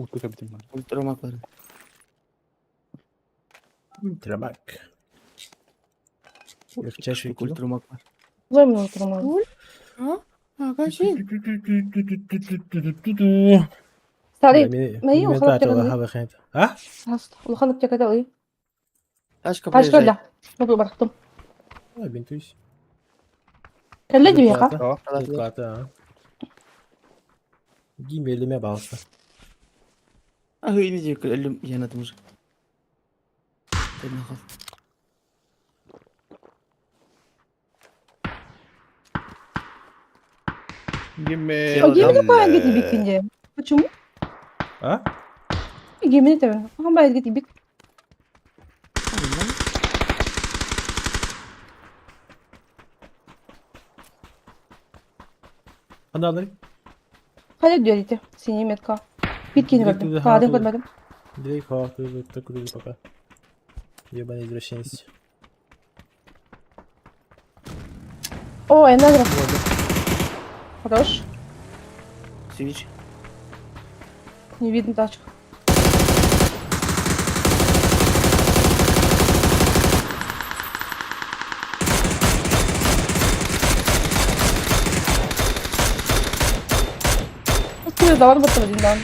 Utku kapitim ben. قلت له ما قدر. Трабак. Я в чашу قلت له ما قدر. زي ما قلت له ستاري ما هي وخلط كده ليه هذا خيط. ها؟ وخلط كده ليه ايش عايش كبر جاي. كده ما برختم Ой, бинтуюсь. كلمني يا خا Плата. Гимби elime bastı. اهو يجي اللي يانا تمشي. تنخل. Gimme. Yemin ederim git ibik pince. Почему? А? Yemin ederim. Ama git ibik. Hadi alayım. Hadi diyor iti. Seni metka. Bitkini Direkt gördüm. dedi, Sade ha, görmedim. Direkt haklı. Takılıyor пока. Ебаный извращенец. О, энергия. Хорош. Свич. Не видно тачку. Üstüne de var batırıcından.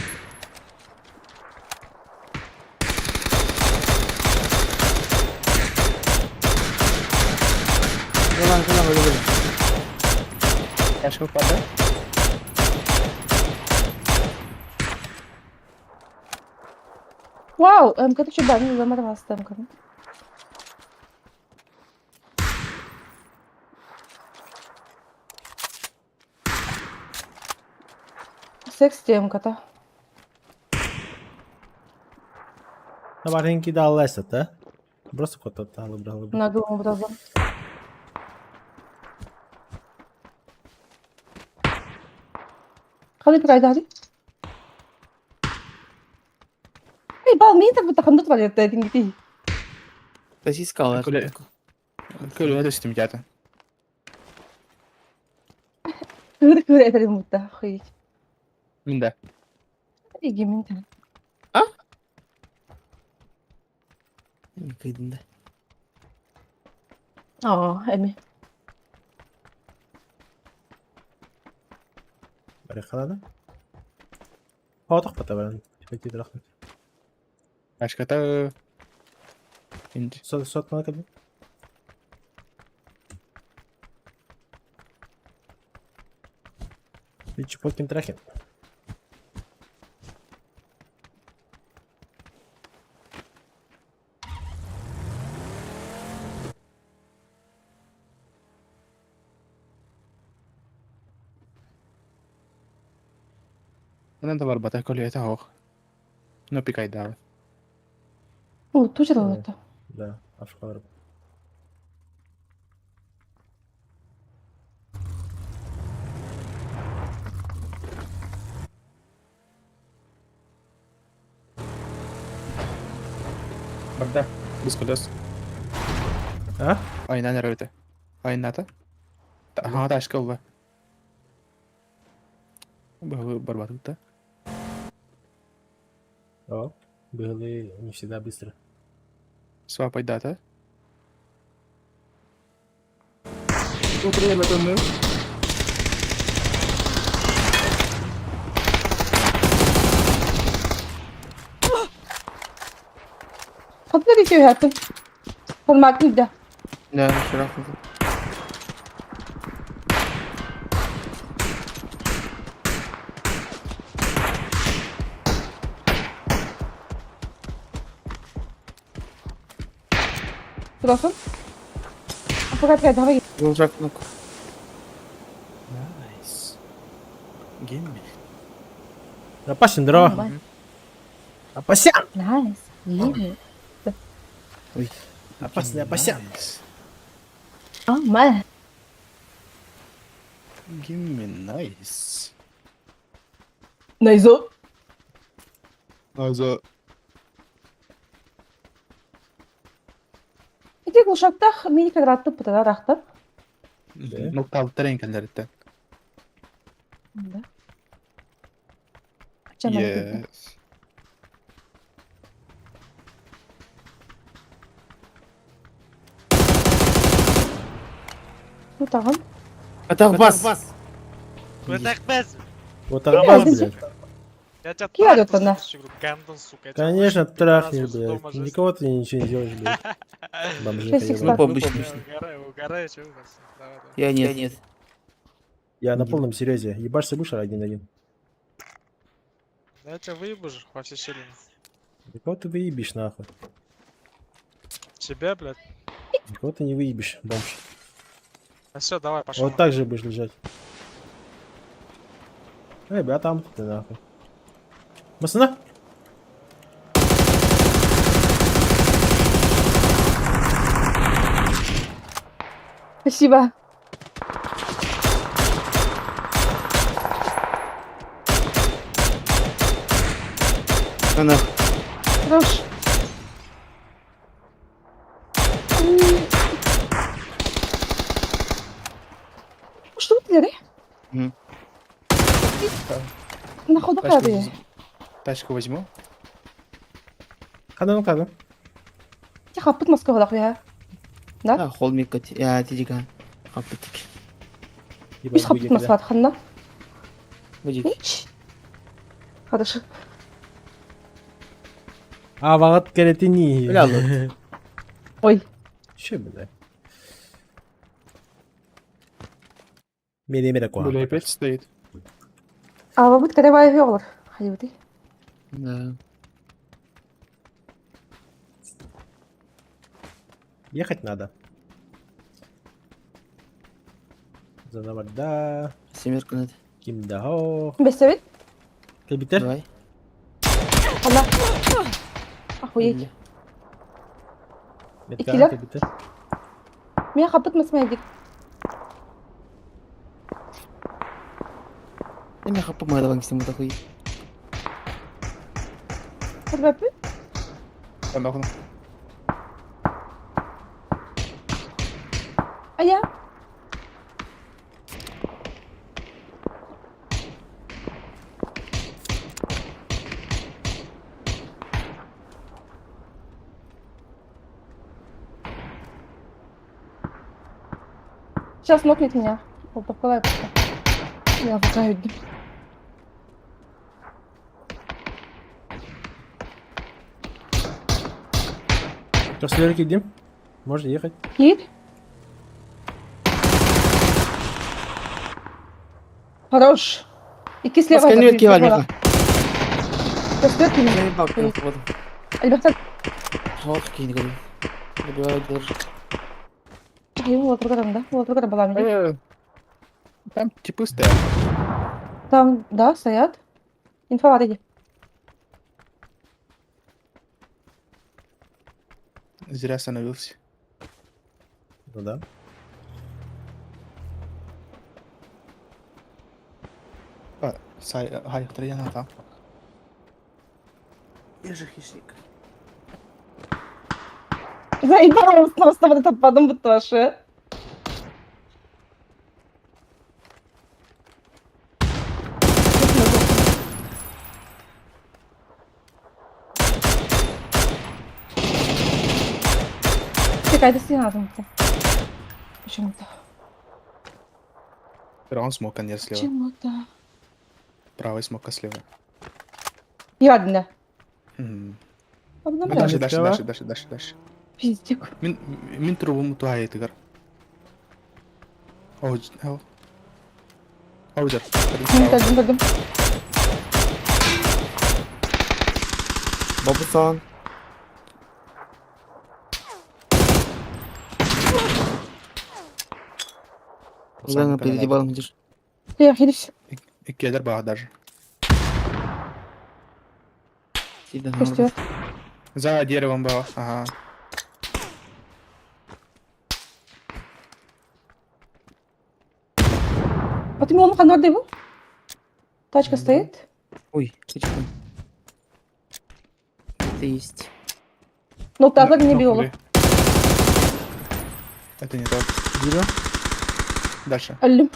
Yalan böyle. Başka kadar. Вау, МК еще да, не заморвался с МК. Секс МК-то. На вареньки дал лесет, да? Просто кота тало брал. Наглым образом. خليك قاعد هذه. اي بعض مين تبغى تخندط ولا تنجتي؟ بس يسكاور. كل هذا استمتعته. كوري ترى متى خيج. من ده. يجي من تاني. Kıydın da. Эми. Барих қалады. Хоодық бата баран. Тепетейді рахмет. Ашката. Инж. Сот мана кәді. Бичі покин трахен. أنا var bata koliyata hoog. No pikaj dava. Тут же это. Да, ашқалар. Барда. Без колес. А? Aynen öyle. Aynen ata. Ага, ташка ува. Барбатута. О, были не всегда быстро. Свапай дата. Упрямый тонны. Смотри, что я тут. Формат да. Да, широко. Здравствуй. Погоди, давай. Uzaklık. Nice. Гемми. Опасен, дро. Опасен! Найс. Ливи. Опасный, опасен. Мэ. Гемми, nice. Найзо. Also, Иди глушактах мини квадратты пытада рахтар. noktalı renklerinden. Да. Ачама. Yes. Ну тагын. Атақ бас. Братак, без! Вот так бас, иди. блядь. Я тебя Киа трахну, это на? слышишь, говорю, Гандон, сука. я тебя Конечно, вышибу, трахнешь, сразу из дома блядь. же. Никого ты ничего не делаешь, блядь. Бомжи Шесть ебаные. икс. Побычный. Угораю, чё у нас? Давай, давай. Я нет. Я на полном серьезе. Ебашься будешь один-один. Да я тебя выебу же во все щели. Да кого ты выебишь, нахуй? Тебя, блядь. Кого ты не выебишь, бомж? А все, давай, пошел. Вот так же будешь лежать. Эй, бля, там ты нахуй. Масана? Спасибо. Она. Хорош. Что ты делаешь? Мгм. На ходу ходи. Тачку возьму. Кадан, кадан. Тихо, пut маска холак я. Да? Да, холмик кат. Я тидиган. Хапытык. Ебать, Биш хапут будет, маска ханна. Будик. Ич. Хорошо. А, вагат керетини. Бля, ладно. Ой. Че, бля? Мере куа. Бля, опять стоит. А вы будете когда вёлор? Ходите. Да. Ехать надо. Занаварда. Семерка надо. Кимдахо. Бесовит? Кабитер? Давай. Она. Охуеть. Метка, Икилер? кабитер. Меня хапут масмедик. Я хапу мой давай с ним такой. Хадбапы? Там нахуй. А я? Сейчас нокнет меня. Вот, попала просто. Я закаю. Сейчас лирики, Дим. Можно ехать. Кит. Хорош. И слева. Сканирует киваль, Миха. Пустят меня. Заебал, походу. Альберта, Вот какие не говорю. Добивает даже. вот программа, да? Вот программа была мне. Там типы стоят. Там, да, стоят. Инфа, иди. Зря остановился. Ну да. Гай, Трояна там. Я же хищник. Заебал просто вот этот подум тоже. Какая-то стена там. Почему-то. Раунд смока нет слева. Почему-то. Правый смока слева. Ядно. Мгм. Обновляю. Дальше, слева. дальше. Пиздик. Мин трубу мутуает, Игорь. Аудер. Пойдем. Бабусан. Зайна, перейди баром идешь. Приехались. И кедр баг даже. Сида на Пустят. За деревом было. Ага. А ты мол, канал диву? Тачка стоит. Ой, ты чё? Это есть. Ну так как не Ну, биолог. хули. Это не тот. Дима. Дальше. Аллим.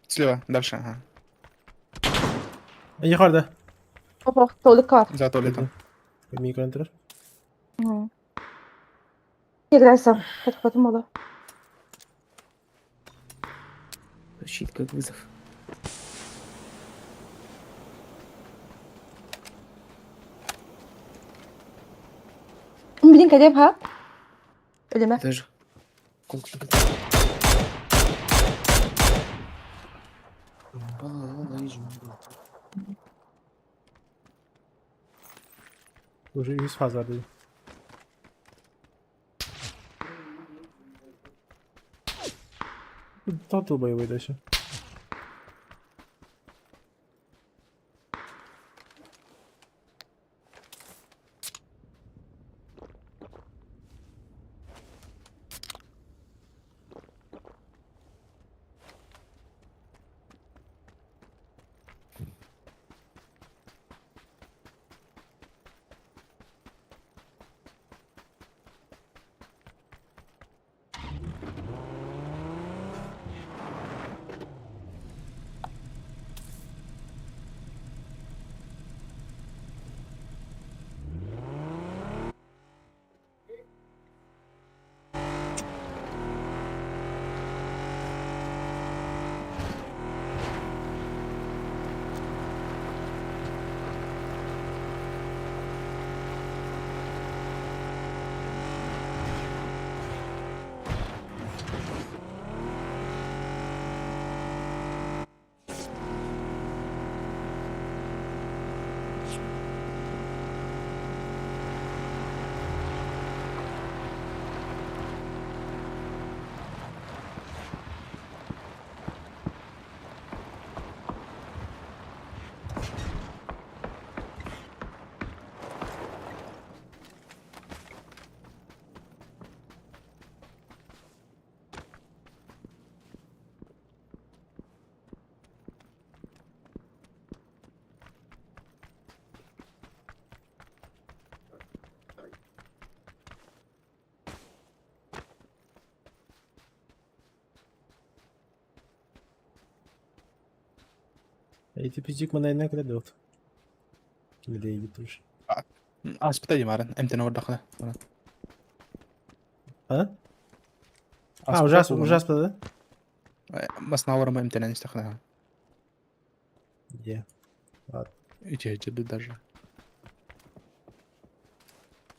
Слева, дальше, ага. Yukarıda. Опа, толика. За туалетом. Микроинтер. Играй сам. Так подумала. Щит как вызов. Блин, кадем, ха? Ölüme. Даже. Уже 100 faz var dedi. Total boyayı deixa. Эти пиздик мене не крадет. Nereye gitmiş? Aspetta Maren, MT на дохне. А? Уже аспа, да? بس نور ما MT نستخدمها. Где? Ладно. يجي جدد даже.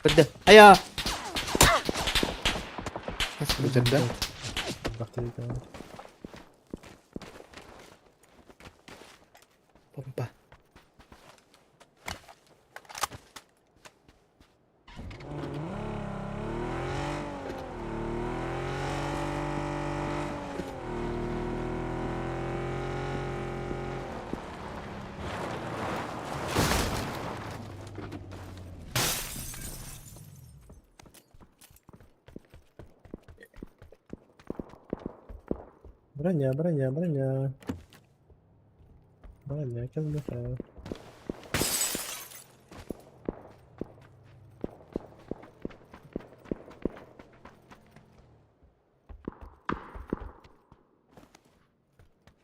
بدأ هيا جدة. Повтори, давай. بومبا Броня, броня, броня. Броня, казаха.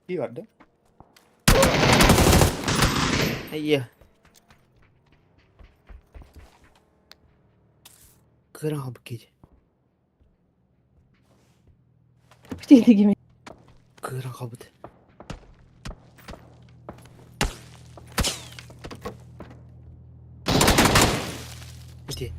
İyi vardı. هيا كره بكيت Птицы гими. كره خبط بدي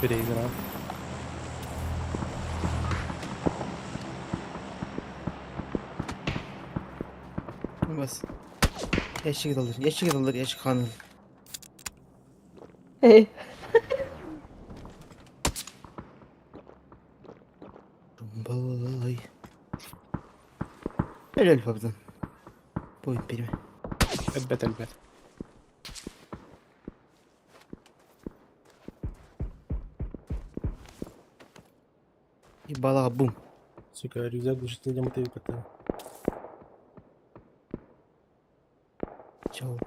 Biri играл. بس yaşı kalır yaşı kalır yaşı kanır Эй, Rumbalay Helal babdan Boyun benim البت البت. Ебала бум Сука, рюкзак душит людям это кота. Чао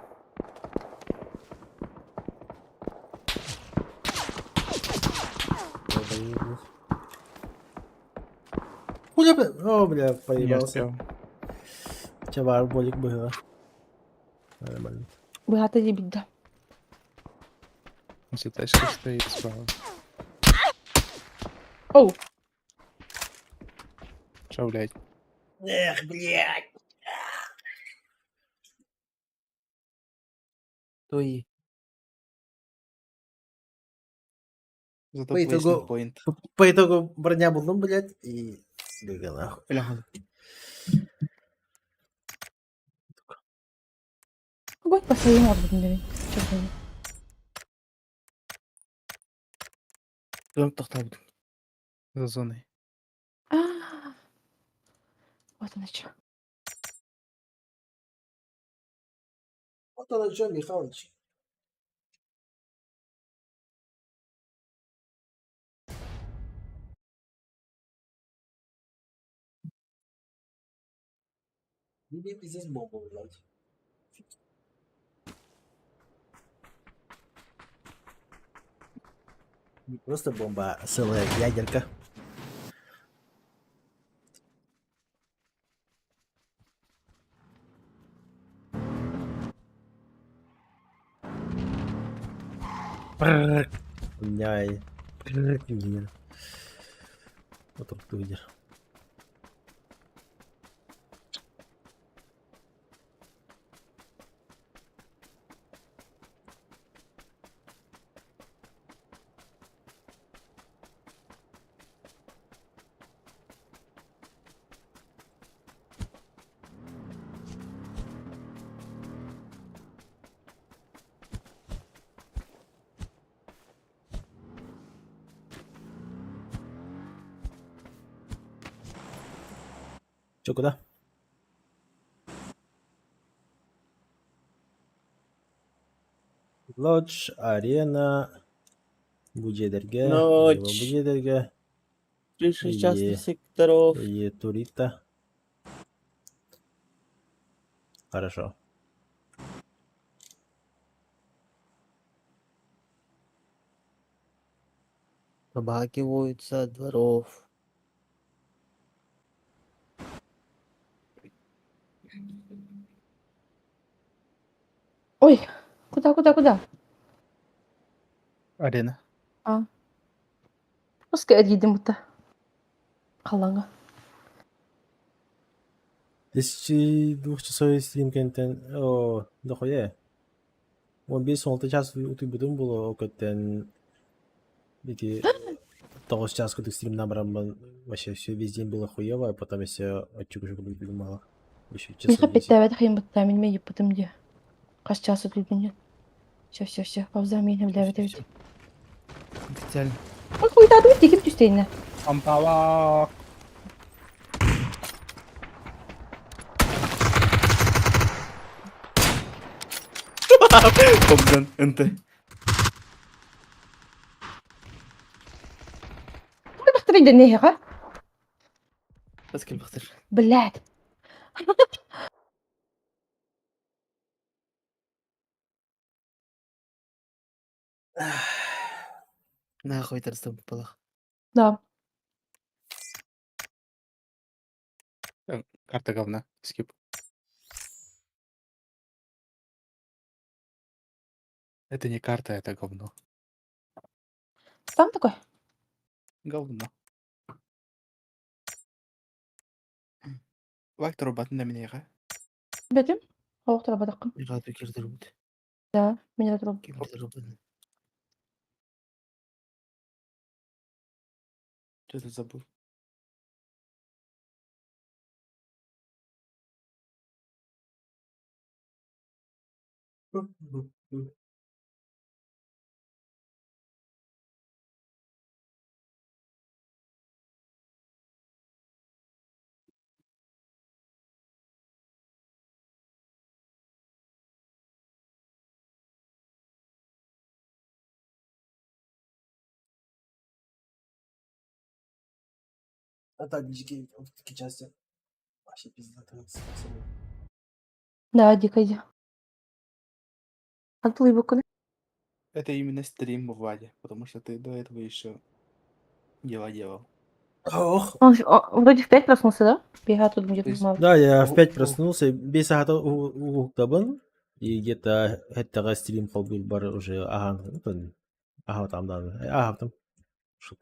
Хуля, о, бля, Не поебался. успел. Чавар, болик было. Нормально. богато не беда. Если тачка стоит справа. Оу, Чё, блядь? Эх, блядь. Той Зато По итогу- поинт. По итогу броня был, блядь, и сбегал нахуй. Helal огонь по своим ордам бери. Чё ты? Dönüp toxtadı За зоной. А, вот оно что. Вот он о чем, Михалыч. Мне пиздец бомбу, блядь. Не просто бомба, а целая ядерка. Няй. Вот он кто видишь. Че, куда? Лодж, арена, Будедерге, Ночь. Будедерге, Ближайший Е. частных секторов Турита. Хорошо. Пробагиваются от дворов Ой, куда? Арена. Пускай отъедем это. Халанга. 2 стрим кенттен дохое. 15-16 час утубутун було окоттен бити 9 час кудuk стримнан барамын. Вообще все весь день было хуево, а потом если отчугушу кудuk мало. Еще Мен часов хап 10. беттәбәт хыйын бутта мен мейіп бұтым де. Қаш часы түлден. Все. Пауза мен хәбләбәт әбет. Официально. Ой, хуйтады бит текіп түстейіне. Ампала. Кобдан, НТ. Ой, бақтыр үйден не ға? Паскаль Бахтер. Блядь. Нахуй торстом полах. Да. Карта говна. Скип. Это не карта, это говно. Там такой? Говно. Вактор батын да менеға. Бәтім? Ауықтыра бадаққым. Миға тукердер бұд. Да, мен де тұрым. Кемдер бұд. Что-то забыл. А так, дикие такие части. Вообще пиздатые. Да, дикайди. Антылы бөкіні. Это именно стрим в Ваде, потому что ты до этого еще дела делал. Ох. Он вроде в 5 проснулся, да? Бегает тут где-то То есть- мало. Да, я в 5 О. проснулся, без сахата у табан, и где-то это стрим был бар уже, ага, там, да, ага, там, шел.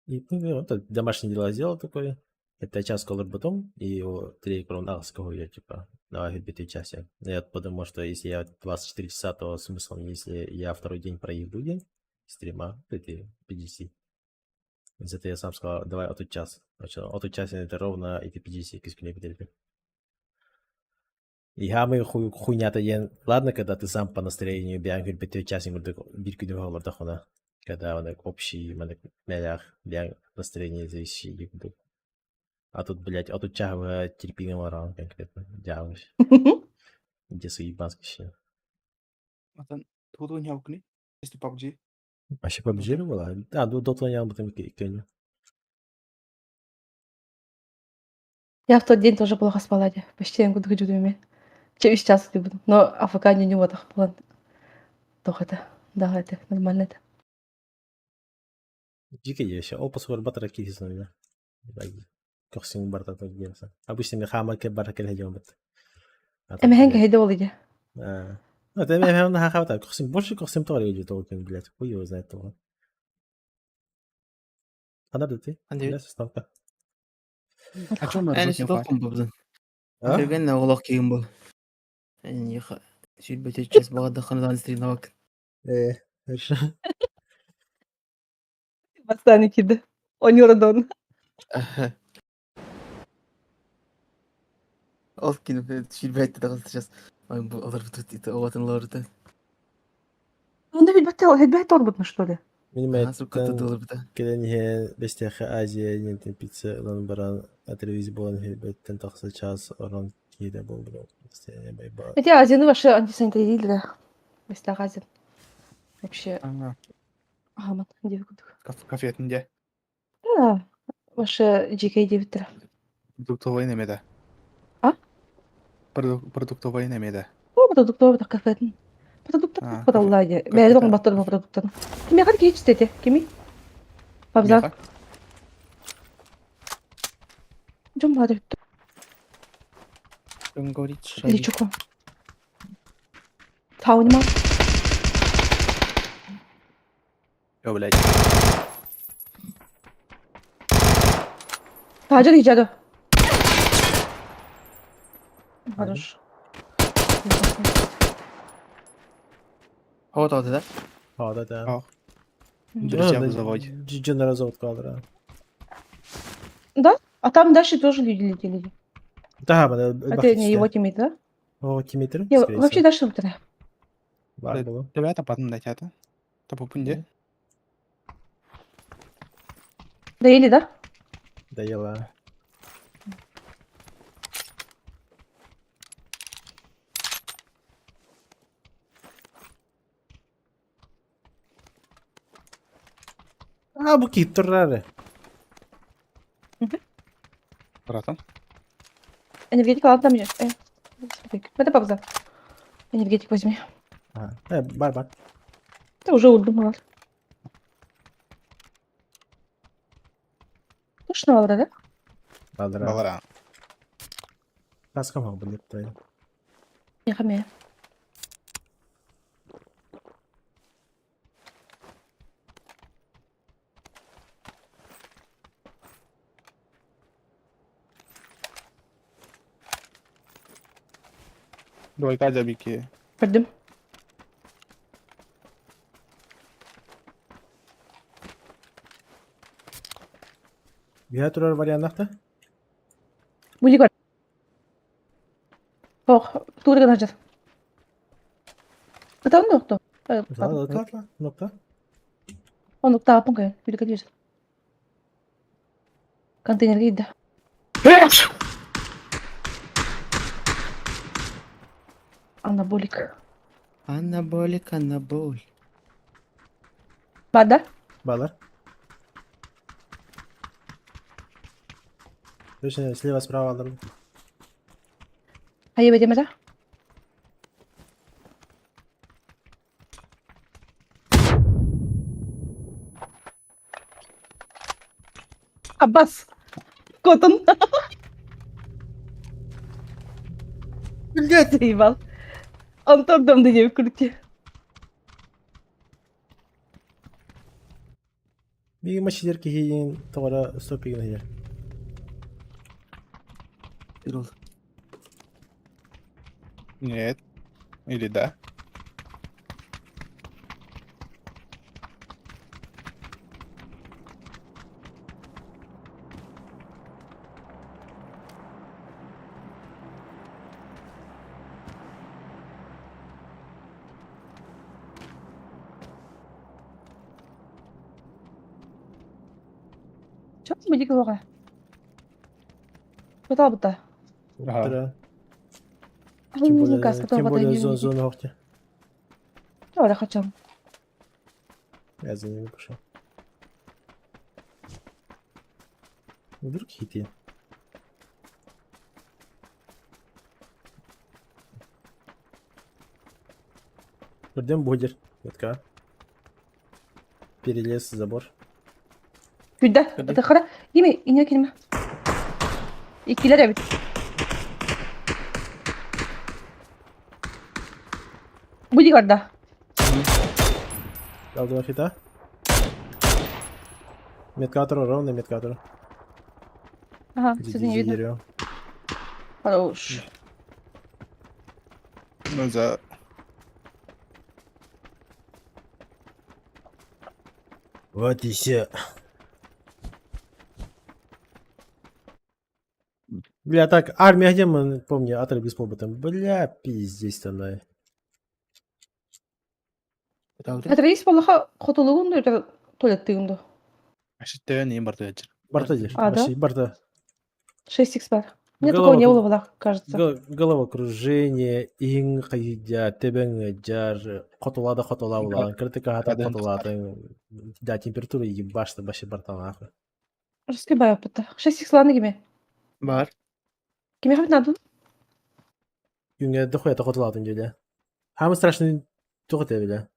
И, ну, это домашние дела сделал такое, это час колор потом, и 3 крон арского я, типа, на 5 часе. Я потому что если я 24 часа, то смысл, если я второй день проебу день стрима, это 50. Зато я сам сказал, давай от час. От час это ровно эти 50 кискуне потерпи. И хамы хуйня-то ен. Ладно, когда ты сам по настроению бягай 5 час, бирку дюгал дохуна. Когда он общий, мелях, бяг настроение зависит. А тут, блядь, от чага терпимым ран конкретно. Дявыш. Где свои банские. Atan tudo не аукни. Если PUBG. Вообще PUBG была? Да, до того я об этом кеню. Я в тот день тоже плохо спала, де. Почти я буду ходить доме. Через час ты буду. Но АФК не вот так план. Doch это. Да, это нормально это. Дикий я еще. Опа, скоро батарея киснули, да. Коксин барта так делается. Обычно мне хама ke barta kel hajom bet. Эме хэнгэ хэдэ бол иде. Ну, это я на хавата. Коксин больше коксин тоже идет толком, блядь. Хуй его знает того. А надо ты? Андай. Да, составка. А чё мы Әне разлетим факт? сидоқпын бұбдың. А? Кірген оғылақ кейін бұл. Әне еқа. Сөйт бөте час бағады қанадан стрейна бак. Хорошо. Бастаны киді. Онюрдон. Ол кейін сөйт бәйтті дағыз час. Ой, бұл олар бұтыт еті оғатын лорды. Он хедбэт торбутны, что ли? Сұрқатты долар бұта. Кеден хе бестеха Азия нентен пицца лан баран телевизия болан хе беттен тақса час оран киде бол бро. Стене байба. Эти азияны вообще антисанитарии да. Если азия. Вообще. Ага. Агамат. Где кудук. Кафетінде. Да. Вообще GK девиттер. Продуктовый немеде. А? Продуктовый немеде. О, продуктовый так кафетн. Продуктор А, под Алладе. кафе- Бәлі кафе- баттыр продуктор. Кеме қар кейт істеті? Кеме? Пабза. Меха? Жом бады. Он говорит, Или шайби. чуко. Таунима. Ё, блядь. Таджик ежаду. Хорош. Хават алды да? Hada Ах. Мгм. Друзья в заводе. Джинера завод кадра. Да? А там дальше тоже люди летели. Да, бана Это не его тиммейт, да? О, кимметр, Не, скорее вообще всего. дальше вторая. Var было. Ребята, потом датята. Тапу пунде. Доели, да? Доела. Bu kittorlar. Братан. Энергетика, ладно, там же. Это пауза. Энергетик возьми. Ha. Бар. Ты уже удумала. Точно, Алра, да? Badra. Балара. Kaskam ha bu lipte. Я хамею. Давай кадя бики. Пойдем. Bir turar var yanakta. Буди гор. Ох, тур гана жаз. Это он кто? Atla. Nokta. Он кто апунга? Буди гор. Контейнер гида. Анаболик. Анаболь. Бада? Балар. Точно, слева, справа alırım. Hayır bedemede. Abbas. Котон. Блядь! Заебал. Он там дом до нее крути. Bir maçı der ki hiyin tavara stopi gine. Bir oldu. Нет. Или да? Çok mu dik olga? Кто будто? Ага. Тра. Тем Тем более зона хохте. Я хочу. Я за ними пошел. Вдруг хити. Ждем бодер. Ветка. Перелез забор. Güdde. Это хара. Yeme, iniyor kelime. İkiler evet. Bodyguard'da. Dal два хита. Меткатор ровно, меткатор. Ага, кстати, не видно. Дерево. Хорош. Ну, за... Вот и все. Бля, так, армия где мы, помню, отрыв без побыта. Бля, пиздец там, да. Это рейс полоха хотулугунду это туалеттигунду. Ашитте не барда яджир. Барта держишь, А, да? вообще, барта. 6 бар. Мне такого не было в лах, кажется. Головокружение, иң қайда, тебен жар, хотулада улан, критика хата Кадан хотулада. Да, температура ебашта, баши бартан ахы. Раскибай опыта. 6 ланы кеме. Бар. Кеме хабит надо? Юнге дохуя та хотуладын жөле. Хамы страшный тухот эбиле.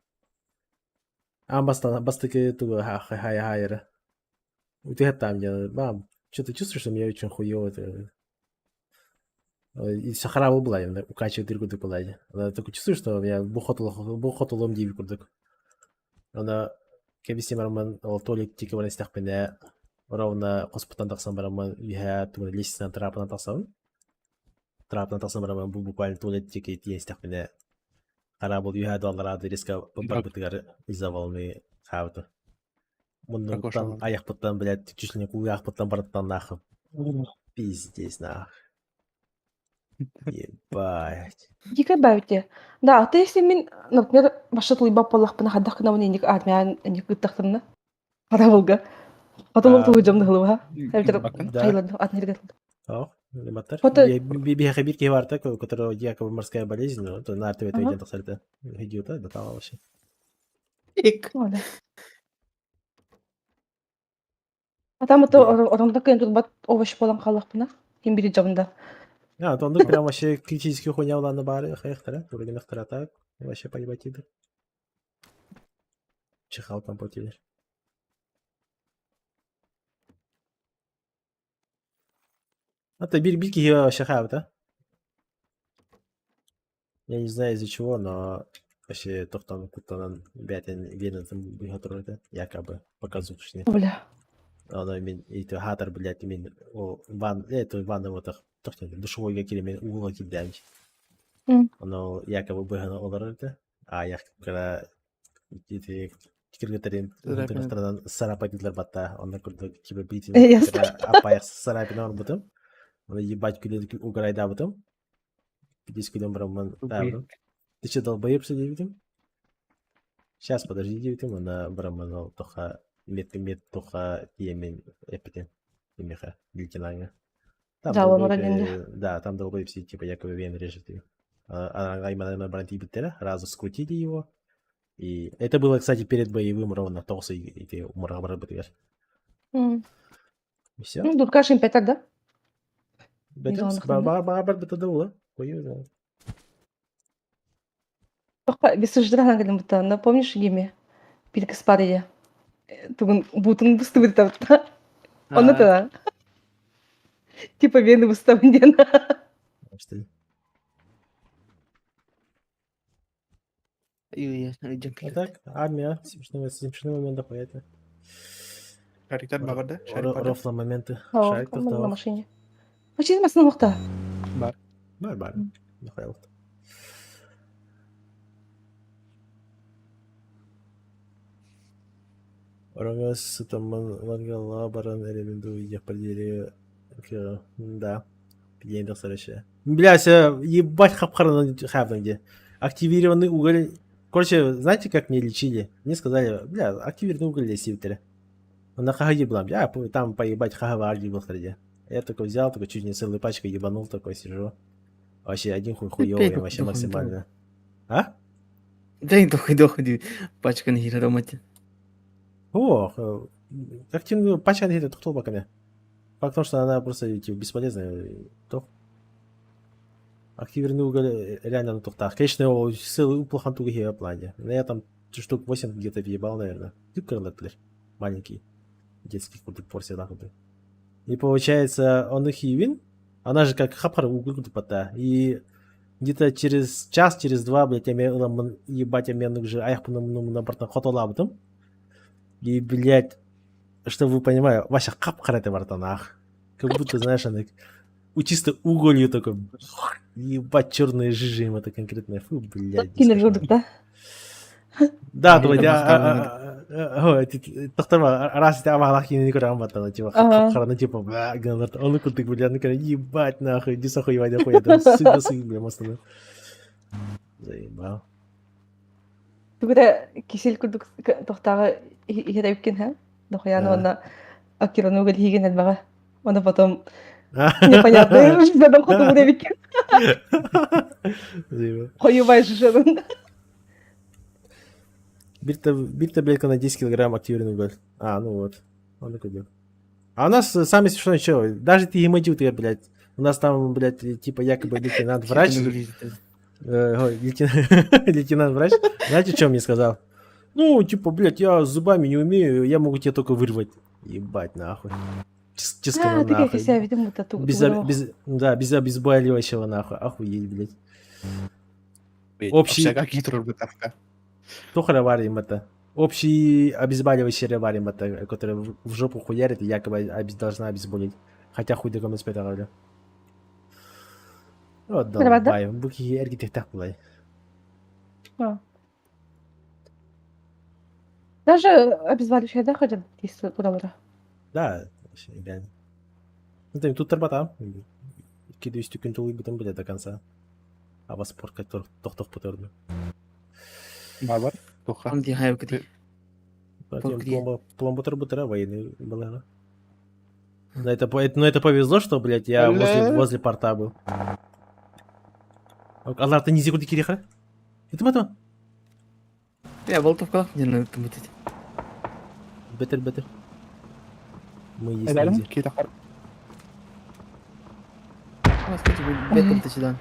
Ам бастыки тугу хайра. У тебя там, мам, что ты чувствуешь, что мне очень хуёво это? И сахара была, именно укачивает дырку палади. Она только чувствует, что у меня бухотулом диви курдук. Она кебиси мараман толик тики варен стах пене ровно хоспитан таксан бараман виха туган лестницан трапан таксан. Трапан таксан бараман буквально туалет тики тиен стах пене. Харабул виха долларады риска бабатыгар из-за волны хавта. Мундан Прокошал. аяқ пыттан, блядь, чуть ли не кулак пыттан бараттан нахуй. Пиздец, нахуй. Ебать. Дикай бәүте. Да, ты если мин, например, башат лыйбап боллах пына хаддах кына вон иник армиян иник ыттахтынна. Харабылга. Потом А, лыгы жамды хылыва. Бакан? Да. Хайланды, атнерге. Ох, лиматар. Фото- Биохабирки варта, у которого якобы морская болезнь, но то на артове Ага. идет абсолютно. Идиота, да там вообще. Ик. Оля. Атам это оронда кайын тут бат овощ болан қалақ пына. Хим бири жамында. А, то он тут прям вообще критически хуйня у на баре, хехтера, вроде нахтера так, вообще поебать идет. Чихал там потелер. А то бирки его вообще хават, а? Я не знаю из-за чего, но вообще тоқтан куттанан бәтен вена там бігатырды, якобы показывают, что Бля. она мен это хатар, блядь, мен эту ванну вот так тоқтан душевой келе мен угла кидемж. Оно якобы бігана оларды, а я когда эти киргетерин внутренностранан сарапатидлер батта, он накурды типа битин, Ясно. апаяк сарапин он бутым, он ебать кулет уграйда бутым. 50 килом браман. Да, Упырь. бро. Ты что, долбоебся, девятым? Сейчас, подожди, девятым, она браманал тоха мет тоха емен эпитен имеха лейтенанта. Там Да, он долбоеб, родился. да, там долбоебся, типа якобы вен режет ее. А именно бранти биттера, разу скрутили его. И это было, кстати, перед боевым ровно, толсы и ты умрал братбатыгар. И все. Ну, тут кашин пятак, да? Бетемс, Миллион ханна. бабар было. Хуй. Тоқпа, бесуждыраған кәдім бұта. Но помнишь геме? Пилік спария. Тугын бутын бұсты бұта. Оны да. Типа вены выставлен. Что ли? Ой, А джанкли. так, армия, смешные моменты, понятно. Шариктар багырда? Шарик Рофла моменты. О, Шарик на тоқтау. машине. Почти масына мақта. бар. Бар. Михаил. Орангас там лангала баран элементу я поделили. Да. Пьян достаточно. Блядь, ебать хапхаран хапнул где. Активированный уголь. Короче, знаете, как мне лечили? Мне сказали, бля, активированный уголь для сивтера. Он на хагаде был, я там поебать хагаварди был среди. Я такой взял, такой чуть не целую пачку ебанул, такой сижу. Вообще один хуевый, вообще максимально. А? Дай дохуй. Пачка на хира ромати. О, активную пачка на это кто бакане. Потому что она просто типа, бесполезная. То. Активированный уголь реально на тухтах. Конечно, его силы плохо тугие в плане. Но я там штук 8 где-то въебал, наверное. Ты крылатый, маленький. Детский какой-то порция нахуй. И получается, он их ивин. Она же как хапхар уголь пота. И где-то через час, через два, блядь, я мне ебать, я мне уже аях на борту хотола об этом. И, блядь, чтобы вы понимали, вообще хапхар это бортанах. Как будто, знаешь, она чисто уголью такой. Ебать, черные жижи им это конкретно. Фу, блядь. Кинер жодық, да? Да, Ну, блядь, это тохтама, раз я амалах не көрам баттана, типа, Ага. хапхараны, типа, бля, ганарт, он кутык, блядь, ну, ебать, нахуй, иди сахуй, вайда, хуй, это сын, бля, мастана. Заебал. Тугыда кисель күрдік тоқтағы егер өпкен, ха? Дохуяны Да. оны активированный уголь еген әлбаға. Оны потом непонятно, ждадан хоту bude өпкен. Заебал. Қойыбай жышадын. Бир-то, блядь, на 10 килограмм активированный уголь. А, ну вот. Он такой был. А у нас самое смешное, что, даже ты гематиты, блядь, у нас там, блядь, типа, якобы лейтенант врач, лейтенант врач, знаете, что мне сказал? Ну, типа, блядь, я с зубами не умею, я могу тебя только вырвать. Ебать, нахуй. Чискина ты как нахуй. я себя видим, вот эту. Да, без обезболивающего нахуй. Охуеть, блядь. Общий... Как гитрор бытовка. Тухара варим это. Общий обезболивающий варим это, который в жопу хуярит и якобы должна обезболить. Хотя хуй до комнаты спета говорю. Вот Нормально, да? долбай. Буки эргитек так булай. А. Даже обезболивающее, да, ходят, если куда-то. Да, вообще идеально. Ну, тут торбата. Кидаю стюкен тулы бутан будет до конца. А вас спорт который тохтох потörдü. Бар. Туха. Он дихай кди. Пломба торбутера военный была. Но это повезло, что, блядь, я возле порта был. Алар ты не зикуди кириха? Это потом? Я болтов калак не на этом бытить. Бетер. Мы есть Эдалим? люди. Кита хар. А, скажи, бетер ты сюда.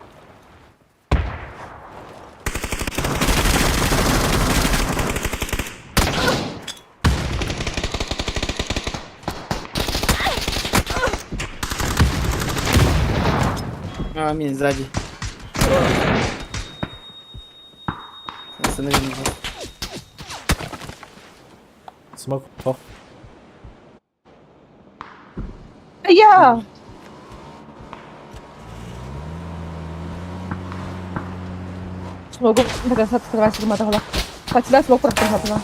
А, меня сзади. Останови меня. Смог. Ох. Я! Смогу до конца открывать сигматовала. Под себя смог продолжать.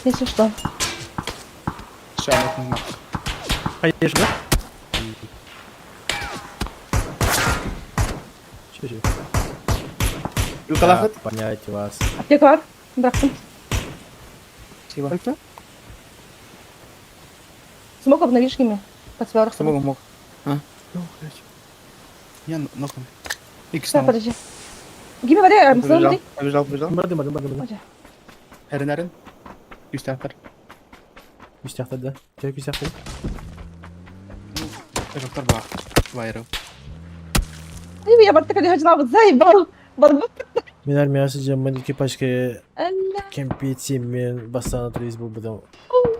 Если что. Шамот не мах. Ходишь, да? Чё? Юкалахат? Понять вас. Аптека var. Bıraktım. Спасибо. Смог обновишь ими. Под себя Что могу мог? Ну, блядь. Я нокну. Икс Так, на. подожди. Гиме воде, Побежал, побежал, побежал. Барды. Эренерин. Юстафер. Күстяхта, да. Чё күстяхта? Эжоктор бах. Вайру. Ay ya bartek hadi hacılar zaybal. Barbu. Мен армиясы жаман экипажка Allah. кемпити мен бастан туризм был потом.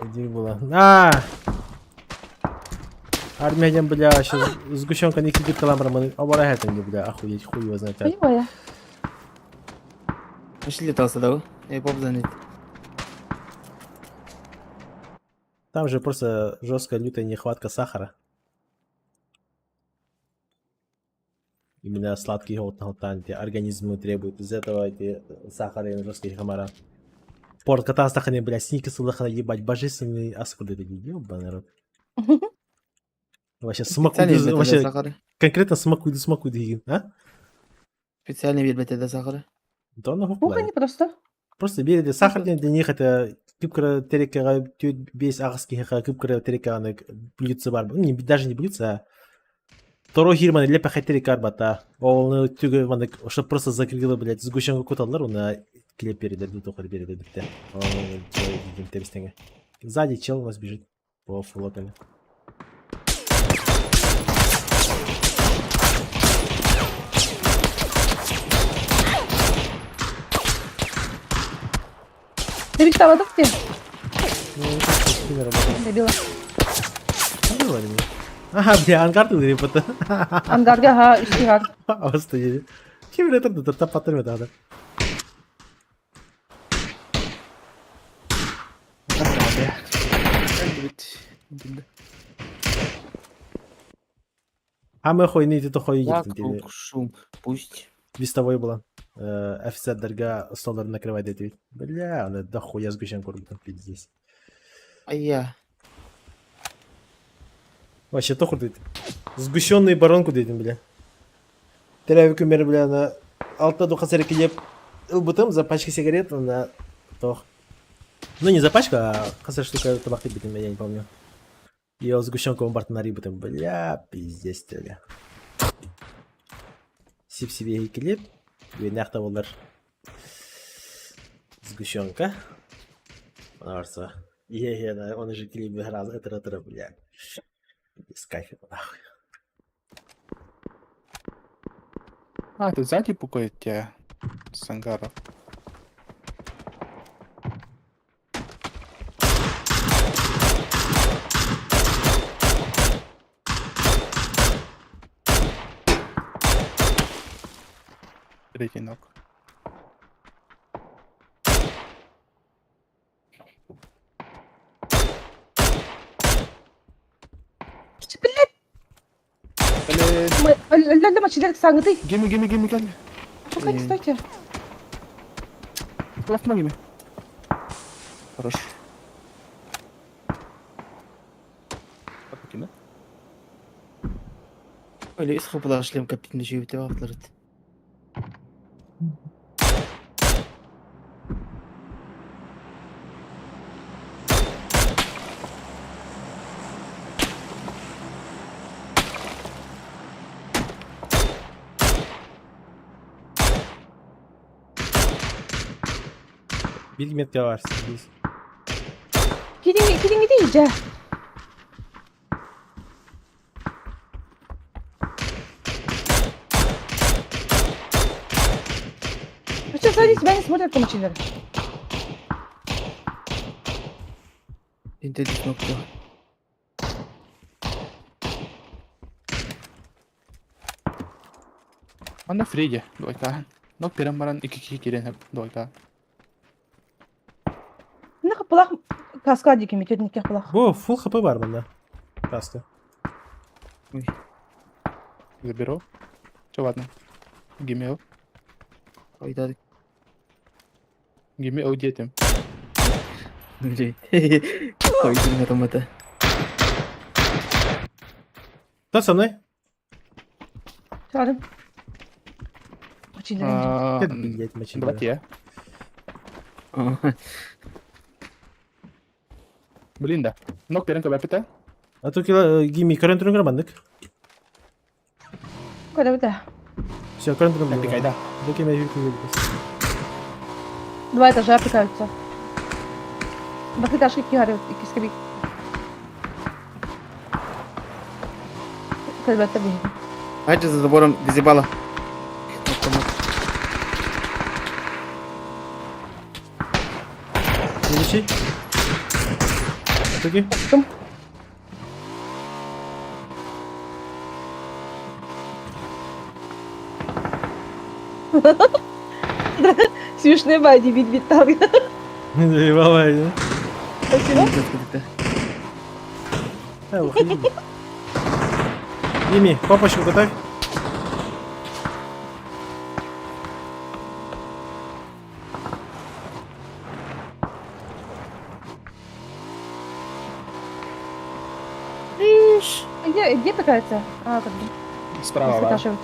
Где было? А! Армиядан, бля, сейчас сгущенка не кидит каламбра, а вора хэтэнги, бля, охуеть, хуй его знает. Понимаю. Пошли летался, да? Я поп занят. Там же просто жесткая лютая нехватка сахара. Именно сладкий голтан, организмы требуют из этого эти сахара и жестких комара. Порт катастахани, бля, сникерсы лохана ебать, божественный аскуды такие, ёбаный народ. Вообще смакуйду, вообще конкретно смакуйду, а? Специальный вид для сахара. Да нахуй. Кухня просто. Просто береді сахар для них это күпкірі терекаға бес ағыскеға күпкірі тереканы блюдце бар. Не, даже не блюдце, а второй хирманы лепа терекар бата. Олны түгі маны чтобы просто закрыла, блядь, сгущенка куталар, оны клеп береді, дутоқыр береді бітті. Оны деген терестеңе. Сзади чел у нас бежит по флотами. Ты ведь там где? Ну, не работает. Добила. Ага, бля, ангар туда репота. Ангарга, ха, üstü Аваста еді. Kim bilir da tapatır da. А мы хуй не то хуй едем. Шум, пусть. Вестовой была. Офицердерге столдарын накрывать дейді. Бля, аны да хуя сгущен көргітін пиздец. А я. Вообще тохур дейді. Сгущенный баронку дейдім, бля. Терәві көмері, бля, на алтта духа сәрекі еп ылбытым за пачка сигарет на тох. Ну, не за пачка, а қасар штука табақты бітім, я не помню. И ол сгущенковым бартынары бітім. Бля, пиздец, бля. Сип-сибе келеп. Венақта олар сгущенка. Арса. Е-е, он же клип раз это, бля. Без кайфа, нахуй. А, тут сзади пукает тебя с ангара. Третий ног. Блин, Ля-ля, мочилер, сангты. гимми, гель. Стойте, стойте. Лав, помоги. Хорош. Покинь, да? Öyle iskoplar шлем каптин живете в авторите. Bir metre var. Biz. Gidin iyice. Что, садись, меня не смотрят по мочилеру. İntelik nokta. Anda Freddy, двойка. Ног перемаран 2 кирен hep двойка. Ne kapılak kaskadiki mi? Tütün kapılak. Bu full HP var bende. Kaskı. Заберу. Чё, ладно. Гимми. Haydi. Гимми детям. Öyle. Koydum aramada. Кто со мной? Çağırın. Mочилер. Где блядь, мочи? Братья. Блин, да. Ног перен көбәпіті. А тут гимми körüntünü kırmadık. Koyda bir de. Все, körüntünü Тәпі kırmadık. қайда. Докей мы видим. Два этажа опекаются. Двухэтажки кигарят, и кискаби. Кальбетта бейді. Haydi за забором визибала. Следующий. Атаки. Кым? Смешные бади, вид там. Заебалай, да? Спасибо. Уходи. Гимми, папочку готовь. Где опекается? А, как бы. Справа, ва. Выташивать.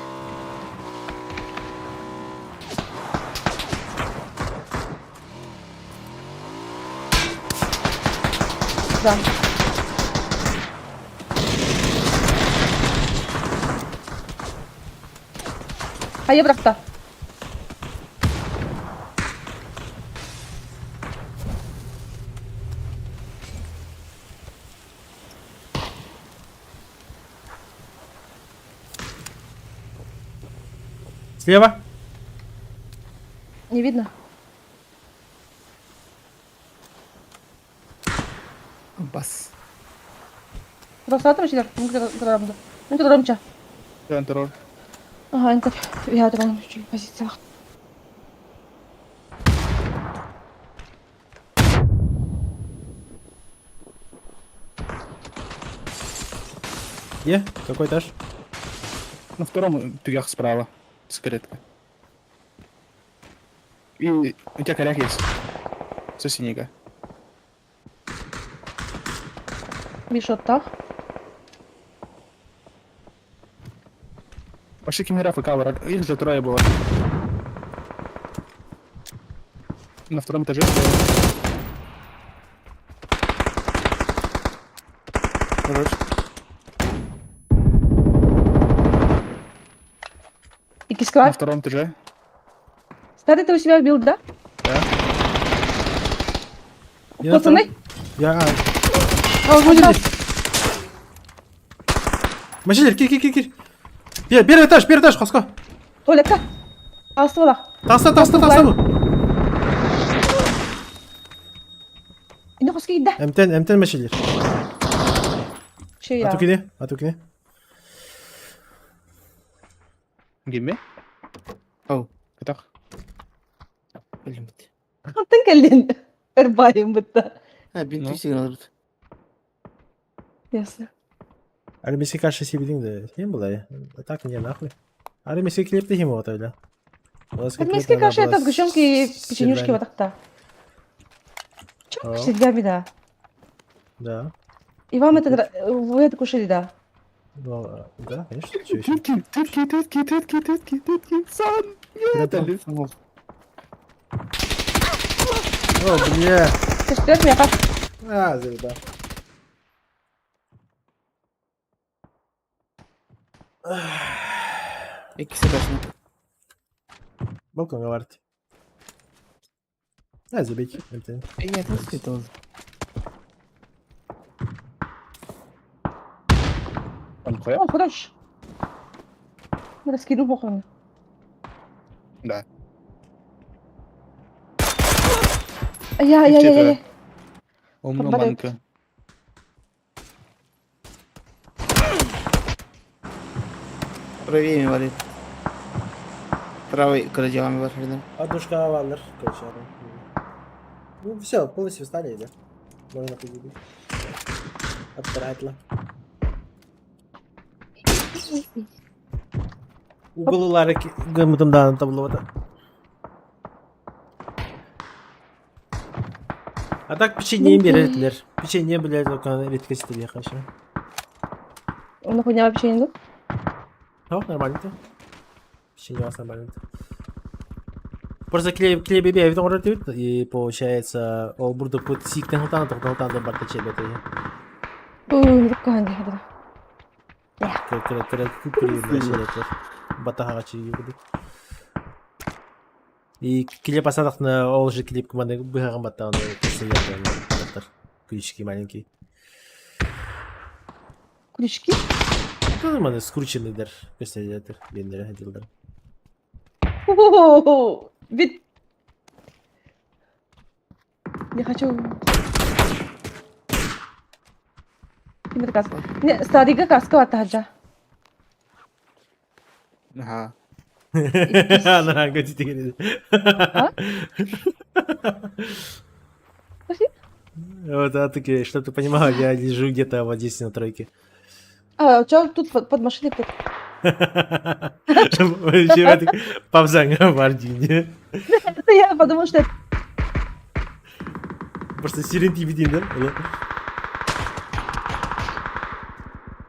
Да. А я брата. Слева. Не видно. Бас. Просто atmışlar. Ne kadar amca. Террор. Ага, enter. Я думала, что позиция. Где? Какой этаж? На втором тюгах справа. Сигаретка. И у тебя коряк есть. Все синенько. Мишота. Пошли кимера ФК, их же трое было. На втором этаже. Хорош. И На кискла. втором этаже. Старый ты у себя убил, да? Я на Пацаны? Я... А, вот раз. Мочилер, кир. Первый этаж, Хаско. Туалетка. Астывала. Таста. İndi hoş gitti. Emten мочилер. Şey ya. Атукини. Гимми. Ау. Атах. Білім бітті. Антын келден ырбайым бытта. Бин Ну. түйсеген алыр бит. Ясно. Армейский каша сибидин де. Хем была я. Так не нахуй. Армейский клип ты хему вот это. Армейский каша это сгущенки и печенюшки вот так-то. Чё А. кушали, да? Да. И вам вы это кушали, да? Ну, да, конечно. Чё ещё? Тетки, сан! Куда-то. О, бля. Ты что, меня как? А, заебал. İkisi başına. Балконга варить. А, забейте. Это... Я там спит он. Он хуя? О, хорош. Раскинул похороны. Да. Ай-яй-яй-яй. Умна Попадает. манка. Правее валит. Правый крадевами var рядом. Однушка авалер, короче. Ну, все, полностью встали, да? Можно победить. Отправила. Уголулары гымдымдан таблода. А так печенье беретler. Печенье, блядь, только редкость тебе хочу. Он нахуя вообще не идут? Ну, нормально-то. Печенье у вас нормально-то. Просто клей evden orada değil, получается, o burada bu sikten hutan da barta çelbete. Не такое, да. Kırık şeyler. Batağa çiğ И клип осадок на ол же клип команды быгаган баттан доктор крючки маленький. Крючки? Ну, нормально, скрученныйдер, gösterecektir, benlere hediyeler. О-о-о-о! Ведь... Я хочу... Ким каска? Не, стадига каска вата хаджа. Ага. Она говорит, Подожди. вот а такие, чтобы ты понимал, я лежу где-то в Одессе на тройке. А, чё тут под машиной? Вообще, павзанга в Ардине. Это я подумал, что это... Просто сиренти видим, да?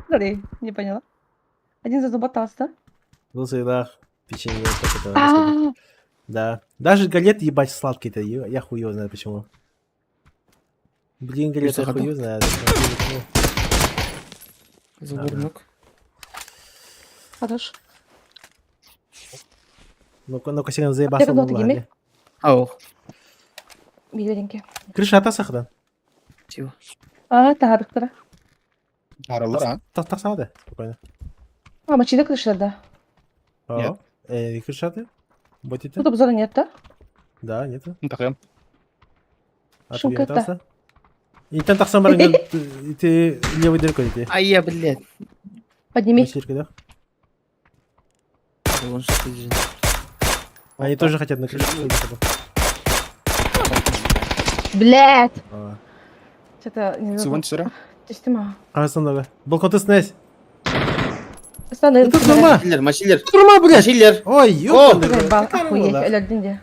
Смотри, не поняла. Один зазубатался, да? Был всегда печенье, как это А, сказать. Да. Даже галеты ебать сладкие-то, я хуй его знаю почему. Блин, галеты Что, хуй его знает. Завернук. Хорош. Ну-ка, сен заебался. Я когда-то гимми. Аух. Миленький. Крыша атасахдан. Чего? А, да, доктора. Аралар, а? Тасада, спокойно. А, мочи крыша, да. Нет. Крыша ты? Ботите? Тут обзора нет, да? Да, нету. Ну так я. А Шо ты это? атаса? И там так само ты левой дыркой идти. А я, блядь. Подними. Мочирка, да? Он что ты Они тоже хотят на крышу. Блядь! А. Что-то не Суван сыра? Система. Арасандага. Балконты снес. Станы. Тут норма. Мачилер. Турма, блядь. Мачилер. Ой, ёбаный. Заебал, Какая охуеть, была? электронде.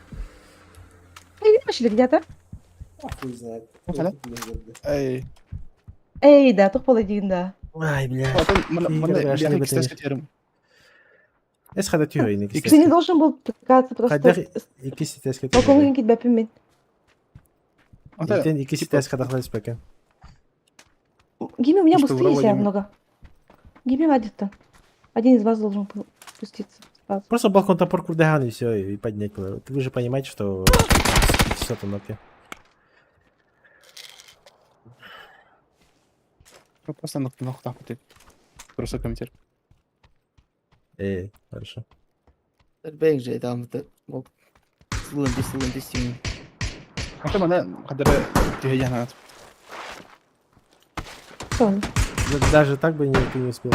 Эй, пошли где-то. Хуй знает. Эй. Эй, да, тух полудин, да. Ай, бля. Мана Игорь, бияхи ошибка, кистес конечно. кетерим. Эс хада тюё ине Ты не кистес. должен был тыкаться Хайдар просто. iki sitес Балконға кетті. кетіп бәпіммен. Ертең iki sitес кадақлайсыз бәкен. Гиме, у меня Ну что, быстрее себя вроде- много. Гиме один-то. Один из вас должен был спуститься. сразу. Просто балкон топор курдахан и все, и поднять. Вы же понимаете, что все там ноги. Просто нахуй так вот. Просто комментир. Хорошо. Бэйг же там это. Сылын дестин. А ты мана кадыр тегенат. Что он? Даже так бы ты не успел.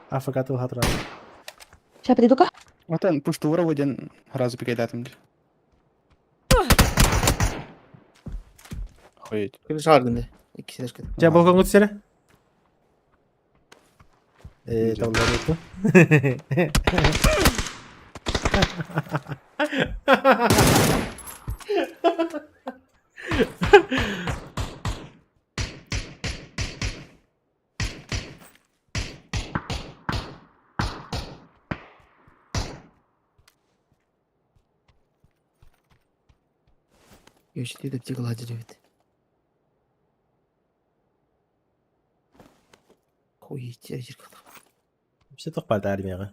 АФК ты хатра. Сейчас приду-ка. Ватан пушту один разу пикайдатым. Охуеть. Kırış ardında. İkisi de çıkıyor. Тебя балконға түсері? Где? Талдар өтті. Geçti de tıkıl hacı evet. Охуеть, я жирка. Все тоқпады армияға.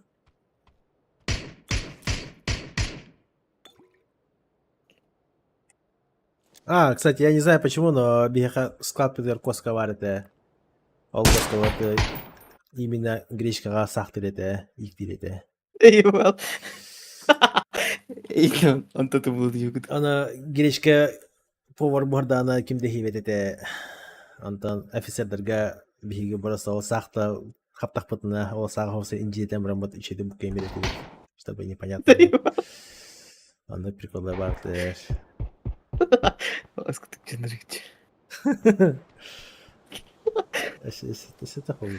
Кстати, я не знаю почему, но бияха склад педер коска бар еді. Ол коска вот именно гречкаға сақ діледі, ик діледі. Eyvallah. İlkan, antatı buldu yok. Ана гречка повар борда ана кимде хивет еді. Антон офицердерге биһиге бараса ол сақта хаптақ пытына, ол сағы хосы инжетем рамбат içedi bu кемер еді. Чтобы непонятно. Аны приколы бар еді. Аскытык жанрыкчы. Ese такой.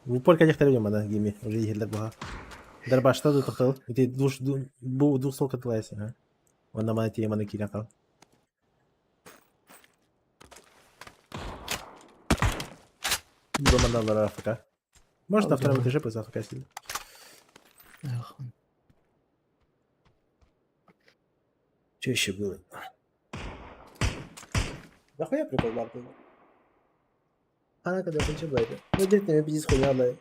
В упор конечно людям ана гейме уже игрлер баха. Дарбашта да тоқтал. Ите bu дух сол катылайсы, ha. Онда мана тие мана килен кал. Bu mandalar AFK. Может на втором этаже просто AFK сидит. Что еще было? Нахуя прикол бар был? Ana kadar pinche baydı. Ne dedin biz koyalım.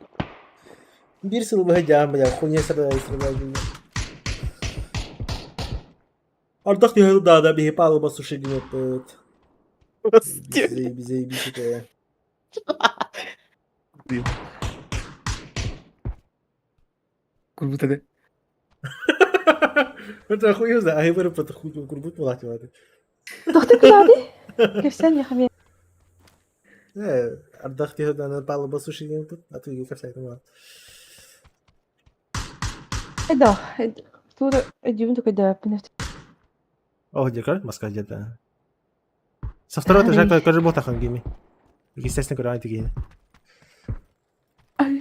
Bir sürü bahçem ya konya sırada. Artık diyor da bir pahalı basu şey gibi yapıt. Bize bir şey. Kurbuta de. Это хуёза, а я выруб это хуй курбут платил это. ضغطك العادي كيف سامي يا حبيبي Artık diyor da pahalı basu şey gibi yapıt. Atı gibi kaçaydı mı? ايه طول اليوم كده بنفس О, декор, маска где-то. Со второго этажа как работа хангими. Естественно, когда они такие.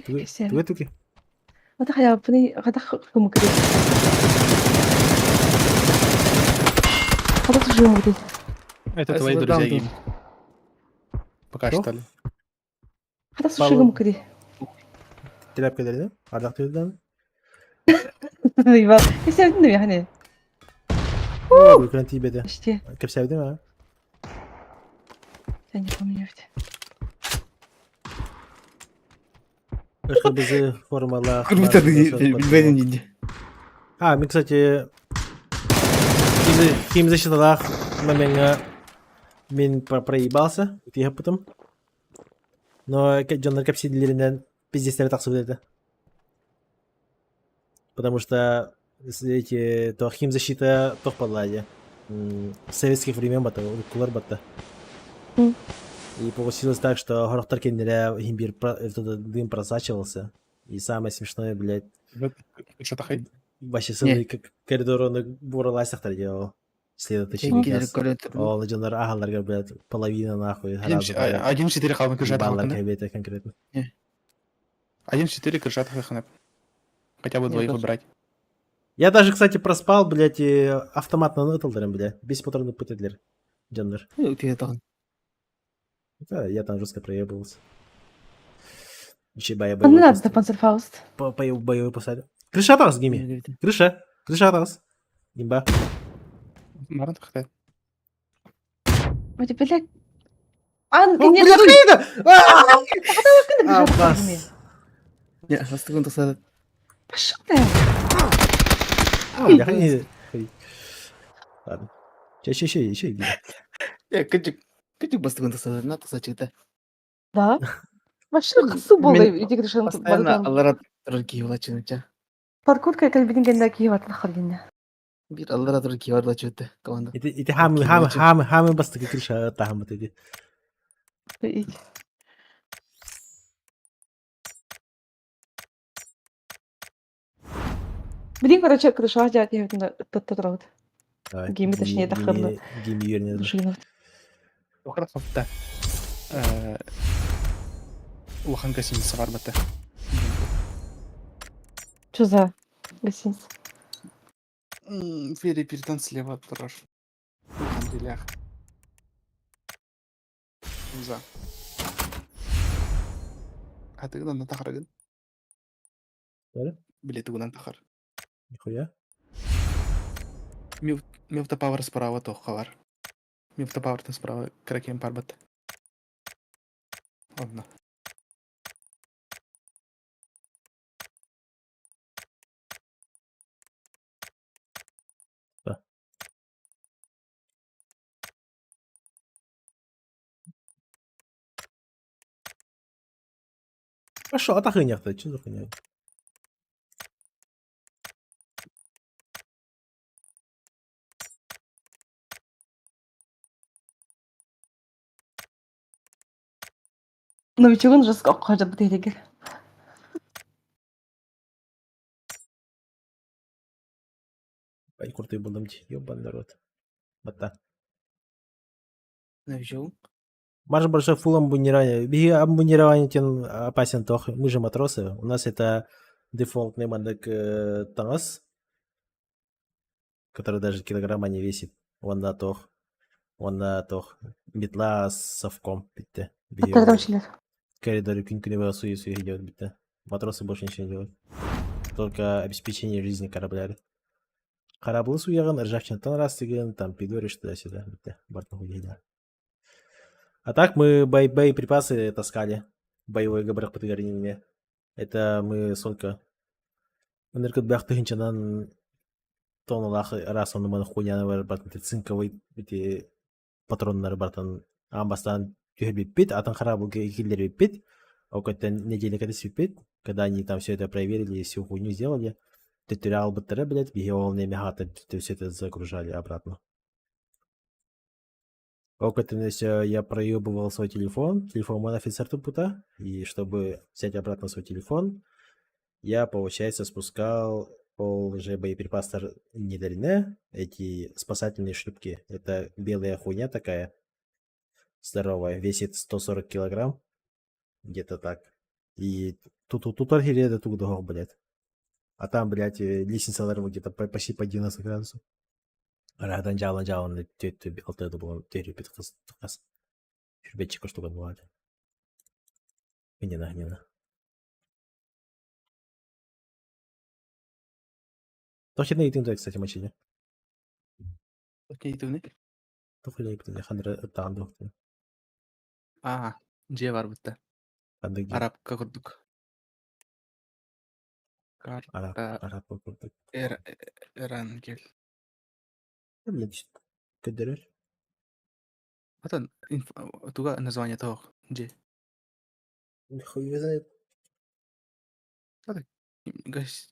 كيف سامي Туки. غدا يا بني غدا خم كده غدا تجيبهم كده Это А твои если друзья там гейм. Пока Что? что ли? غدا تجيبهم كده Тряпка дали, да? Ардак ты дан. ايوه كيف سامي يعني О, кран тебе да. اشتي Как все видно, а? ثانية كوميونيتي Başka bizi formalar. Kurbuta de bilmedin indi. Мы, кстати, хим защиталах момента мен проебался, тихо потом. Но Джоннер капсидилеринен пиздецлер таксып эти. Потому что эти то хим защита тох подладья. С советских времен бата, кулар бата. И получилось так, что горохтар кенделя химбир дым просачивался. И самое смешное, блядь, Что-то хай. вообще целый коридор буралайсахтар делал. Следующий Çekilir газ. kolektör. Ол Джоннер ахаларга, блядь, половина нахуй. раза, блядь, 1-4 қалған крышат ебалар ханап. кайбета конкретно. 1-4 крышат ханап. Хотя бы двоих тоже. выбрать. Я даже, кстати, проспал, блядь, и автоматно нытылдырым, блядь. Без патронов пытадлер. Джоннер. Yok diye dağın. Да, я там жестко проебывался. Еще боевой не надо на панцерфауст боевой посадил. Крыша атас, Гими. Крыша. Крыша атас. Имба. Маран хтай. ودي بالك عن Блядь, Хейда! كده Аббас. Ya hasta tasarruf. пошёл Я не... Ладно. Еще иди. Ya küçük bastıkın tasarruf. Ne tasarruf? да пошёл субол Мен يجيك решил Постоянно Allah'a Türkiye ulaşınca. паркур كان بدين كنا كي وقت خلينا Bir Allah'a Türkiye ulaşıyordu. Komanda. إنت حامي بس كل شيء طعم تدي. Блин, короче, крыша делать не тот. А, Гейми, точнее, это хрен. Гейми юрнеdim. Машина. Ократ хавта. Улахан гостиница бар бата. Что за гостиница? Фери перетан слева от тұрар. Улахан делях. За. Атыгынан да тахарагын. Öyle? Билетигунан тахар. Нихуя. Мевта павар справа тоққа бар. Мевта павартын справа кракен бар бата. Ладно. Да. А что, это хуйня-то? Что за хуйня? Новичок же сколько же бутылки. Ай, крутый будем, ёбаный народ. Вот так. Новичок. Маш большой фул амбунирование. Беги амбунирование тен опасен тох. Мы же матросы. У нас это дефолтный мандак тангас, который даже килограмма не весит. Он на тох. Метла с совком. Битте. А кто там член? Коридоре күн суе идет, битте. Матросы больше ничего не делают. Только обеспечение жизни корабля. Кораблы суяган, ржавчинтан раз деген, там пидоришь туда-сюда. Битте. Бартын хуйня. А так мы боеприпасы таскали. Боевой габарах под горинами. Это мы сколько? Энергот бяхтыгынчанан тонналах раз он мана хуйняны бар бартын цинковый эти патроннары бартын амбастан тюрбит, а там харабу киллер бит. Около недели когда свипит, когда они там все это проверили, всю хуйню сделали. Туториал батарея, блядь, бегал мегата, все это загружали обратно. Около я проебывал свой телефон мой офицер тупута, и чтобы взять обратно свой телефон, я, получается, спускал пол же боеприпасов недарине, эти спасательные шлюпки. Это белая хуйня такая, здоровая, весит 140 килограмм, где-то так. И тут архиерея до туго дохол, блядь. А там, блядь, лестница где-то почти по 90 градусов. Радан жалан төтті алтайды болған төрепет қыз. Жүрбетчик штука болады. Гнена. Тохи идем, кстати, мочили. Окей, төвне. Тохи идем, хандра таған доқты. Же бар бата. Андыги. Арабка құрдық. Араб көрдік. Иран кел. Блядь, көддерер. Атан туга название тоқ. Же. Хуй знает.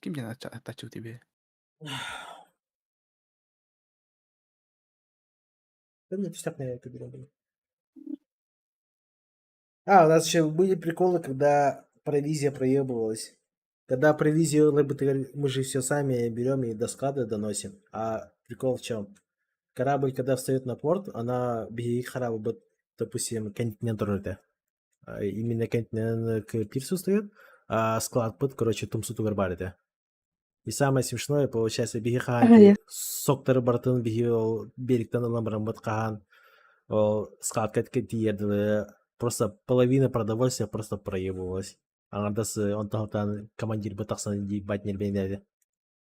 Ким ден атачу тебе? Да мне пустяк на көддерер. У нас еще были приколы, когда провизия проебывалась. Когда провизию мы же все сами берем и до склада доносим. А прикол в чем? Корабль, когда встает на порт, она беги корабль, допустим, континент рыта. Именно континент к пирсу стоит, а склад под, короче, тумсуту гарбарите. И самое смешное, получается, беги хаан, соктор бартын беги берегтен ламбран бат хаан, склад катки просто половина продовольствия просто проебывалась. Он там командир Батахсан ебать не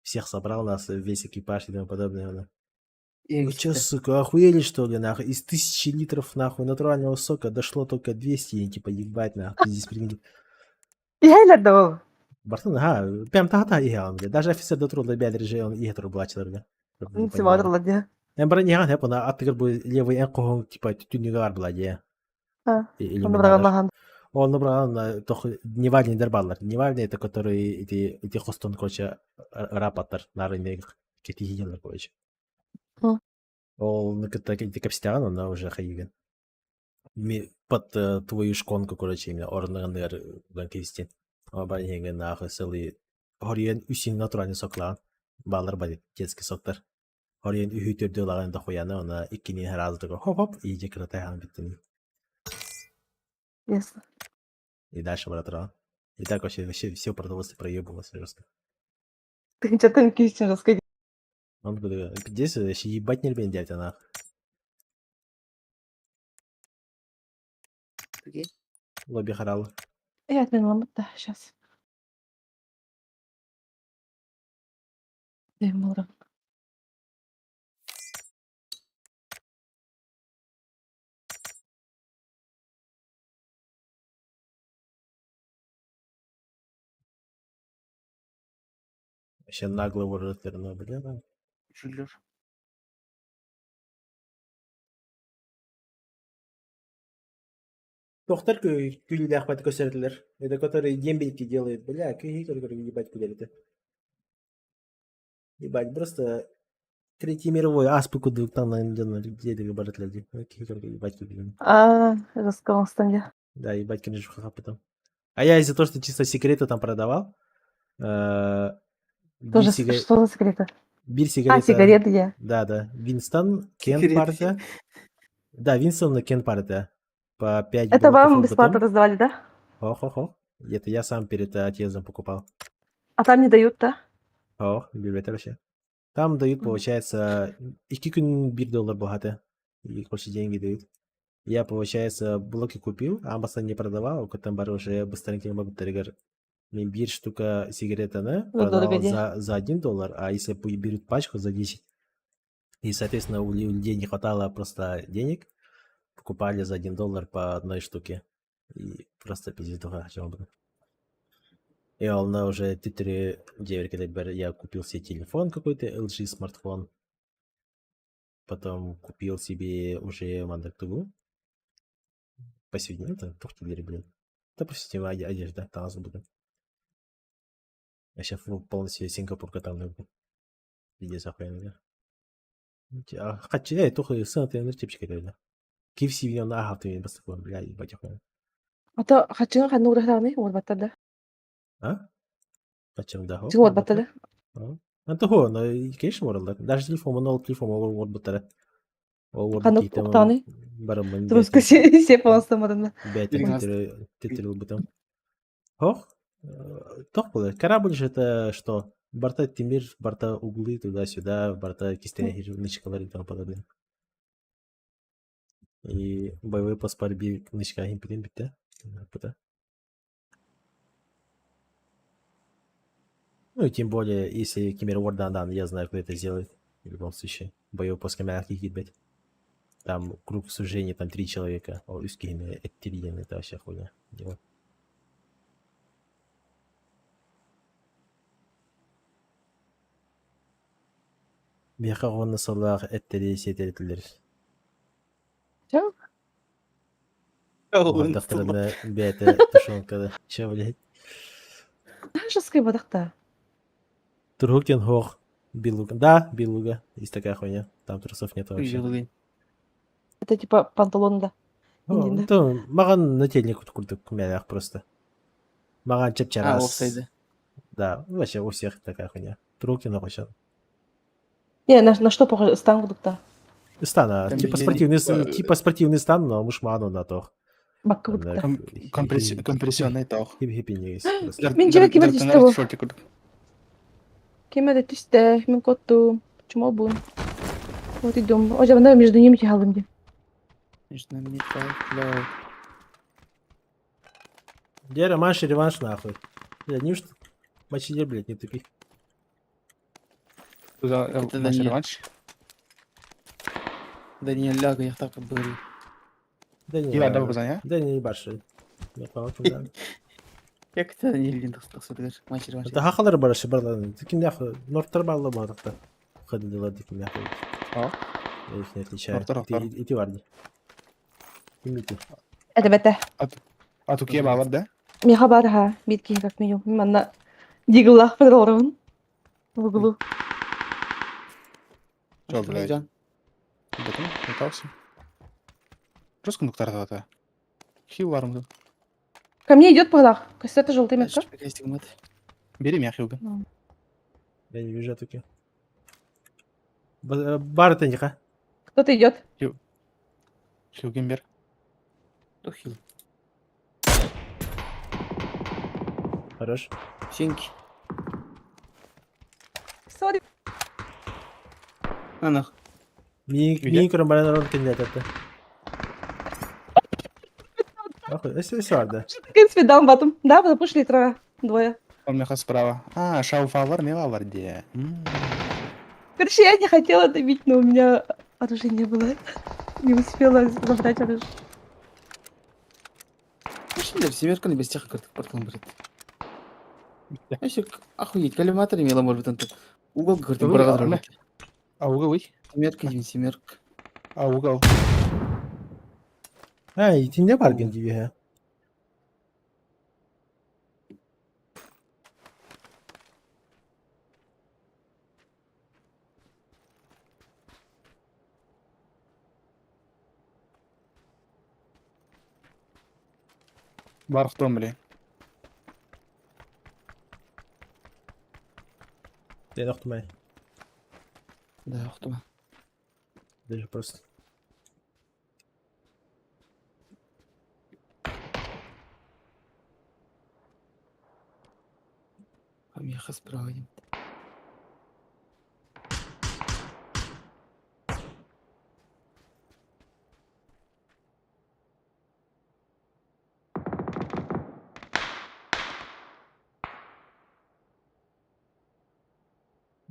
всех собрал нас, весь экипаж и тому подобное. Вы чё, сука, охуели что ли, нахуй? Из 1000 литров, нахуй, натурального сока дошло только 200, и типа, ебать, нахуй, ты здесь прикинь. Я лядо. Бартын, прям та ехал, блядь. Даже офицер до труда бядер же он ехал рублачил, блядь. Симадр ладья. Брани хан, я понял, оттыгар бы левый энкохом, типа, тюнигар, блядь. Он набрал махан. Он набрал невальный дербаллар. Невальный это которые эти хостон, короче, рапортер на рынок какие-то, короче. Он эти капстян, он уже хаивен. Под твою шконку, короче, именно орнагандер ганкистин. Он баринген нахуй целый. Горьен усин натуральный соклан. Балар бар детский соктар. Хорин үһүтөрдө лаган да хояна, она иккини хараздыгы хоп-хоп, и жекра тайхан биттин. Ясно. И дальше братра. И так вообще все продовольствие проебывалось жестко. Ты что там кистин рассказать? Он говорит, здесь вообще ебать не любит дядя нах. Окей. Лобби харал. Я отменила, да, сейчас. Демора. Вообще нагло воротырно, бля, да. Жулер. Тохтар күлі ақпаты көсерділер. Это который дембельки делает, бля, күйі который ебать кулерді. Ебать, просто Третий мировой аспы кудук там на дедове баратлерди. Ебать кулерді. Рассказал стенде. Да, ебать, конечно, ха потом. А я из-за того, что чисто секреты там продавал, Тоже что за секреты? бир сигарета. Сигареты я. Да. Винстон, Кен Сигареты. парта. Да, Винстон, Кен парта. По 5 Это вам блоков бесплатно потом. раздавали, да? Хо-хо-хо. Это я сам перед отъездом покупал. А там не дают, да? О, билеты вообще. Там дают, получается, $2 $1 богато. И больше деньги дают. Я, получается, блоки купил, а Амбасан не продавал, у бар уже быстренько могу торгар. Мне бир штука сигаретаны продавал за $1, а если берут пачку за 10. И, соответственно, у людей не хватало просто денег, покупали за $1 по одной штуке. И просто пиздец о чем было. И он уже 3 когда я купил себе телефон какой-то, LG смартфон. Потом купил себе уже Мандактугу. По сегодня это тухтили, блин. Да по всему одежда, там буду. Я сейчас полностью Сингапурка там люблю. Везде захуяно, да. Хотя туху сын ты типчик это. KFC вино на ахату бас такой, бля, ебать охуенно. А то хочу хану рахтаны, вот баттада. А? Почему да? Вот баттада. Это го, но конечно можно. Даже телефон, но телефон вот баттара. Хану уктаны. Барамын. Друзка все просто модно. Титрил бы там. Ох, тох было. Корабль же это что? Борта Тимир, борта углы туда-сюда, борта кистяги, нычкалар и тому подобное. И боевой паспорт бил нычка имприм битте. Ну и тем более, если Кимир Уордан, я знаю, кто это сделает. В любом случае. Боевой паспорт мягкий гидбет. Там круг сужения, там 3 человека. О, ускими, это вообще хуйня. Дело. Бияқа ғонны соллағы әттері сетелетілер. Чё? Мардақтарына бәті тушонкады. Чё, блядь? Сейчас скрипадахта. Тургукен хох. Билуга. Да, билуга. Есть такая хуйня. Там трусов нет вообще. Это типа панталон, да. То, маған нательник курдук мялях просто. Маған чепчарас. Офсайды. Да, вообще у всех такая хуйня. Тургукен вообще. Не, на что похоже? Стан кудукта. Стана. Там Типа спортивный стан, но мушману на то. Бакка кудукта. Компрессионный таух. Хип-хипи не есть. Мен жібек кемер дейсті бұл. Кемер дейсті, мен котту. Чума бұл. Вот идем. О, жабында между ними тихалым де. Между нами так, Где реванш нахуй. Блядь, не уж мочи, блядь, не тупи. Туда Это наш да не. реванш. Да не ляга, я так говорю. Да не, Ива, давай позвони, а? Да не ебаши. Я понял, да. Як это не линдус, так сказать, матч реванш. Это хахалар барашы барланы. Тикин яхы, норттар барлы мадықта. Хады дела тикин яхы. А? Я их не отличаю. Норттар. Ити варди. Имити. Это бәті. А тут кеба бар, да? Меха бар, ха. Битки как минимум. Манна дигыллах педалрын. В углу. Чё, блядь? Жан. Бәтін, метался. Просто кондуктор атады. Хил барымды. Ко мне идет палах. Кастета желтый метка. Шпикай стигмат. Берем я хилга. Я не вижу таки. Барытынька. Кто-то идет. Хилгенберг. То хил. Хорош. Синьки. Сори. На нах. Мини кромбален кеннет это. Охуй, если vardı. В принципе, дам батом. Да, пошли трое. Двое. Он меха справа. А, шауфавар, не лаварде. Короче, я не хотела добить, но у меня оружия не было. Не успела забрать оружие. Şimdi семерка без тех карток портал, блядь. Вообще, охуеть, коллиматор имела, может быть, он тут. Угол, говорит, Вы, барага а, дробит. А угол, ой. Семерка, Дим, семерка. А угол. Ha, itinde bargın gibi ya. Бар в том, блин. Den okudum ben. Да, охтума. Даже просто. Помеха справа, Дим.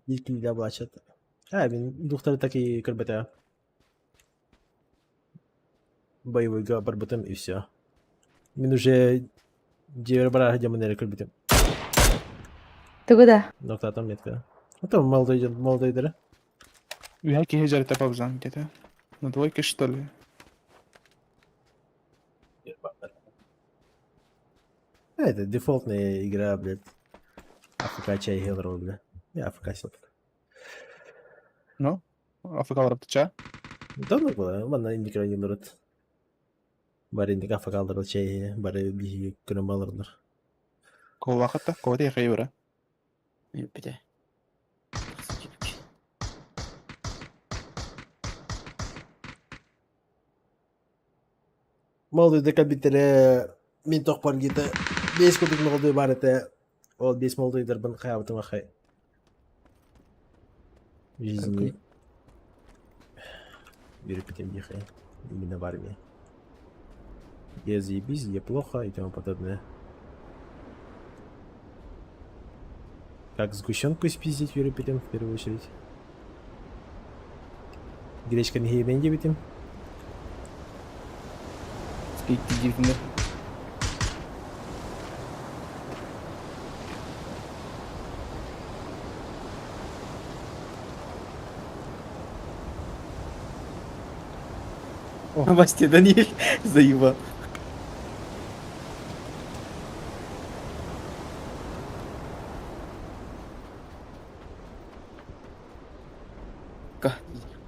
İlk video başladı. Ha, benim духтары такие, как бы это... Боевой барбатом и все. Мен уже девер демонери как бы там. Ты куда? Nokta там метка. А там молодой дыры. Яки хеджар тапабзан где-то. На двойке, что ли? Это дефолтная игра, блядь. АФК чай хелрол, бля. Я АФК сотка. Ну? АФК варапча. Давно было, бana индик районларыт. Бар индик АФК алдырыл чай, бары бихи күнөн балырдыр. Кол вакытта, кол тей хейбра. Бля. Молодой дека битере мен токпар гите. 5 күндүк молодой бар эте. Ол 5 молодойдор бын каябытын акай. Жизни. Беріп кетем дихай. Именно в армии. Я заебись, я плохо и тому подобное. Как сгущенку спиздить Юрипетем в первую очередь. Гречка не гейбен дебитим. Спейт, Дим, семерка. Басте, Даниэль, заебал.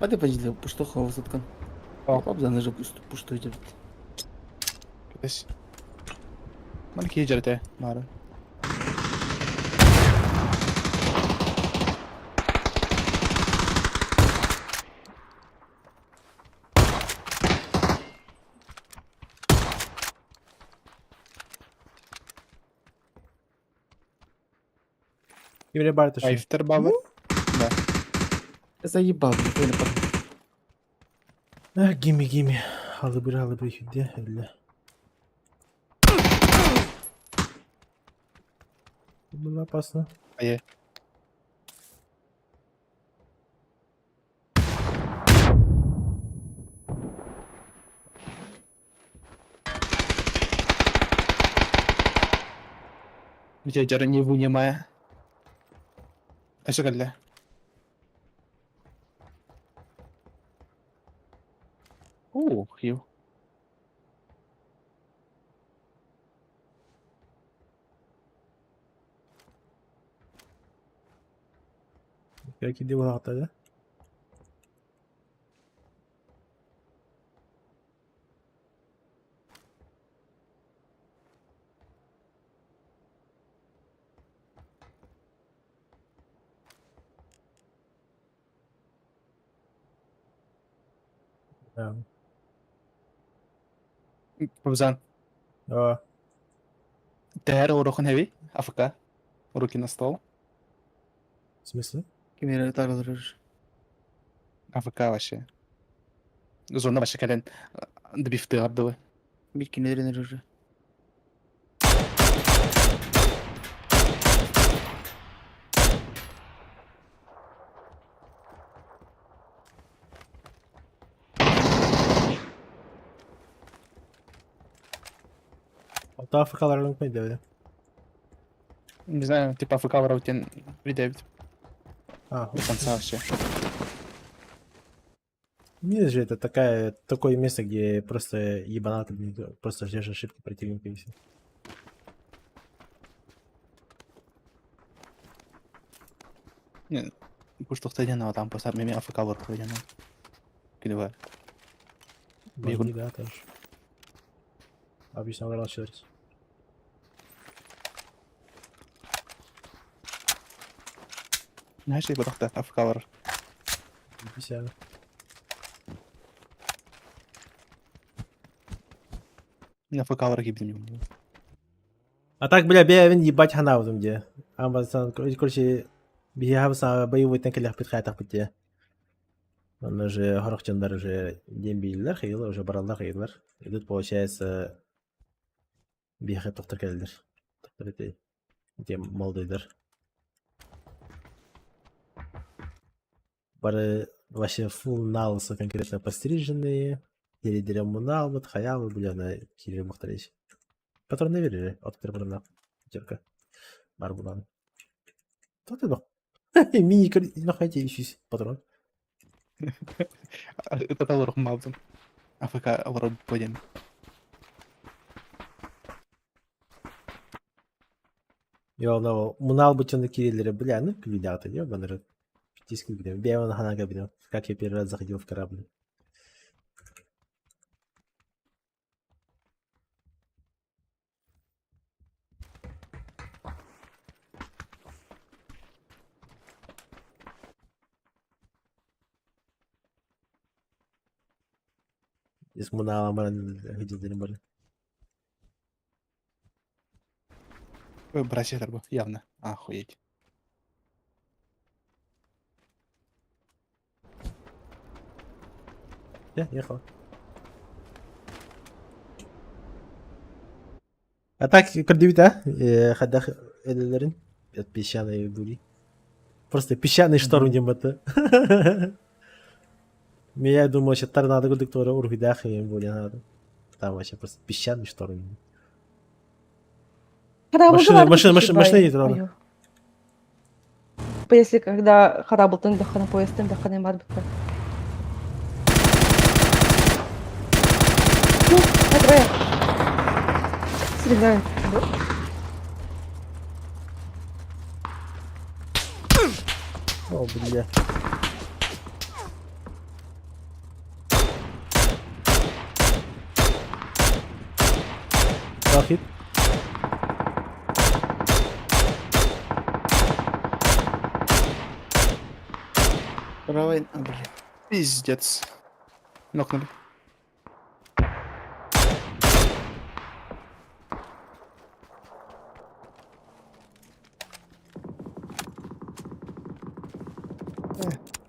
Hadi bacı puştu hava satkan. О, Abzan же пушtu идет. кетес. Мана хеджар те, мара. Именно бар тыши. Айфтер бабар. Да. Заебал, блин, Гими. Алыбыр хюдде. Элле. Было опасно. Ае. Хеджар не вынимая. А что калля? О, хил. Какие дела атады? Бабзан. О, Тээр урокын хэви. АФК. Руки на стол. в смысле? Кемері тарылыр. АФК вообще. Зона вообще кәлен дбифты ардылы. Bir кинерен рыры. Ota Afrikalar unutmayın öyle. Не знаю, типа АФК вроде придавит А, до конца вообще. нет же, это такое место, где просто ебанаты, блин, просто ждешь ошибки противника и все. Не, пусть тохтадена, там просто мими АФК вор тохтадена. Кидывай. Бегун. Бегун. Да, тоже. Обычно врал через. Знаешь, я тохта АФК вор. Бесяга. АФК вор гибнем. А так, бля, бевин ебать хана в том где. Амбасан, короче, бегавса боевой тенкелях питхайтах битте. Он уже горохчандар уже дембейлер хейлы, уже бараллар хейлер. И тут получается бегает тоқтар келдер. Тоқтар эти, где молодыйдар. Бары вообще фул налысы конкретно постриженные. Деревья мунал, вот хаявы, бля, на кире мухтарич. Патроны верили, от перебрана. Терка. Барбулан. Кто ты ну? Мини нахайте еще патрон. Это талор мабзан. АФК вор пойдем. Я ну мунал бы на кириллере, бля, ну видят, я баннер. Диск где. Я на хана габино. Как я первый раз заходил в корабль. Из мунала ман видел дерьмо. Братья Тарбо, явно. Охуеть. Я ехал. А так, кардивита, ходах эллерин, песчаные бури. Просто песчаный шторм это. Я думал, что торнадо гудок тоже ургидах и будет надо. Там вообще просто песчаный шторм. Машина едет ровно. Если когда харабл тын дахана поезд тын дахана марбитка. Ну, это стреляет. О, бля. Захит. Правай, а, блин. Пиздец. Нокнули.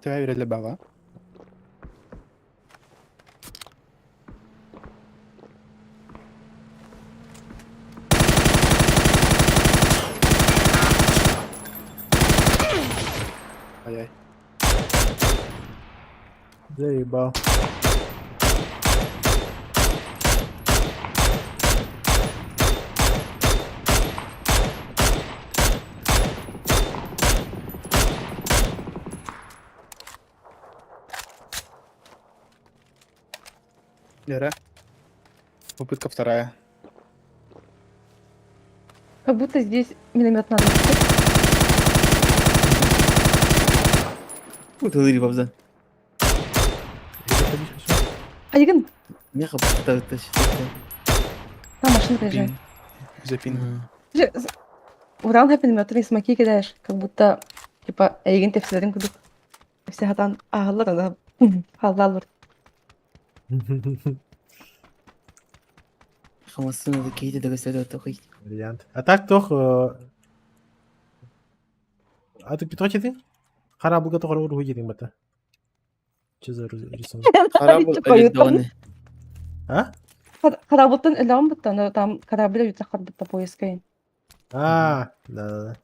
Тебя верят для бава. Ай-яй. Заебал. Лера. Попытка вторая. Как будто здесь миномет надо. Вот это бабзан. Айгын, Не хапта тащит. там машина приезжает. Запин. Уран минометы смоки кидаешь, как будто типа Айгын тепсилерин кудук. Все хатан ахаллар ана халлалар. Хамасына да кейде да gösteriyor такой. Вариант. А так, тох... А ты петро чедин? Харабуга тохор ургу един бата. Че за рисунок? Корабль электронный. А? Корабльтан элем бутта, но там корабль ютахар бутта поискаин. А, да.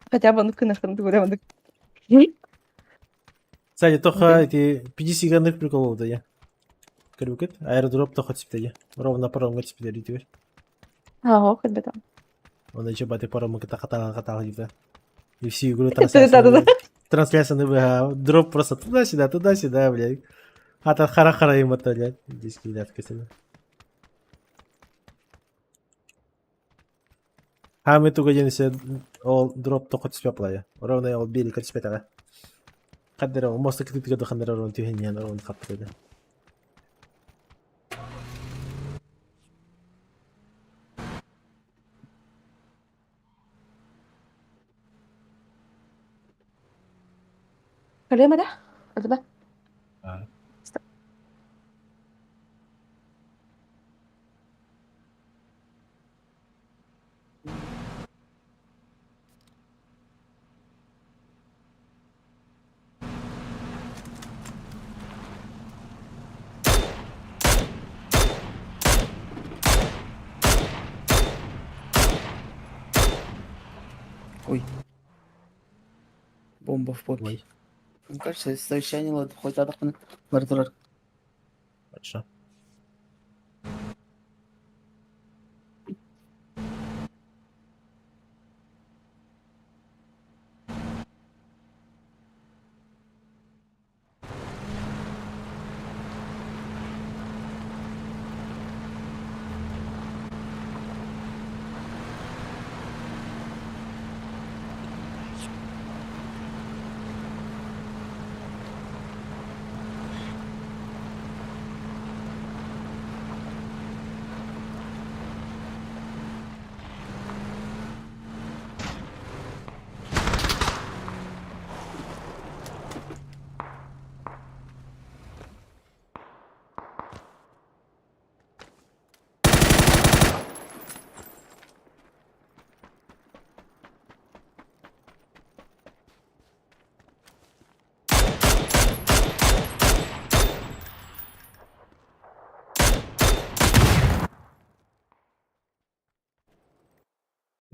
Хотя бы ну кынахтан дурамадык. Кстати, тоха эти 50 ганных приколов да я. Крюкет, аэродроп тоха типтеги. Ровно паромга типтери теперь. Аго, хоть бы там. Он еще баты паромга катал где-то. И всю игру Да-да-да. трансляция на ВГА. Дроп просто туда-сюда, блядь. А то хара-хара им это, блядь. Здесь кидать косили. А мы туга денесе ол дроп тоха тиспепла я. Ровно ол били катиспетага. Хаддера, моста китига до хандера ровно тюхеньян ровно хаппеда. Kalema da? Hadi be. Ой. Бомба в попе. Ой. Мне кажется, совещание ладно, хоть адахпын бардырар. Хорошо.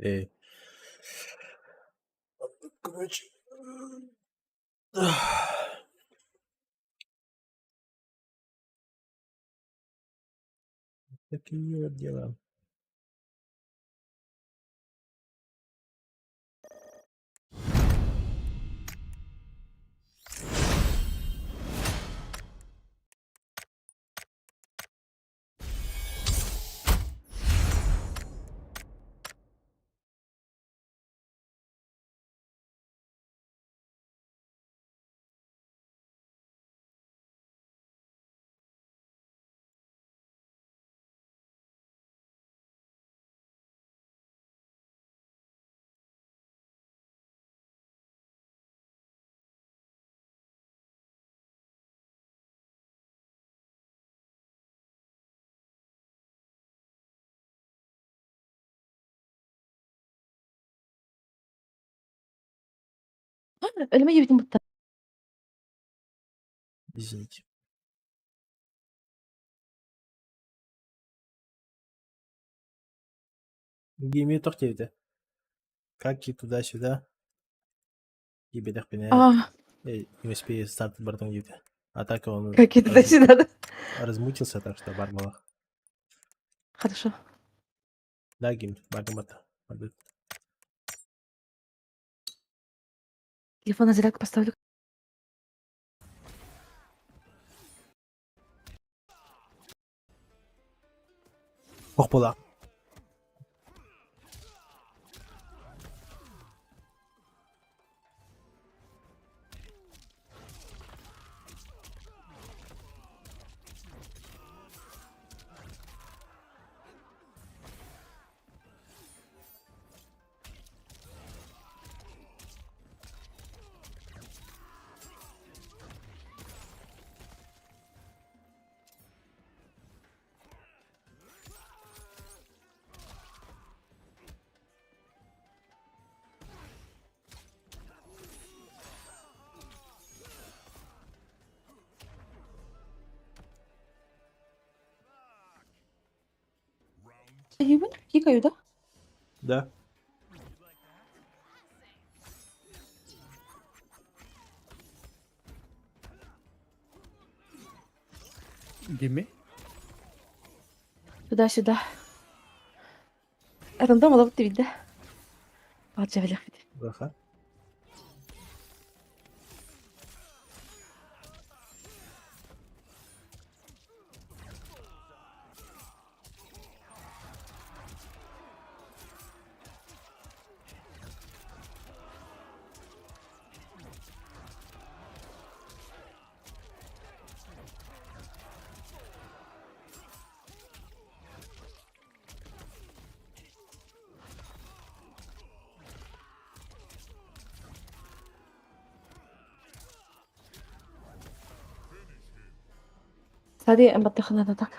Эй. Короче. Такие вот дела. Ölüme yedim butta. Извините. Гейми тортевде. Как и туда-сюда. И бедах пене. Не успею старт бортом где-то. А так он Какие туда сюда. размутился, так что барбала. Хорошо. Да, гейм, баргамата. Телефон на зарядку поставлю. Ох, пола. Ayıbın. Yıkayı da. Да. Gimme. Сюда. Рандом алып виде. Вот же вилях виде. Браха. Сади эн баттыхына да так.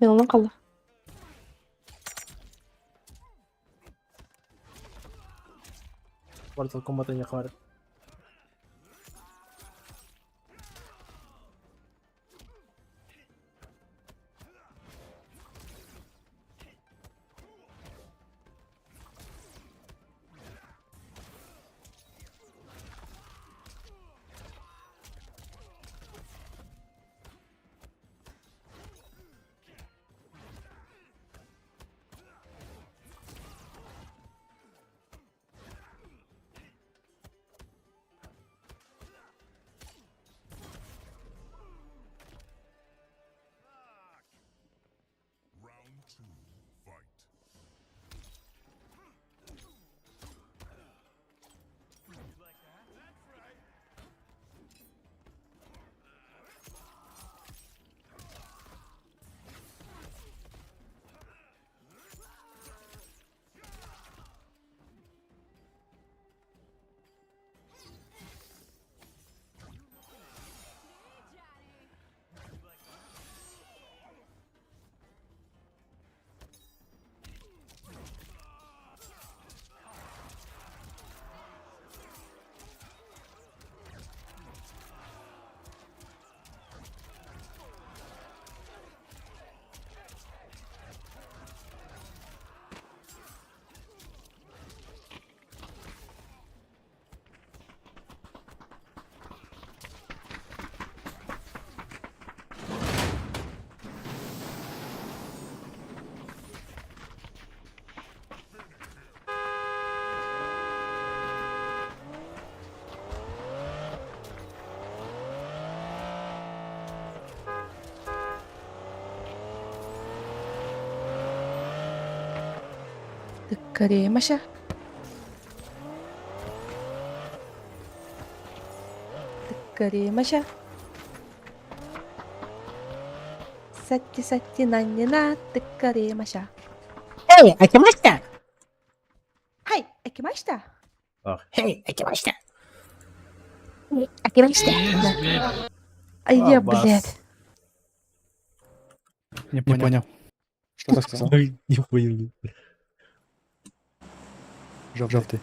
Мен онан қалды. Mortal Kombat'a yakar. Тыккаре маша. Тыккаре маша. Сатти наннина тыккаре маша. Эй, акимашта! Хай, экимашта. Bak. Эй, акимашта! Акимашта! Ай, я, Аббас. блядь. Не понял. Что ты сказал? Не понял. Жовтый.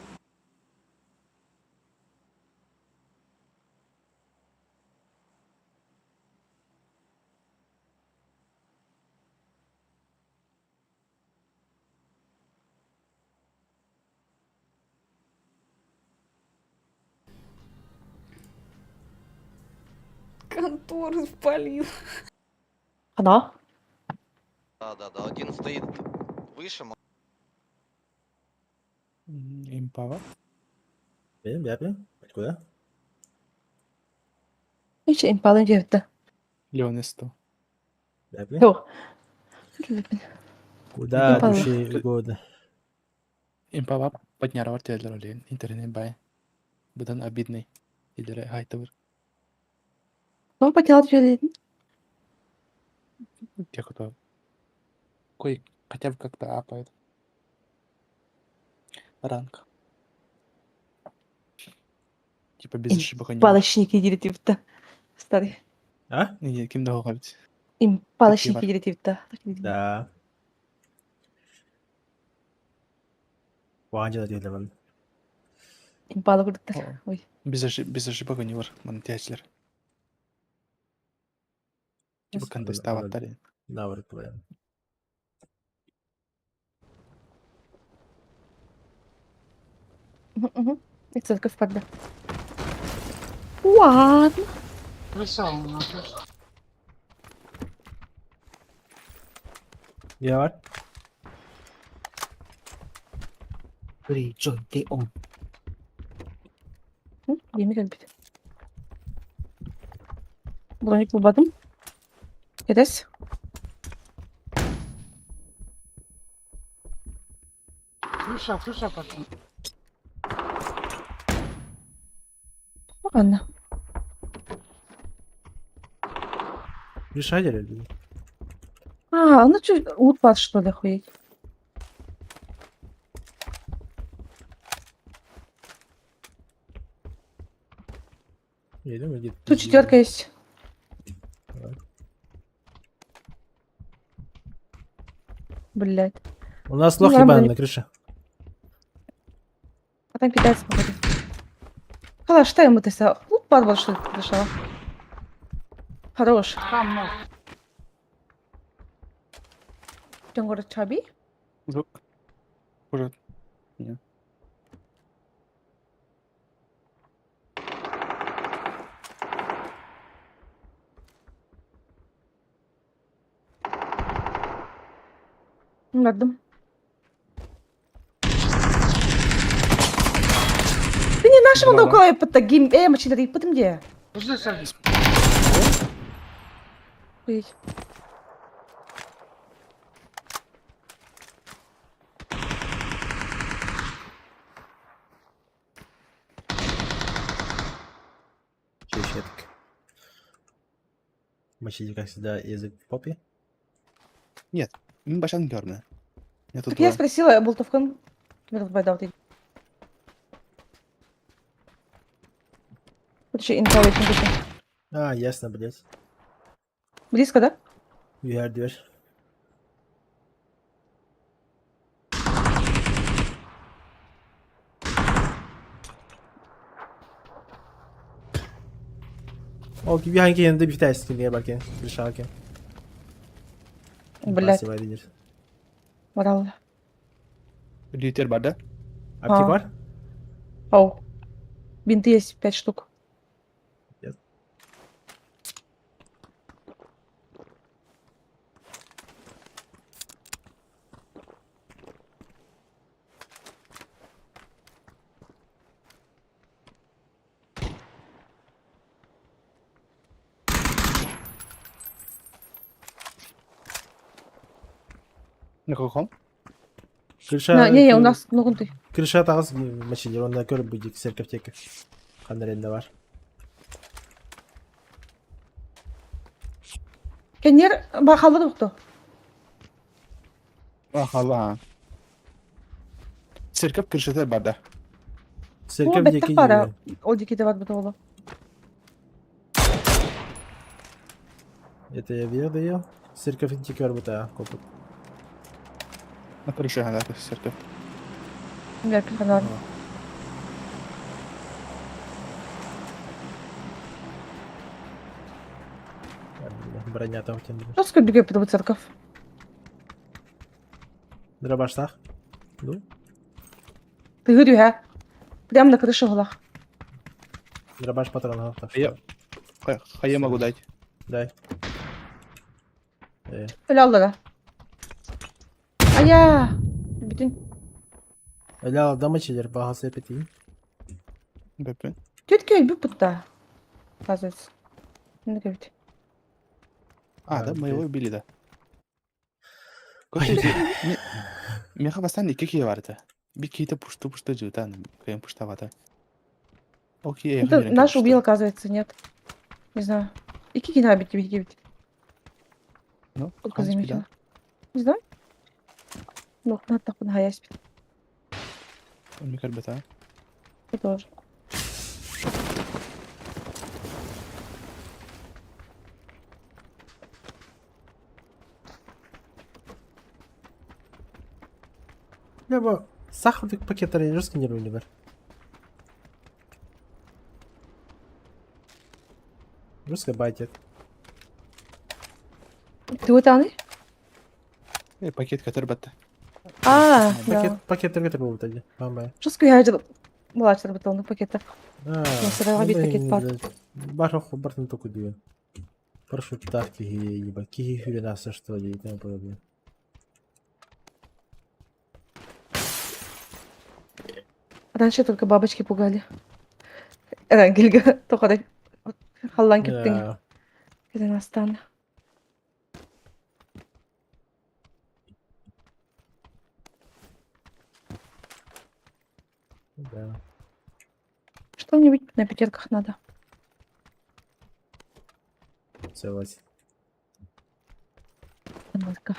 Контору спалил. Она? Да. Один стоит выше. Импава. Benim yapayım. Kуда? Hiç impalın cevdi. Леонесто. Yapayım. Yok. Куда Impala. души угодно. Импава подняла артиллерию лен. Интернет бай. Будан обидный. Или хайтовер. Ну, потерял жюлин. Тех, кто кое хотя бы как-то апает. Ранг. Типа без ошибок они. Палочники директивта. Старый. А? Не, кем договорить. Им палочники var. директивта. Да. Ванca da değil de ben. Им пала курттар. О. Ой. Без ошибок они var. Монтяжлер. Типа контестовать. Навряд ли. Угу. И церковь падла. Ладно. Ya var. Rejoin the on. Hı, yemek elbette. Bulanık bulmadım. Edes. Ладно. Решать или? А, ну чё, лутпад что ли, охуеть? Я думаю, где-то. Тут четверка есть. Блять. У нас Ну лох ладно, ебаный не- на крыше. А там китайцы, походу. Хала, что ему ты сам? Лутпад вот что ты решила. Хорош. Что говорит Чаби? Звук. Уже. Не. Anladım. Ты не нашего Здорово. наукала подтагим, мачина, ты потом где? Охуеть. Че еще так? Мочите, как всегда, язык в попе. Baştan görme. Я тут Так я спросила, болтовкан. Кемер байдал ты. Вот еще интовый компьютер. А, ясно, блядь. Близко, да? Uyar diyor. O gibi hangi yanında bir tane skinliğe bak ya. Bir şarkı. Блять, Bahsedebilir. морал. Литер бада. Aptek Aa. var. Оу. Бинты есть 5 штук. Yes. На каком? Kırşa, Не, у нас ну ты. Kırşa tağız gibi maçı diyor. Onda kör bıcık serkef çekir. Kanlar elinde var. Кенер бахалды кто? Ah Allah. Serkap kırşatır bada. Serkef бетте deki пара. gibi. Одики дават бутола. Это я видел, даю. Serkef çekiyor bu tağı. Kopuk. На крыше надо серкап. Я канал. Броня там тем. Что сколько бегает под церковь? Дробаштах. Ну, Ты говорю, а? Прям на крыше глах. дробаш патронов. Так Я- что, Хае могу дать. дай. Ля. Ая. Bütün Öyle adam açılır. Bahası yapayım. Бепе. тетки bir путта. Оказывается. Ну, говорит. А, да, Да, мы его ты- убили, да. Меха бастан iki kişi vardı. Bir kişi de puştu cütan. Kıyım puştavadı. Окей, Это наш убил, оказывается, нет. Не знаю. И кики бить. Ну, Только заметила. Не знаю. Ну, надо так нахуй спит. Он микар бета. Я тоже. Ya bu sahurdaki paketleri rızkın yer oyunu ver. Rızkı bayt et. Ты вот аны? Пакет көтөр бәтті. А, да. Пакеттер көтөр болуп атады. Бамбай. Что скажешь? Младший бетонный пакетов. Насырайга бит пакет бар. Бар оху бартын току дию. Парашюттар киги, еба, киги хюленасы, что ли, и тому подобное. Раньше только бабочки пугали. Гильга, только да. Халлан киптин. Да. Это настан. Да. Что-нибудь на пятерках надо. Согласен. Только.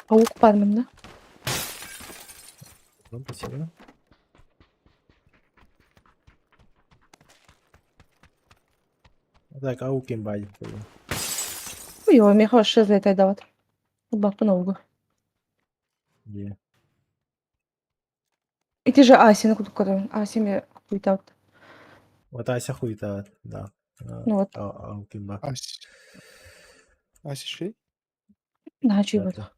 Паук пальмем, да? Ну, спасибо. Так, аук имбай. Ой, мне хорошо залетай дават. Бак по нову. Е. И ты же Аси, ну куда? Аси мне какой-то. Вот Ася хуйта, да. Ну вот. Аук имба. Асі ще? На чего это?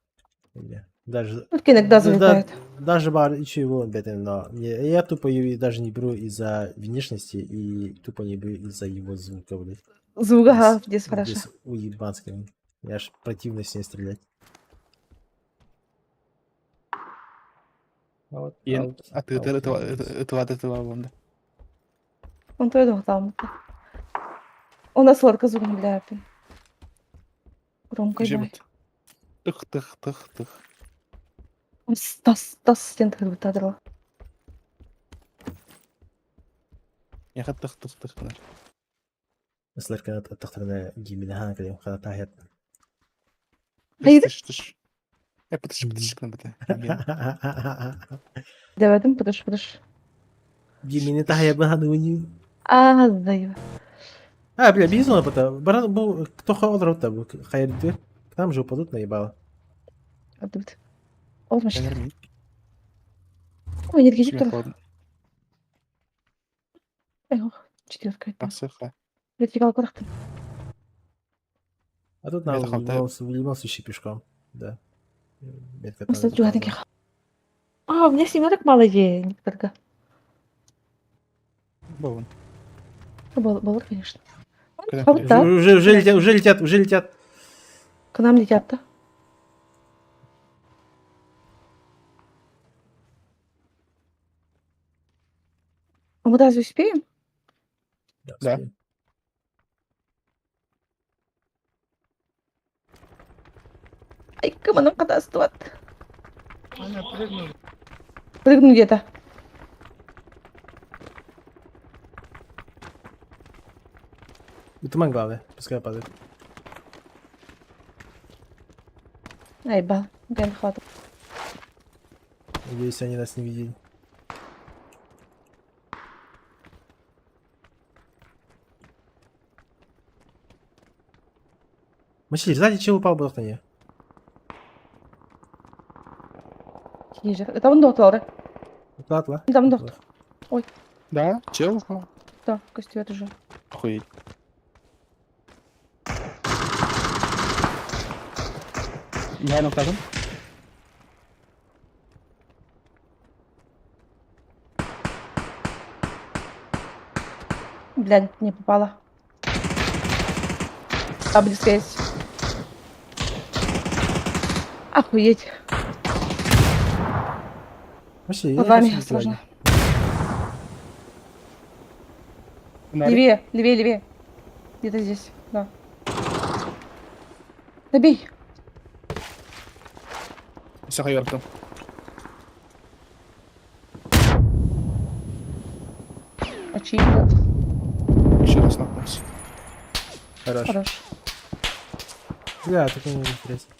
Даже... Вот иногда залетает. Даже бар еще его бетен, но я тупо его даже не беру из-за внешности и тупо не беру из-за его звука, блядь. Звук, ага, здесь хорошо. Без уебанского. Я аж противно с ней стрелять. Вот, А ти этого вон. Он то иду там. У нас лодка звук не ляпин. Громко ебай. Тых. Стас стен как будто драл. Я тых. مثل كانت تختار جيمينها كده خلاص تاهت. Тыш. Я потыш на бәтті. Деведим, подыш. جيميني تاهت بهذا А, сдаю. бля, безумно, потому баран был кто ходил там, خير дверь. Там же упадут наебало. Отдут. Олмаш. Ой, Ой, нет, гидиктор. Эх, четверка. Асыха. Вертикал курахтын. А тут Это надо халтая. в любом случае пешком. Да. Метка там Просто заказана. дюгатеньких. А, у меня семерок мало денег только. Бован. Был, конечно. Когда Вот так. Уже летят. К нам летят, да? А мы разве успеем? Да. успеем. Ай, кому когда стоит? Прыгну где-то. И туман главное, пускай падает. Ай, бал. Ген хватит. Надеюсь, они нас не видели. Мачиль, сзади чел упал был в не. Ниже. Это он доктор, да? Ладно. Там доктор. Да? Чел? Да, костюм это же. Охуеть. Я нокнадым. Блядь, не попала. А, близко есть. Охуеть. Мачиль, Под вами сложно. Левее. Где-то здесь, да. Добей. Все хайверком. Очевидно. Еще раз нокнулся. Хорош. Хорош. Бля, так не интересно.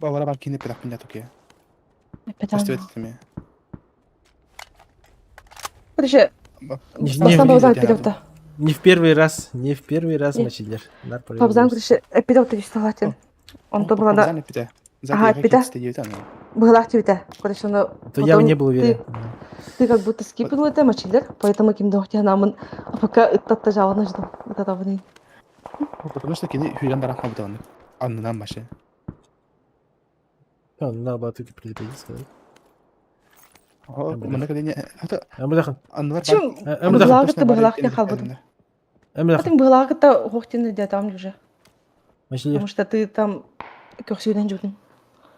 Бавара бакины педах меня такие. Опять Просто она. этими. Подожди, Не, Басан не, Бабзан не, пидовта. не в первый раз, Не. Мачилер. Бабзан, короче, пидовта вставати. Он то Опа, было Занят пита. Ага, Сзади пита. стоит 9, ну. Была активита. Короче, но То я потом не был уверен. ты как будто скипнул это мочилер, поэтому ким дохтя намын. А пока это жаваны ждем. Вот это вны. Потому что кини хүйрен дарахма бутаны. Аннынан башы. Надо было только предупредить сказать. О, Эмре. мына кадене. Ата Эмрехан. аннылар Чем? Эмре Была точно ты бар была экен я халбуду. дегенде. Эмрехан. Потом была это хохтин де там уже. Мишелер. Потому что ты там кёрсюден жудың.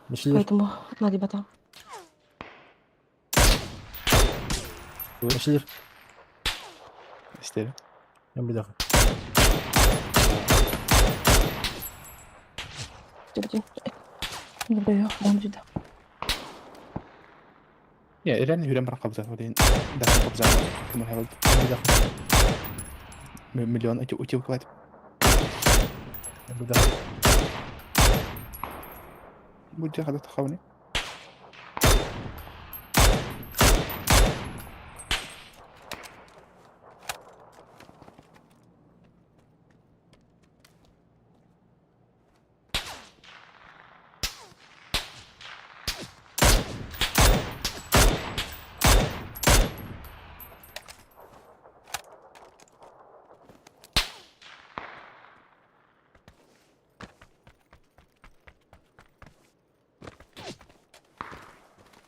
Мишелер. Поэтому надо бата. Мишелер. Истери. Эмрехан. Жудың. Не бою, дам жуда. Я реально хүйрен барахма бутаны. Один даша кобзаны. Ким хавал. Миллион эти уйти выкладывать. Эмрехан. Будь я ходить хавни.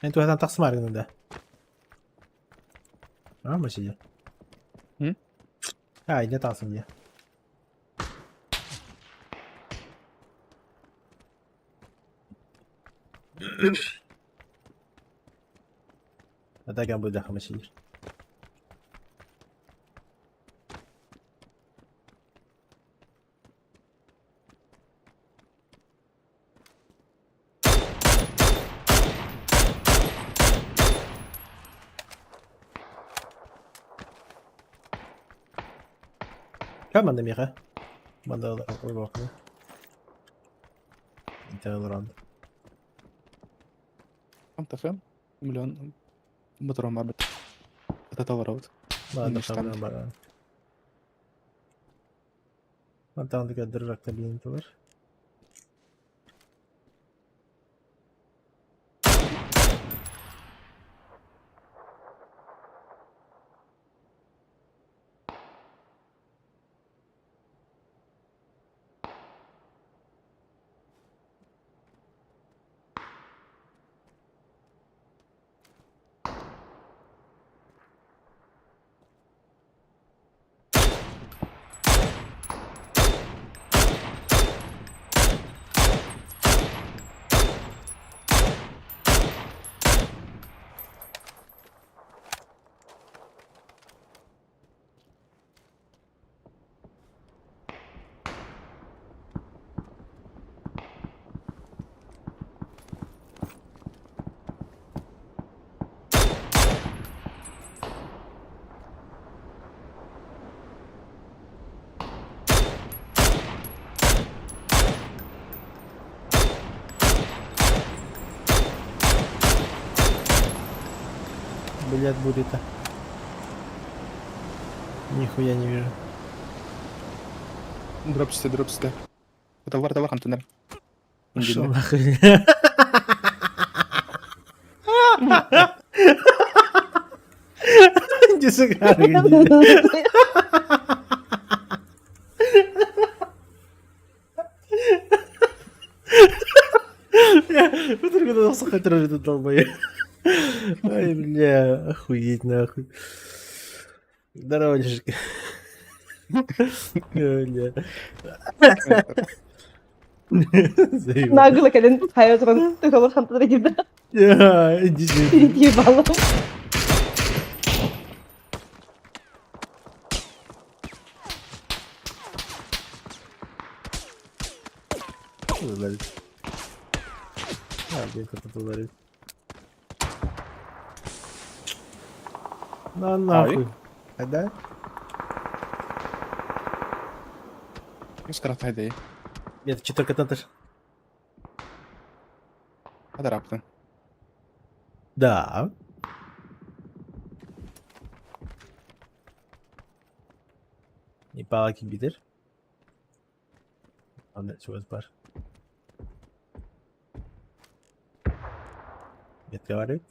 انتوا هتنتقص معنا ده. ماشي دي. هاي تعصم دي. هذا كان بده خمسير. كم عندنا ميخا؟ ما عندنا أقول انت راند. انت فاهم؟ مليون متر مع بتتطورات. ما عندنا مش تعمل. خبرة بقى. ما انت عندك الدرجة تبين تور. Блять, будет-то. Нихуя не вижу. Дропчатый. Товар, Антонер. Пошел нахуй. Не сыграли. Вот только надо сахать рожи тут долбоёб. Ай, бля, охуеть нахуй. Здорово, Лешка. Бля. Заебал. Нагло каден хайотран. Ты холор хантадыр gibi. Ya, иди сюда. Перейти баллом. Ударить. А, где кто-то ударит. На нахуй. А да? Скоро тайдей. Это четверка танташ. Hadi raptın. Да. Не палки bilir. Anne çok az var. Метка var evet.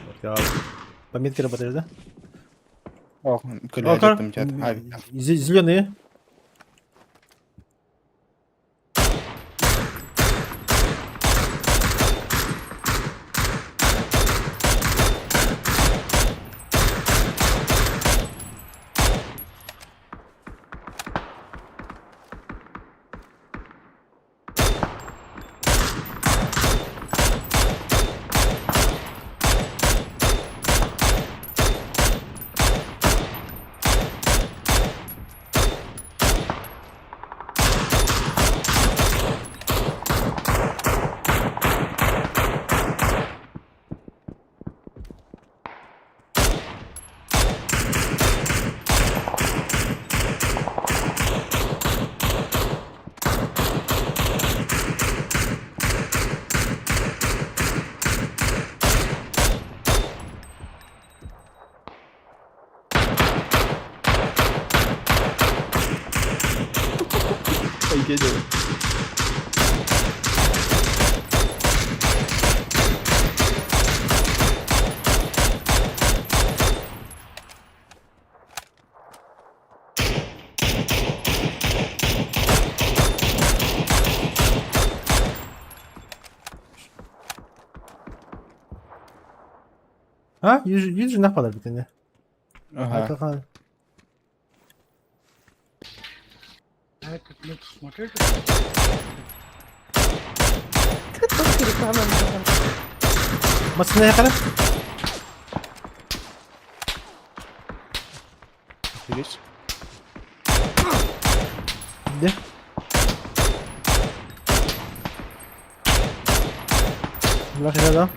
Метка var. По метке работаешь, да? Ох, Окар. кулячетом чат. Авик. Зеленые. Ой, гелио. Ha? Yüz ne kadar bir tane? Ага. Kanka. Тут реклама. Masasına yakala. Видишь? De. Bak hele lan.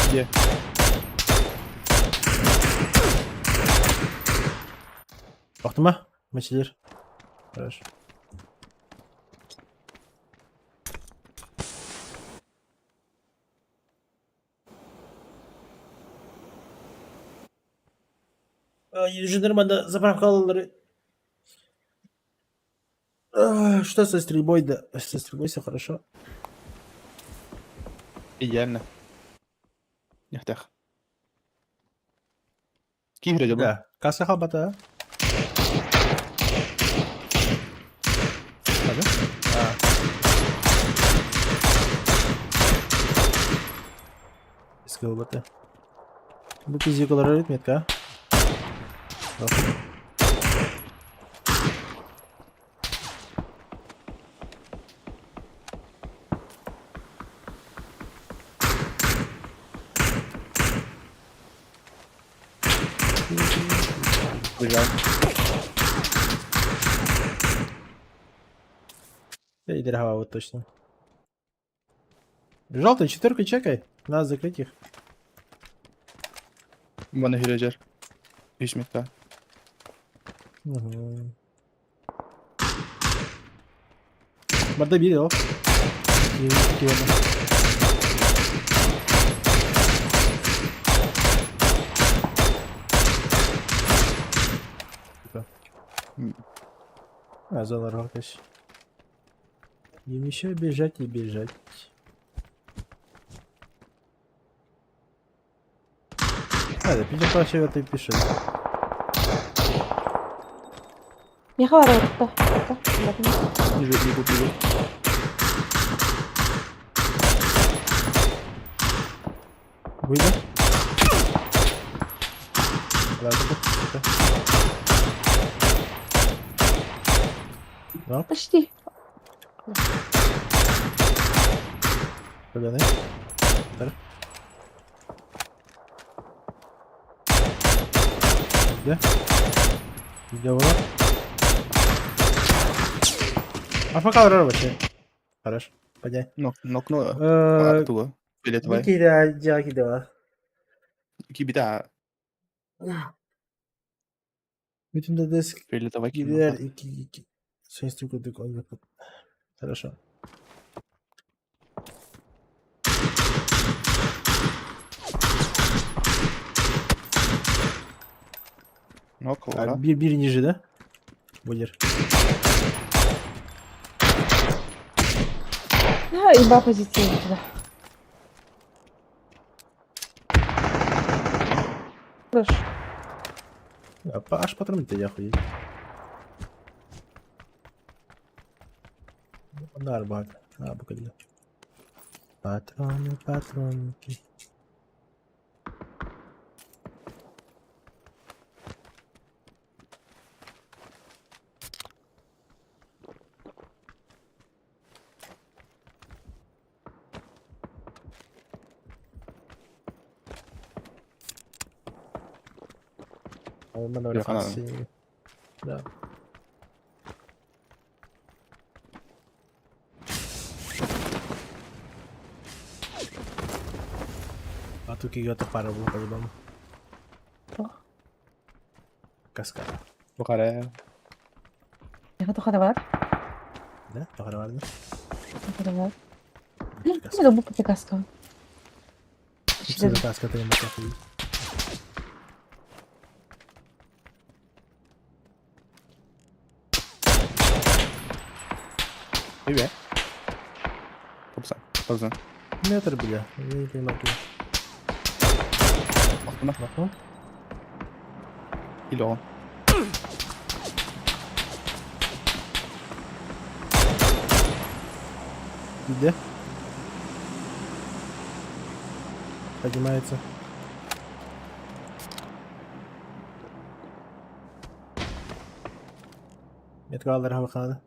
Где? Baktım ha. Meçilir. Хорошо. Ежи нормально заправка аллары. Что со стрельбой? Да, со стрельбой все хорошо. Идеально. Нехтех. Скільки грядя? Да. Касса хабата. Hadi. Eski hobata. Bu fiziği kadar öğretmeyek ha. Bak. Güzel. Лидер хава вот точно. Желтый, четверка чекай. Надо закрыть их. У мене грядя. Вісьмітка. Угу. Мордобили, о. И ладно. А, зона рвалась. Им еще бежать и бежать. А, да, Питер вообще это пишет. Не хватает. Да. Біжу. Выйди. Ладно, да. Почти. Поганы. Где? Где вона? А пока вообще. Хорошо. Понятно. Нокно Э, тугу. Фиолетовая. Никита, Джаки, да. Кибита Bütün de desk фиолетовая gider кино. 2. Ses tıkladık onu yapıp. Хорошо. Нок, А, Лора. bir ниже, да? Будет. А, и два позитива туда. Хорошо. Аж патрон-то я ходить. Нар бак. А, покажи. Патроны, патронники. Я канал. Да. А тут какие-то пара была по-любому. Кто? Каскада. Бухаре. Я готов ходовать. Да? Похоронно. Ходовать. Я люблю попекаска. Что за каска ты ему ходить? Привет. Попса. Попса. Метр, бля. Я не понимаю. Охтана. Нахуй. Или он. Где? Поднимается. Метка алырга бакады.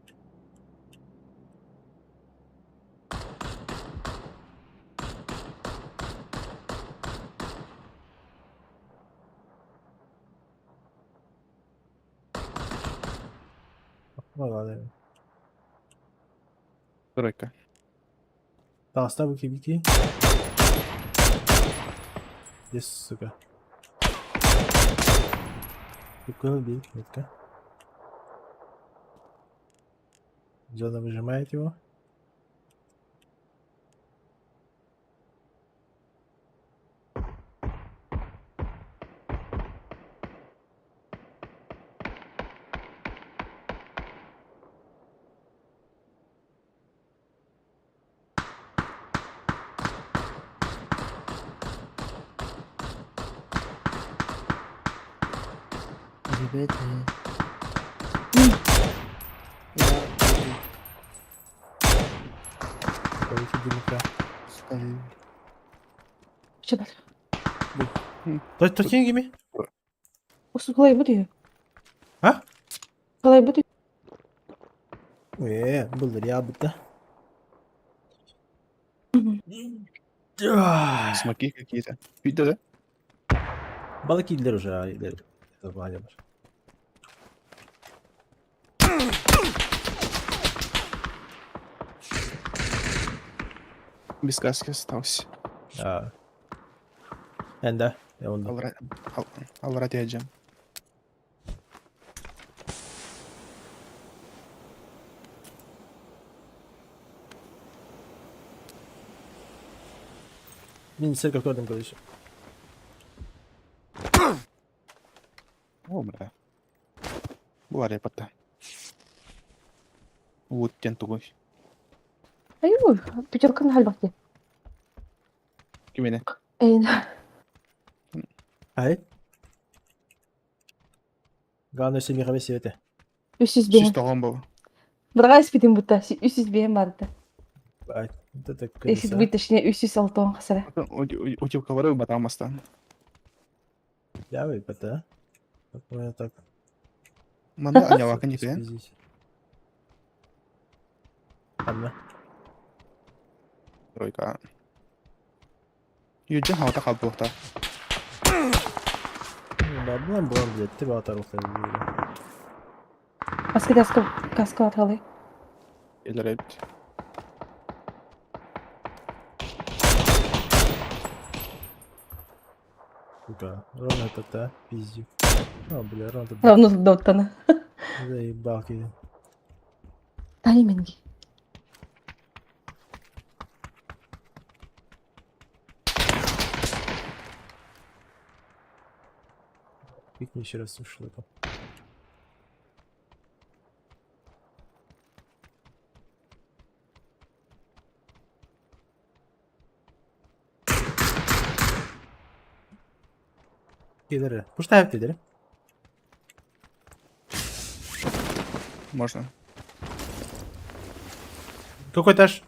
Ладно. Тройка. Таста бики. Здесь, сука. Прикольно бить, метка. Зона выжимает его. Ребята. Полетит дымка. Скажи. Что дальше? То деньгами? Колay budur. Ha? Kolay budur. Bulur ya bu da. Смоки какие-то. Видно, да? Balık yediler уже. Yediler. Var. Без каски остался. Ben de. Ya onda. Алрат едем. Min cirka gördüm kardeşim. О, бля. Была репота. Вот тен тугой. Ayun, picture ka na halbak din. Kimine? Ayun. Hayır. Главное, все мировые светы. 300 Süs bihem. toğum bu. Бұрға іспетін бұтта. 300 bihem vardı. Это Если колеса. быть точнее, 306 қасыра. Утилка варив батамастан. Я выпад, да? Такое так. Манда аняла канифе. Спиздись. Ладно. Тройка. Юджин хаута хаббухта. Да, блин, блядь, ты бы оторвался. Аски каска атқалы. Или рейбит. Сука, ровно это, а? Пиздюк. А, бля, ровно это. Равно доттана. Заебал киди. Тайминги. Пикни еще раз слушал это. Пидоры. Пускай пидоры. Можно. Какой этаж?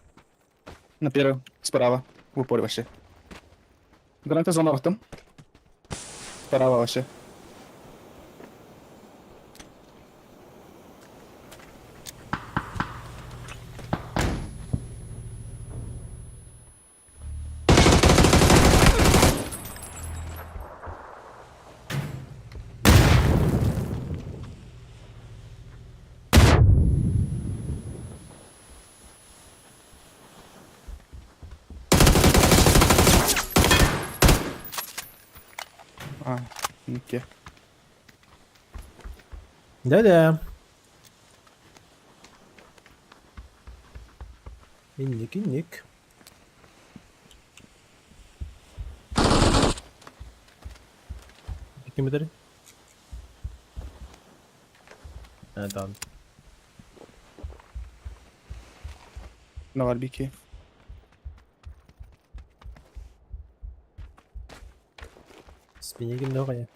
На первый. Справа. В упоре вообще. Граната за нортом. Справа вообще. А, Нике. Да-да. Инник, инник. Каким это? А, там. На варбике. Спине гимнория.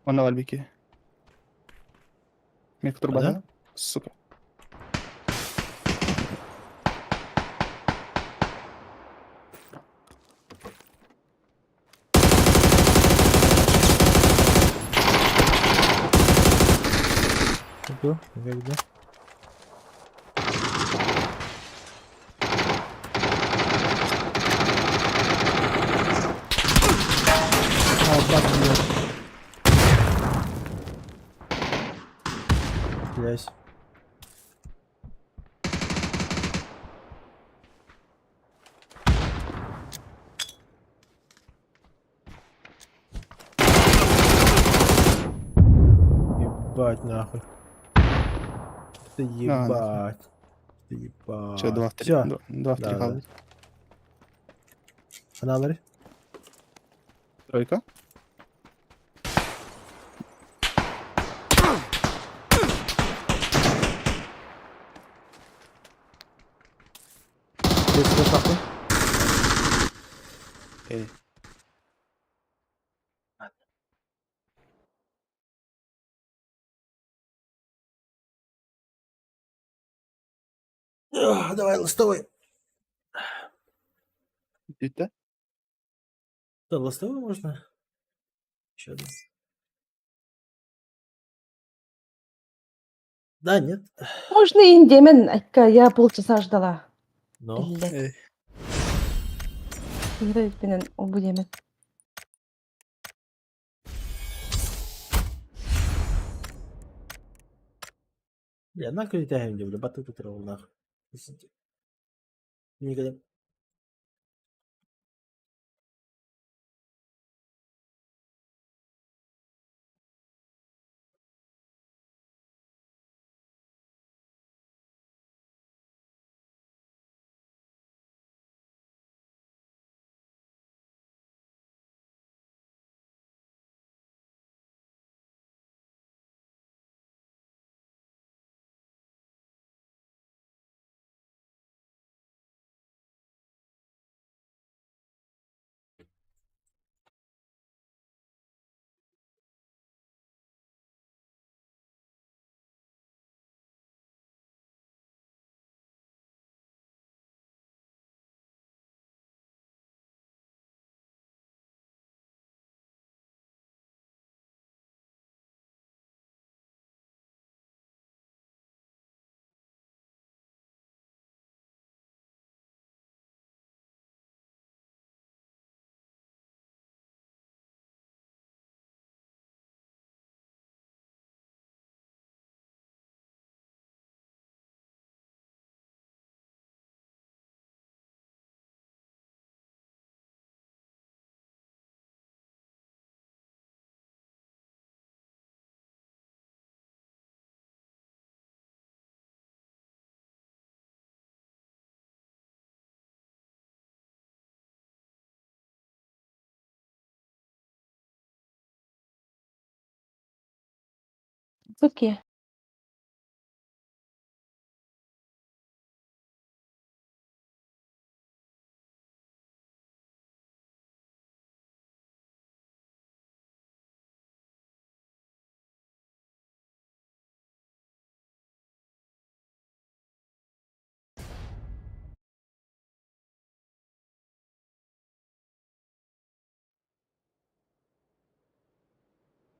Он на варбике. Мне кто А, да? база? Сука. Что? Когда? А, бак, блядь. Блядь. Ебать нахуй. Ты ебать. Ты ебать. Че, 2 в 3. Всё. 2 в 3 Да, да. хавают. Аналари? Тройка. Здесь флеш нахуй. Эй. Давай, листовый. Ты-то? Да, листовый можно? Еще один. Да, нет. Можно индемен, Айка, я полчаса ждала. Но. Блядь. Эй. Играет менен обудемен. Я нахуй тягиваю, люблю, батут тут нахуй. Никогда. Суки.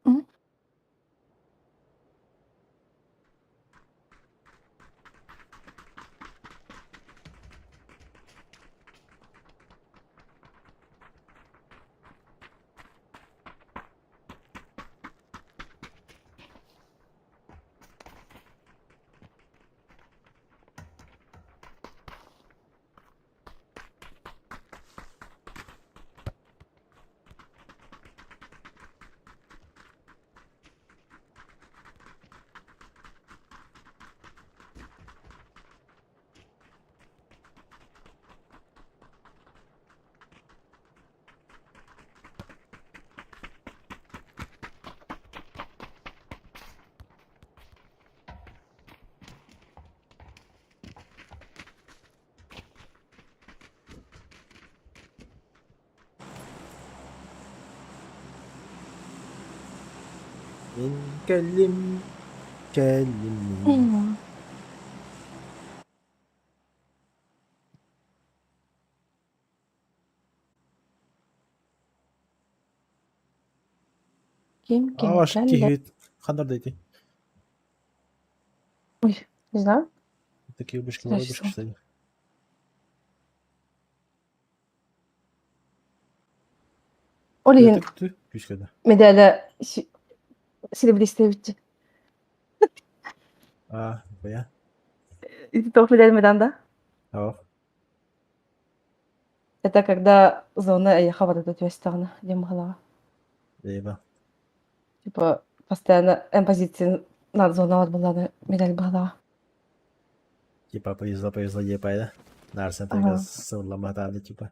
М? كلم كلمني. М. Kim Ашык келді? киһит. Хандар дайти. Ой, не знаю. Такие вышки, Сюда вышки, число. кстати. Олин Ты, пишка. медалі серебристые ведь. Боя. И ты тоже медаль меданда? Ау. Это когда зона ехала вот эту сторону, где могла. Ейба. Типа, постоянно позиции над зоной была на медаль была. Типа повезло, епай, да? Нарсен тайга Ага, сыллама тады, типа.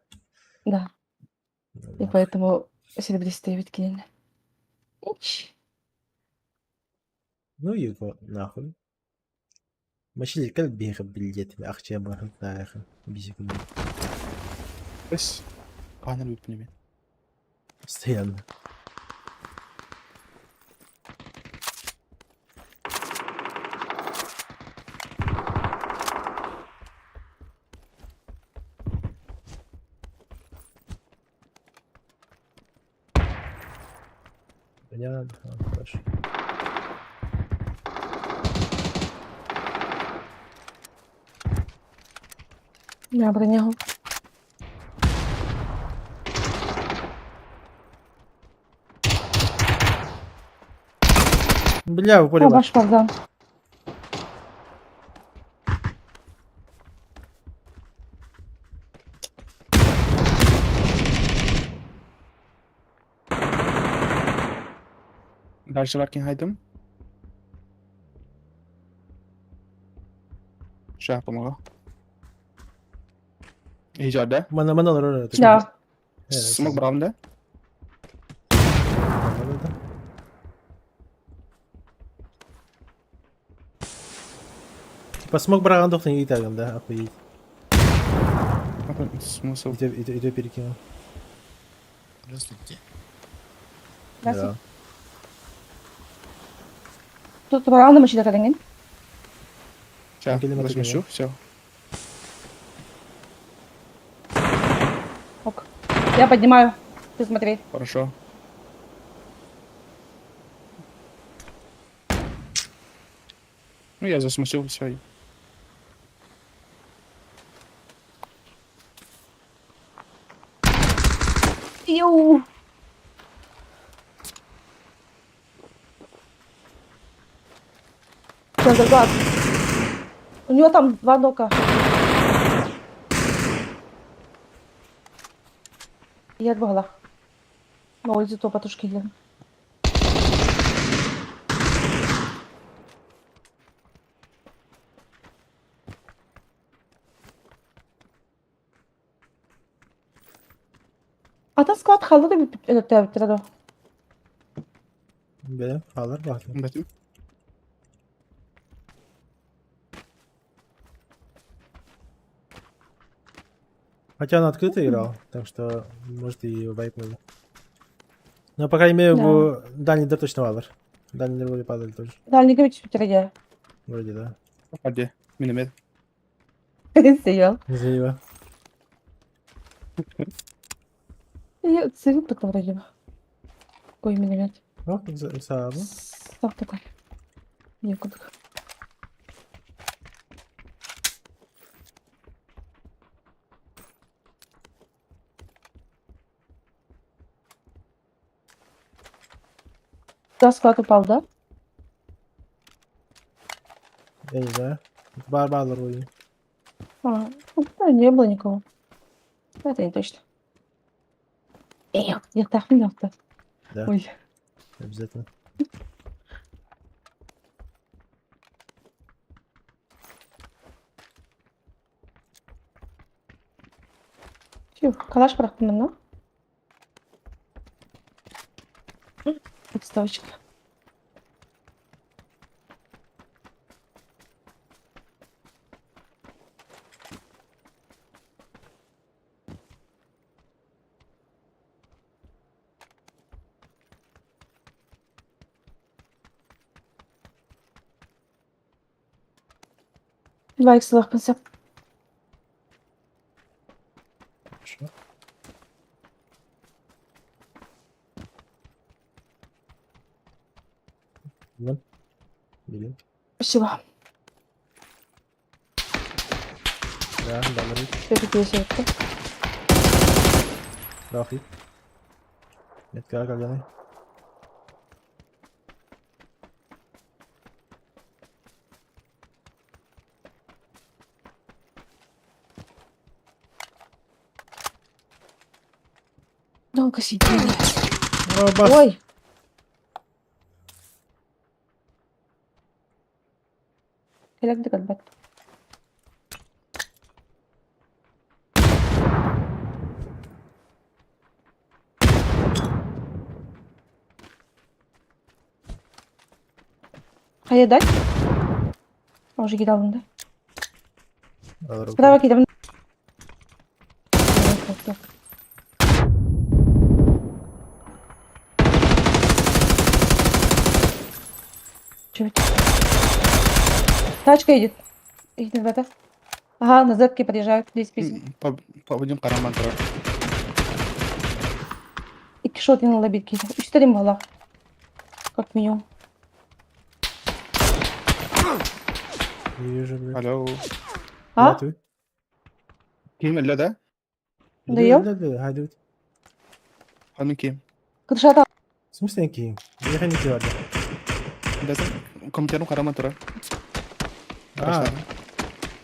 да. И поэтому серебристые ведь кинули. Ич. Ну его нахуй. Машин кал беха билет, ахча махын тайхын. Бизикун. Ось. Пане випнімі. Постоянно. Понятно, хорошо. Я бронягу. Бля, в поле О, бар. ваш Богдан. Дальше варкін гайдым. Що я помогла? İcade. Mana oraya. Да. Смок бравнде. Типа смог браган доктор не итаган, да, охуеть. Смысл. И то перекинул. Здравствуйте. Здравствуйте. Тут раунд мочи докален. Сейчас, Келим размещу, атакая. все. Ок. Я поднимаю. Ты смотри. Хорошо. Ну, я засмусил, все. Ю. Глаз. У него там 2 дока. Я отбыла. На улице то потушки глянь. Ата склад халды да тирado. Бля, алар бахтым. Бәтім. Хотя он открыто играл, так что, может, и вайпнули. Но, по крайней мере, Да. в дальний точно валер. Дальний вроде падали тоже. Дальний говорит, что я. Вроде, да. Hadi. Minimет. Стоял. За него. Я цивил потом вроде бы. Ой, миномет. О, за Став такой. Некуда. Да, склад упал, да? я не знаю. Барбалер вроде. А, ну, да, не было никого. Это не точно. Я так не то. Да, Ой. обязательно. Фу, калаш бырактым мына. Подставочка. Два иксовых концепт. Хорошо. Вон. Блин. Спасибо. Да, да, Все-таки есть это. Рахи. Метка калганый. Долго сидели. О, бас. Ой. Келек дегенбет. Қайда дать? Уже киде алдым да. Алар Справа кидем. Чё это? Тачка едет. Едет в это. Ага, на зетке подъезжают. 10-8. Пабудин Караман тұрар. 2 шот ен лоббит кейді. 3 тәден бала. Как минимум. Не вижу, блядь. Алло. А? Ты? Ким әлі да? Даю? Да, хайдут. Ханын ким? Кыдышата. В смысле какие? Я не киваю. Дәсін комитетің Караман тұрар. А,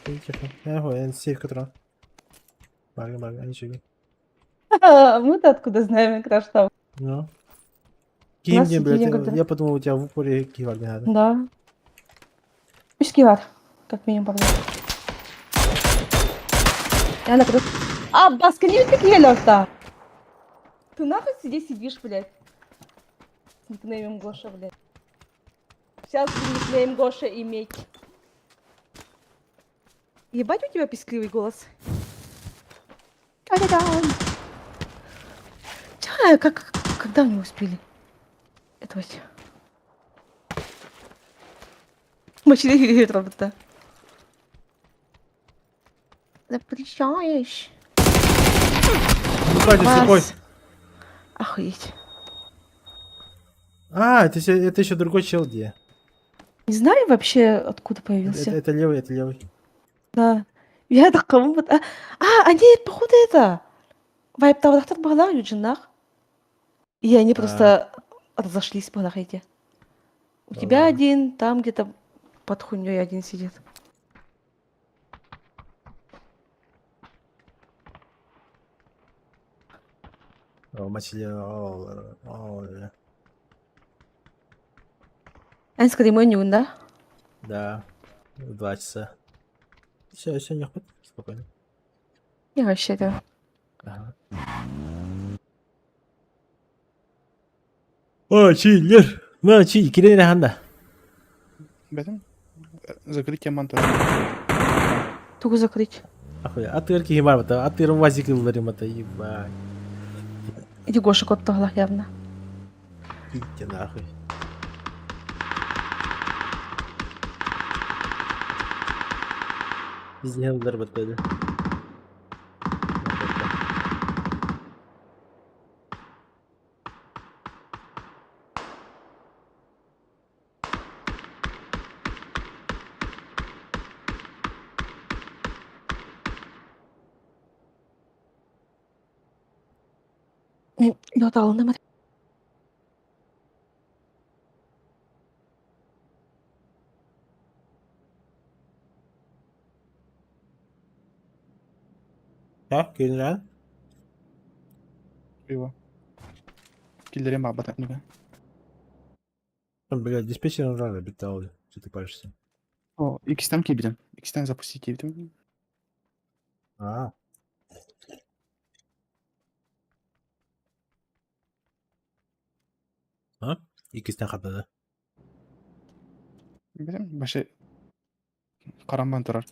тихо. Я хой, я сейф который. Марга, они чего? Мы-то откуда знаем, Кыдышата? Ну. У нас Ким, сиденье блядь, когда- я подумал, у тебя в упоре кивать не надо. Да. 3 киват. Как минимум, пардon. Я накрыл. А, Баска, не видишь, елёта? Ты нахуй здесь сидишь, блядь? С никнеймом Гоша, блядь. Сейчас никнейм Гоша иметь. Ебать, у тебя пискливый голос. Когда мы успели? Это вообще... Мочили робота. Запрещаешь. Хватит, слепой. Охуеть. А, это еще другой чел где? Не знаю вообще, откуда появился. Это левый, это левый. Да. Я так кому они, походу, это... Вайп таврахтар бахлар юджинах. И они просто разошлись по нахайте. У тебя один, там где-то под хуйней один сидит. О, мочили. О, Эн скорее мой нюн, да? да. 2 часа. Все, не хватит. Спокойно. Я вообще да. Ага. О, чиллер. Ну, чил, кирene ханда. Бәтім? Закрытие ман тұрар. Тугу закрыть. Охуя. А ты арки бар бата. А ты ровазик илдарим бата. Ебать. Иди Гоша кот тоглах явно. Идите нахуй. Везде илдар бата. Да. Йот алынды ма? Да, келин. Его. Киллерем баба так не. Блядь, диспетчер рано битал. Что ты паришься? О, X'ten кибидем. X'ten запустить кибидем. А. А? Икистен хатады. Билем, башы карамбан турар.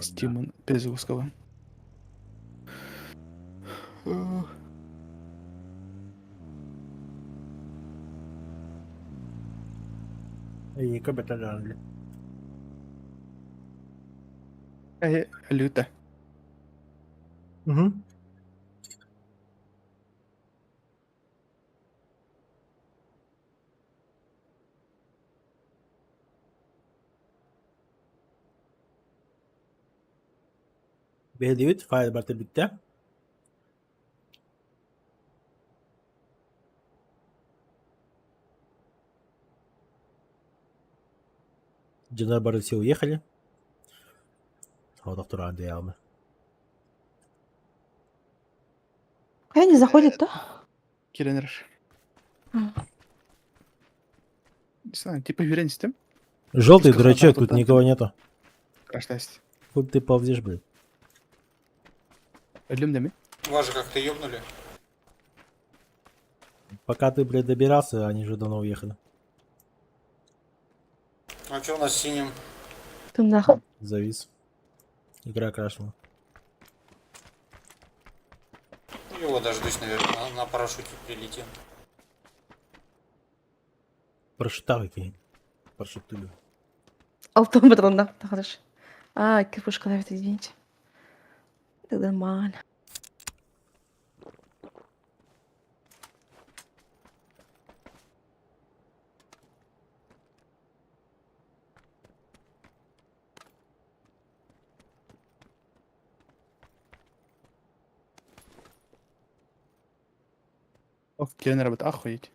Стимон Безусского. И кабета жанли. Люта. Угу. Behdiğit fayda batı bitti. Дженербары все уехали. А вот автора Андреяма. Я не заходит, да? Киренер. М. Не знаю, типа уверен с тем. Желтый Пусть дурачок, тут тут никого нету. Краштасть. Тут ты ползешь, блядь. Ölüm de mi? Вас же как-то ёбнули. Пока ты, блядь, добирался, они уже давно уехали. А что у нас с синим? Ты нахуй. Завис. Игра крашнула. Его дождусь, наверное, на парашюте прилетим. Парашюта какие. Парашютую. Алтын патронда. Да, хорошо. А, кирпич давит, извините. Так нормально. Of Kirенер охуеть.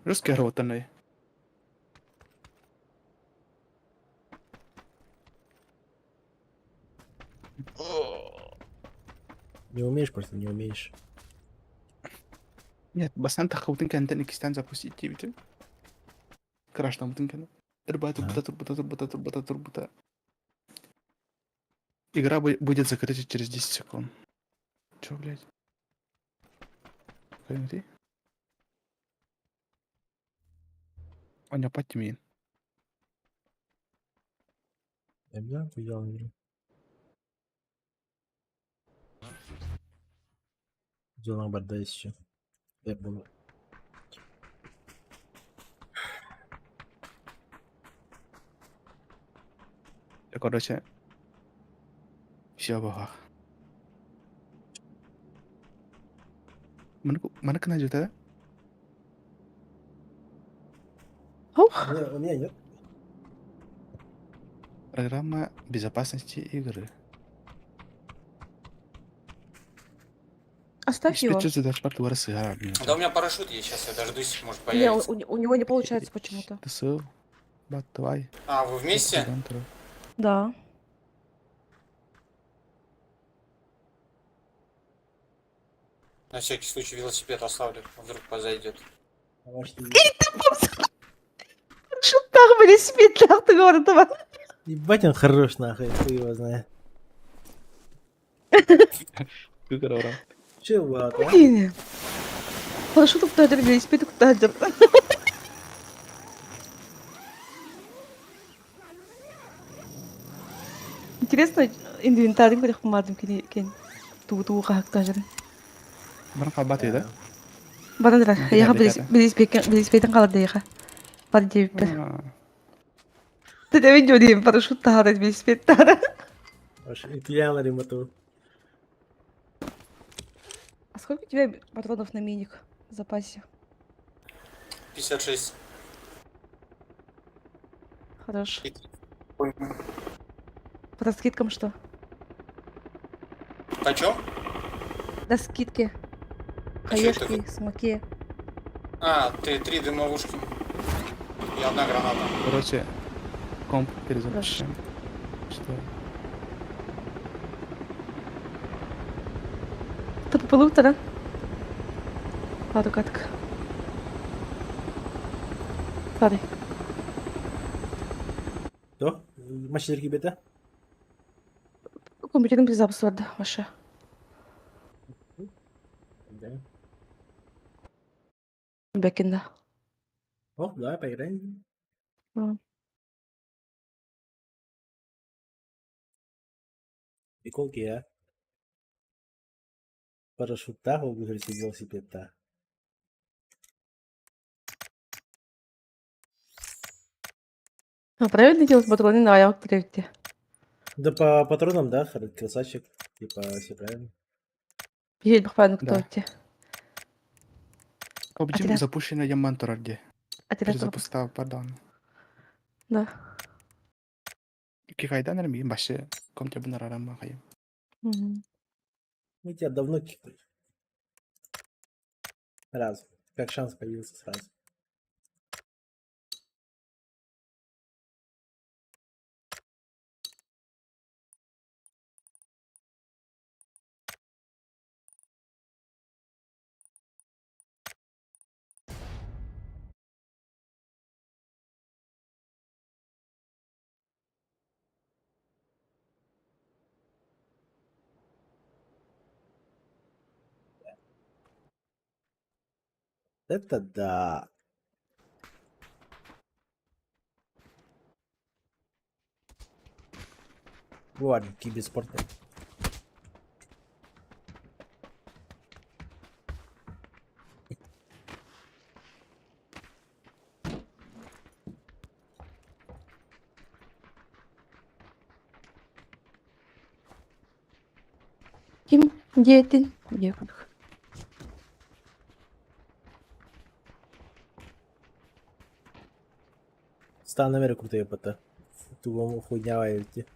Жесткий работанный. Не умеешь, просто не умеешь. Нет, басан тахаутын кантен X'ten запустить кибидем. Краш там утын кантен. Турбута. Игра будет закрыта через 10 секунд. Чё, блядь? Пойми. Аня, подтяни. Я взял, взял, взял. Зона борда еще. Я был. Короче. Все бага. Mana kena juta? У меня нет. Программа безопасности игры. Оставь его. Диспетчер задач по ТВРС. Да у меня парашют есть, сейчас я дождусь, может Не, появится. у него не получается почему-то. ТС. Батвай. А, вы вместе? Да. На всякий случай велосипед оставлю, вдруг позайдет. Шутах были светлях, ты говоришь, давай. Ебать он хорош, нахуй, хуй его знает. Игра. Чего, а? Блин. Парашют уктадыр, велосипед уктадыр. Интересно, инвентарь көрек кумадым кен. Туу кахактажыр. Бұрын қабат еді. Барандыра, Мынтер яха әрекеті. велосипедин каларды яха. Бар дебиппер. А, Ты видео дем парашют тахарать, велосипед тахарать. Аж итальяна ремонту. А сколько у тебя патронов на миник в запасе? 56. Хорош. Ой, По скидкам что? почем? До скидки. А чё это Хаешки, смоки. А, три дымовушки. И одна граната. короче, комп перезапишем. Что? Ты попалу-то, да? Ладно, катка. Sorry. Что? Машинерки бета? Компьютердің бір запысы барды, вообще. Да. Бэкенда. О, давай поиграем. М. Приколки, а? Парашютта, выиграть велосипедта. А правильно делать патроны на аялок тревте? Да по патронам, да, красавчик. Типа, все правильно. Ел бахпану кто Да. те. Обычно Отряд. запущено яман тұрарде. Отряд Перезапустав, пардон. Да. Ки қайдан әрмейін башы комте бұнар арама қайым. Мгм. Мы тебя давно кикали. Сразу. Как шанс появился сразу. Это да. Ладно, киберспорт. Ким? Детин. Декудах. Стан намеры крутые пота. Ту хуйня эти.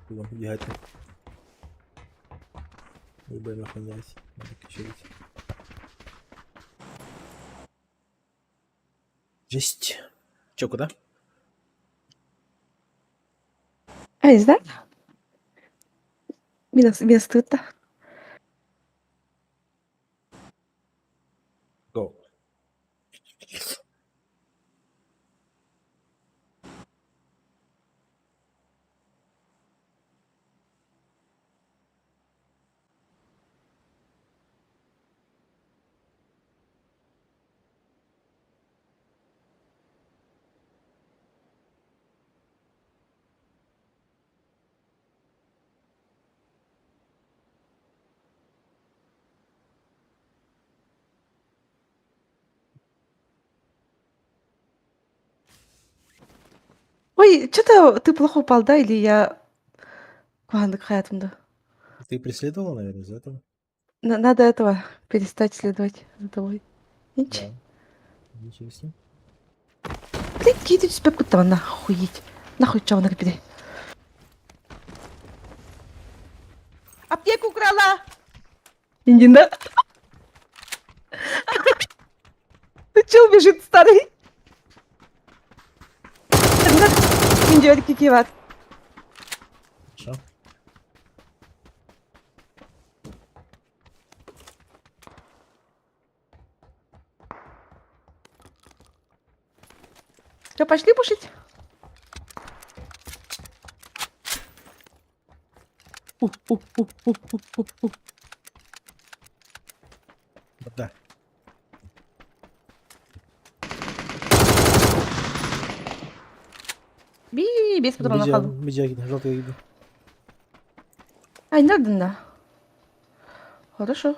Ту бегать. Не будем охранять. Надо качать. Жесть. Чё, куда? А, is that? Minus тут-то. Go. Ой, что-то ты плохо упал, да? Или я... Куандык хаятымда. Ты преследовал, наверное, из-за этого? Надо этого перестать следовать за тобой. Ничего. Да. Ничего себе. Прикинь, у тебя куда нахуить. Нахуй чего на репеде. Аптеку украла! Индина. Ты че убежит, старый? Индиотики киват. Хорошо. Что, пошли пушить? Без патронов Беджа, қалдым. беджа gidiyor. Желтая gidiyor. Ай, не надо, да. Хорошо.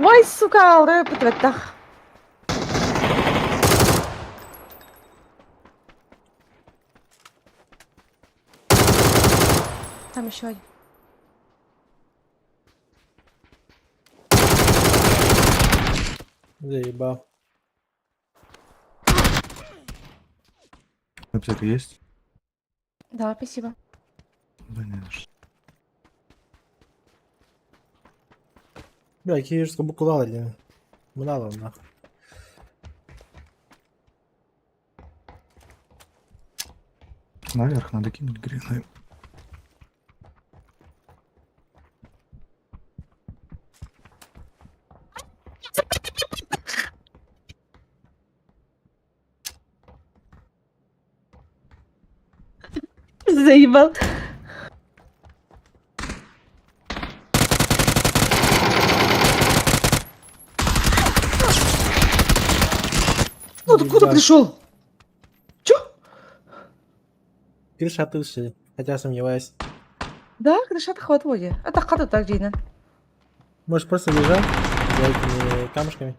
Ой, сука, алды бітіп Там еще один. Заебал. Аптека есть? Да, спасибо. Да не за что. Бля, киевскую букву дали. Мало нахуй. Наверх надо кинуть грены. Заебал. Ну, откуда Ебать. пришел? Чё? Крыша туши. Хотя сомневаюсь. Да, крыша хват воде. А так хату так дейін. Может просто лежать за этими камушками.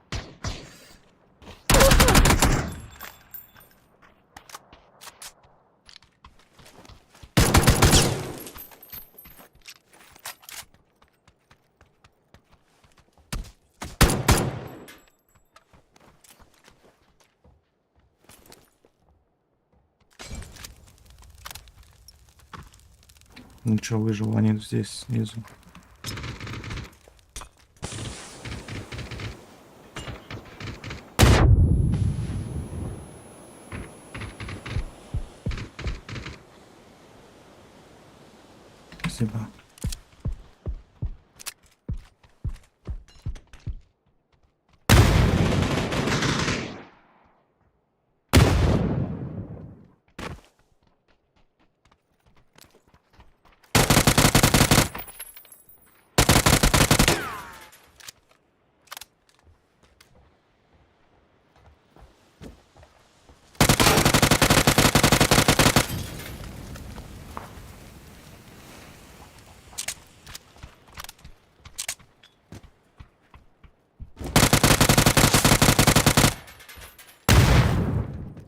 Ну что, выжил, они здесь снизу. Спасибо.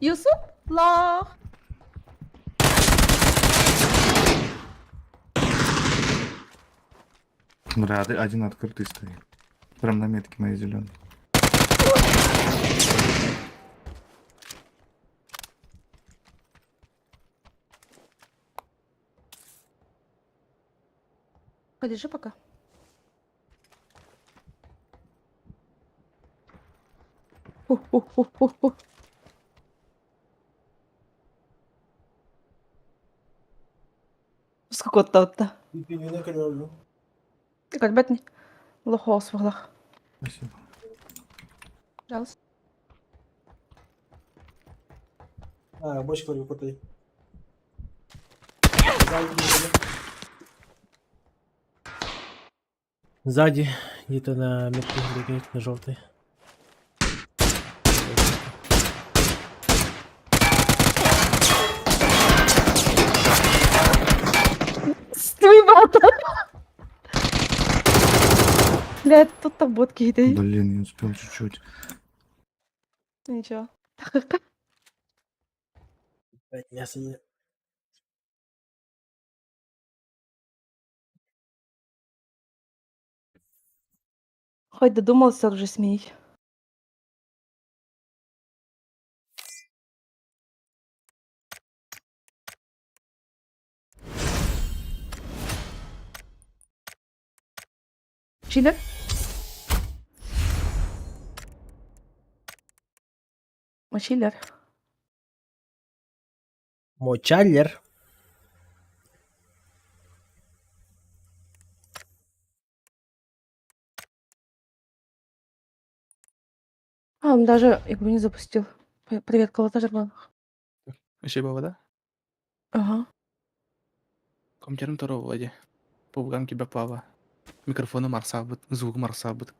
Юсуп? Лох. Бля, один открытый стоит. Прям на метке моей зеленой. Полежи пока. Ху-ху-ху-ху-ху. Сколько отта. Кальбетни. Лохос вглах. Спасибо. Пожалуйста. А, больше говорю, потай. Сзади, где-то на метке бегает, на желтой. Стримата. Блядь, тут там ботки идут. Блин, не успел чуть-чуть. Ничего. Опять мясо нет. Хоть додумался уже сменить. Чилер? Мочилер. Мочаллер. Он даже игру не запустил. Привет, Калата Жерман. Еще бабада? Ага. Компьютером второго вроде. По букам тебя пава. Микрофоны марсабыт, звук марсабыт.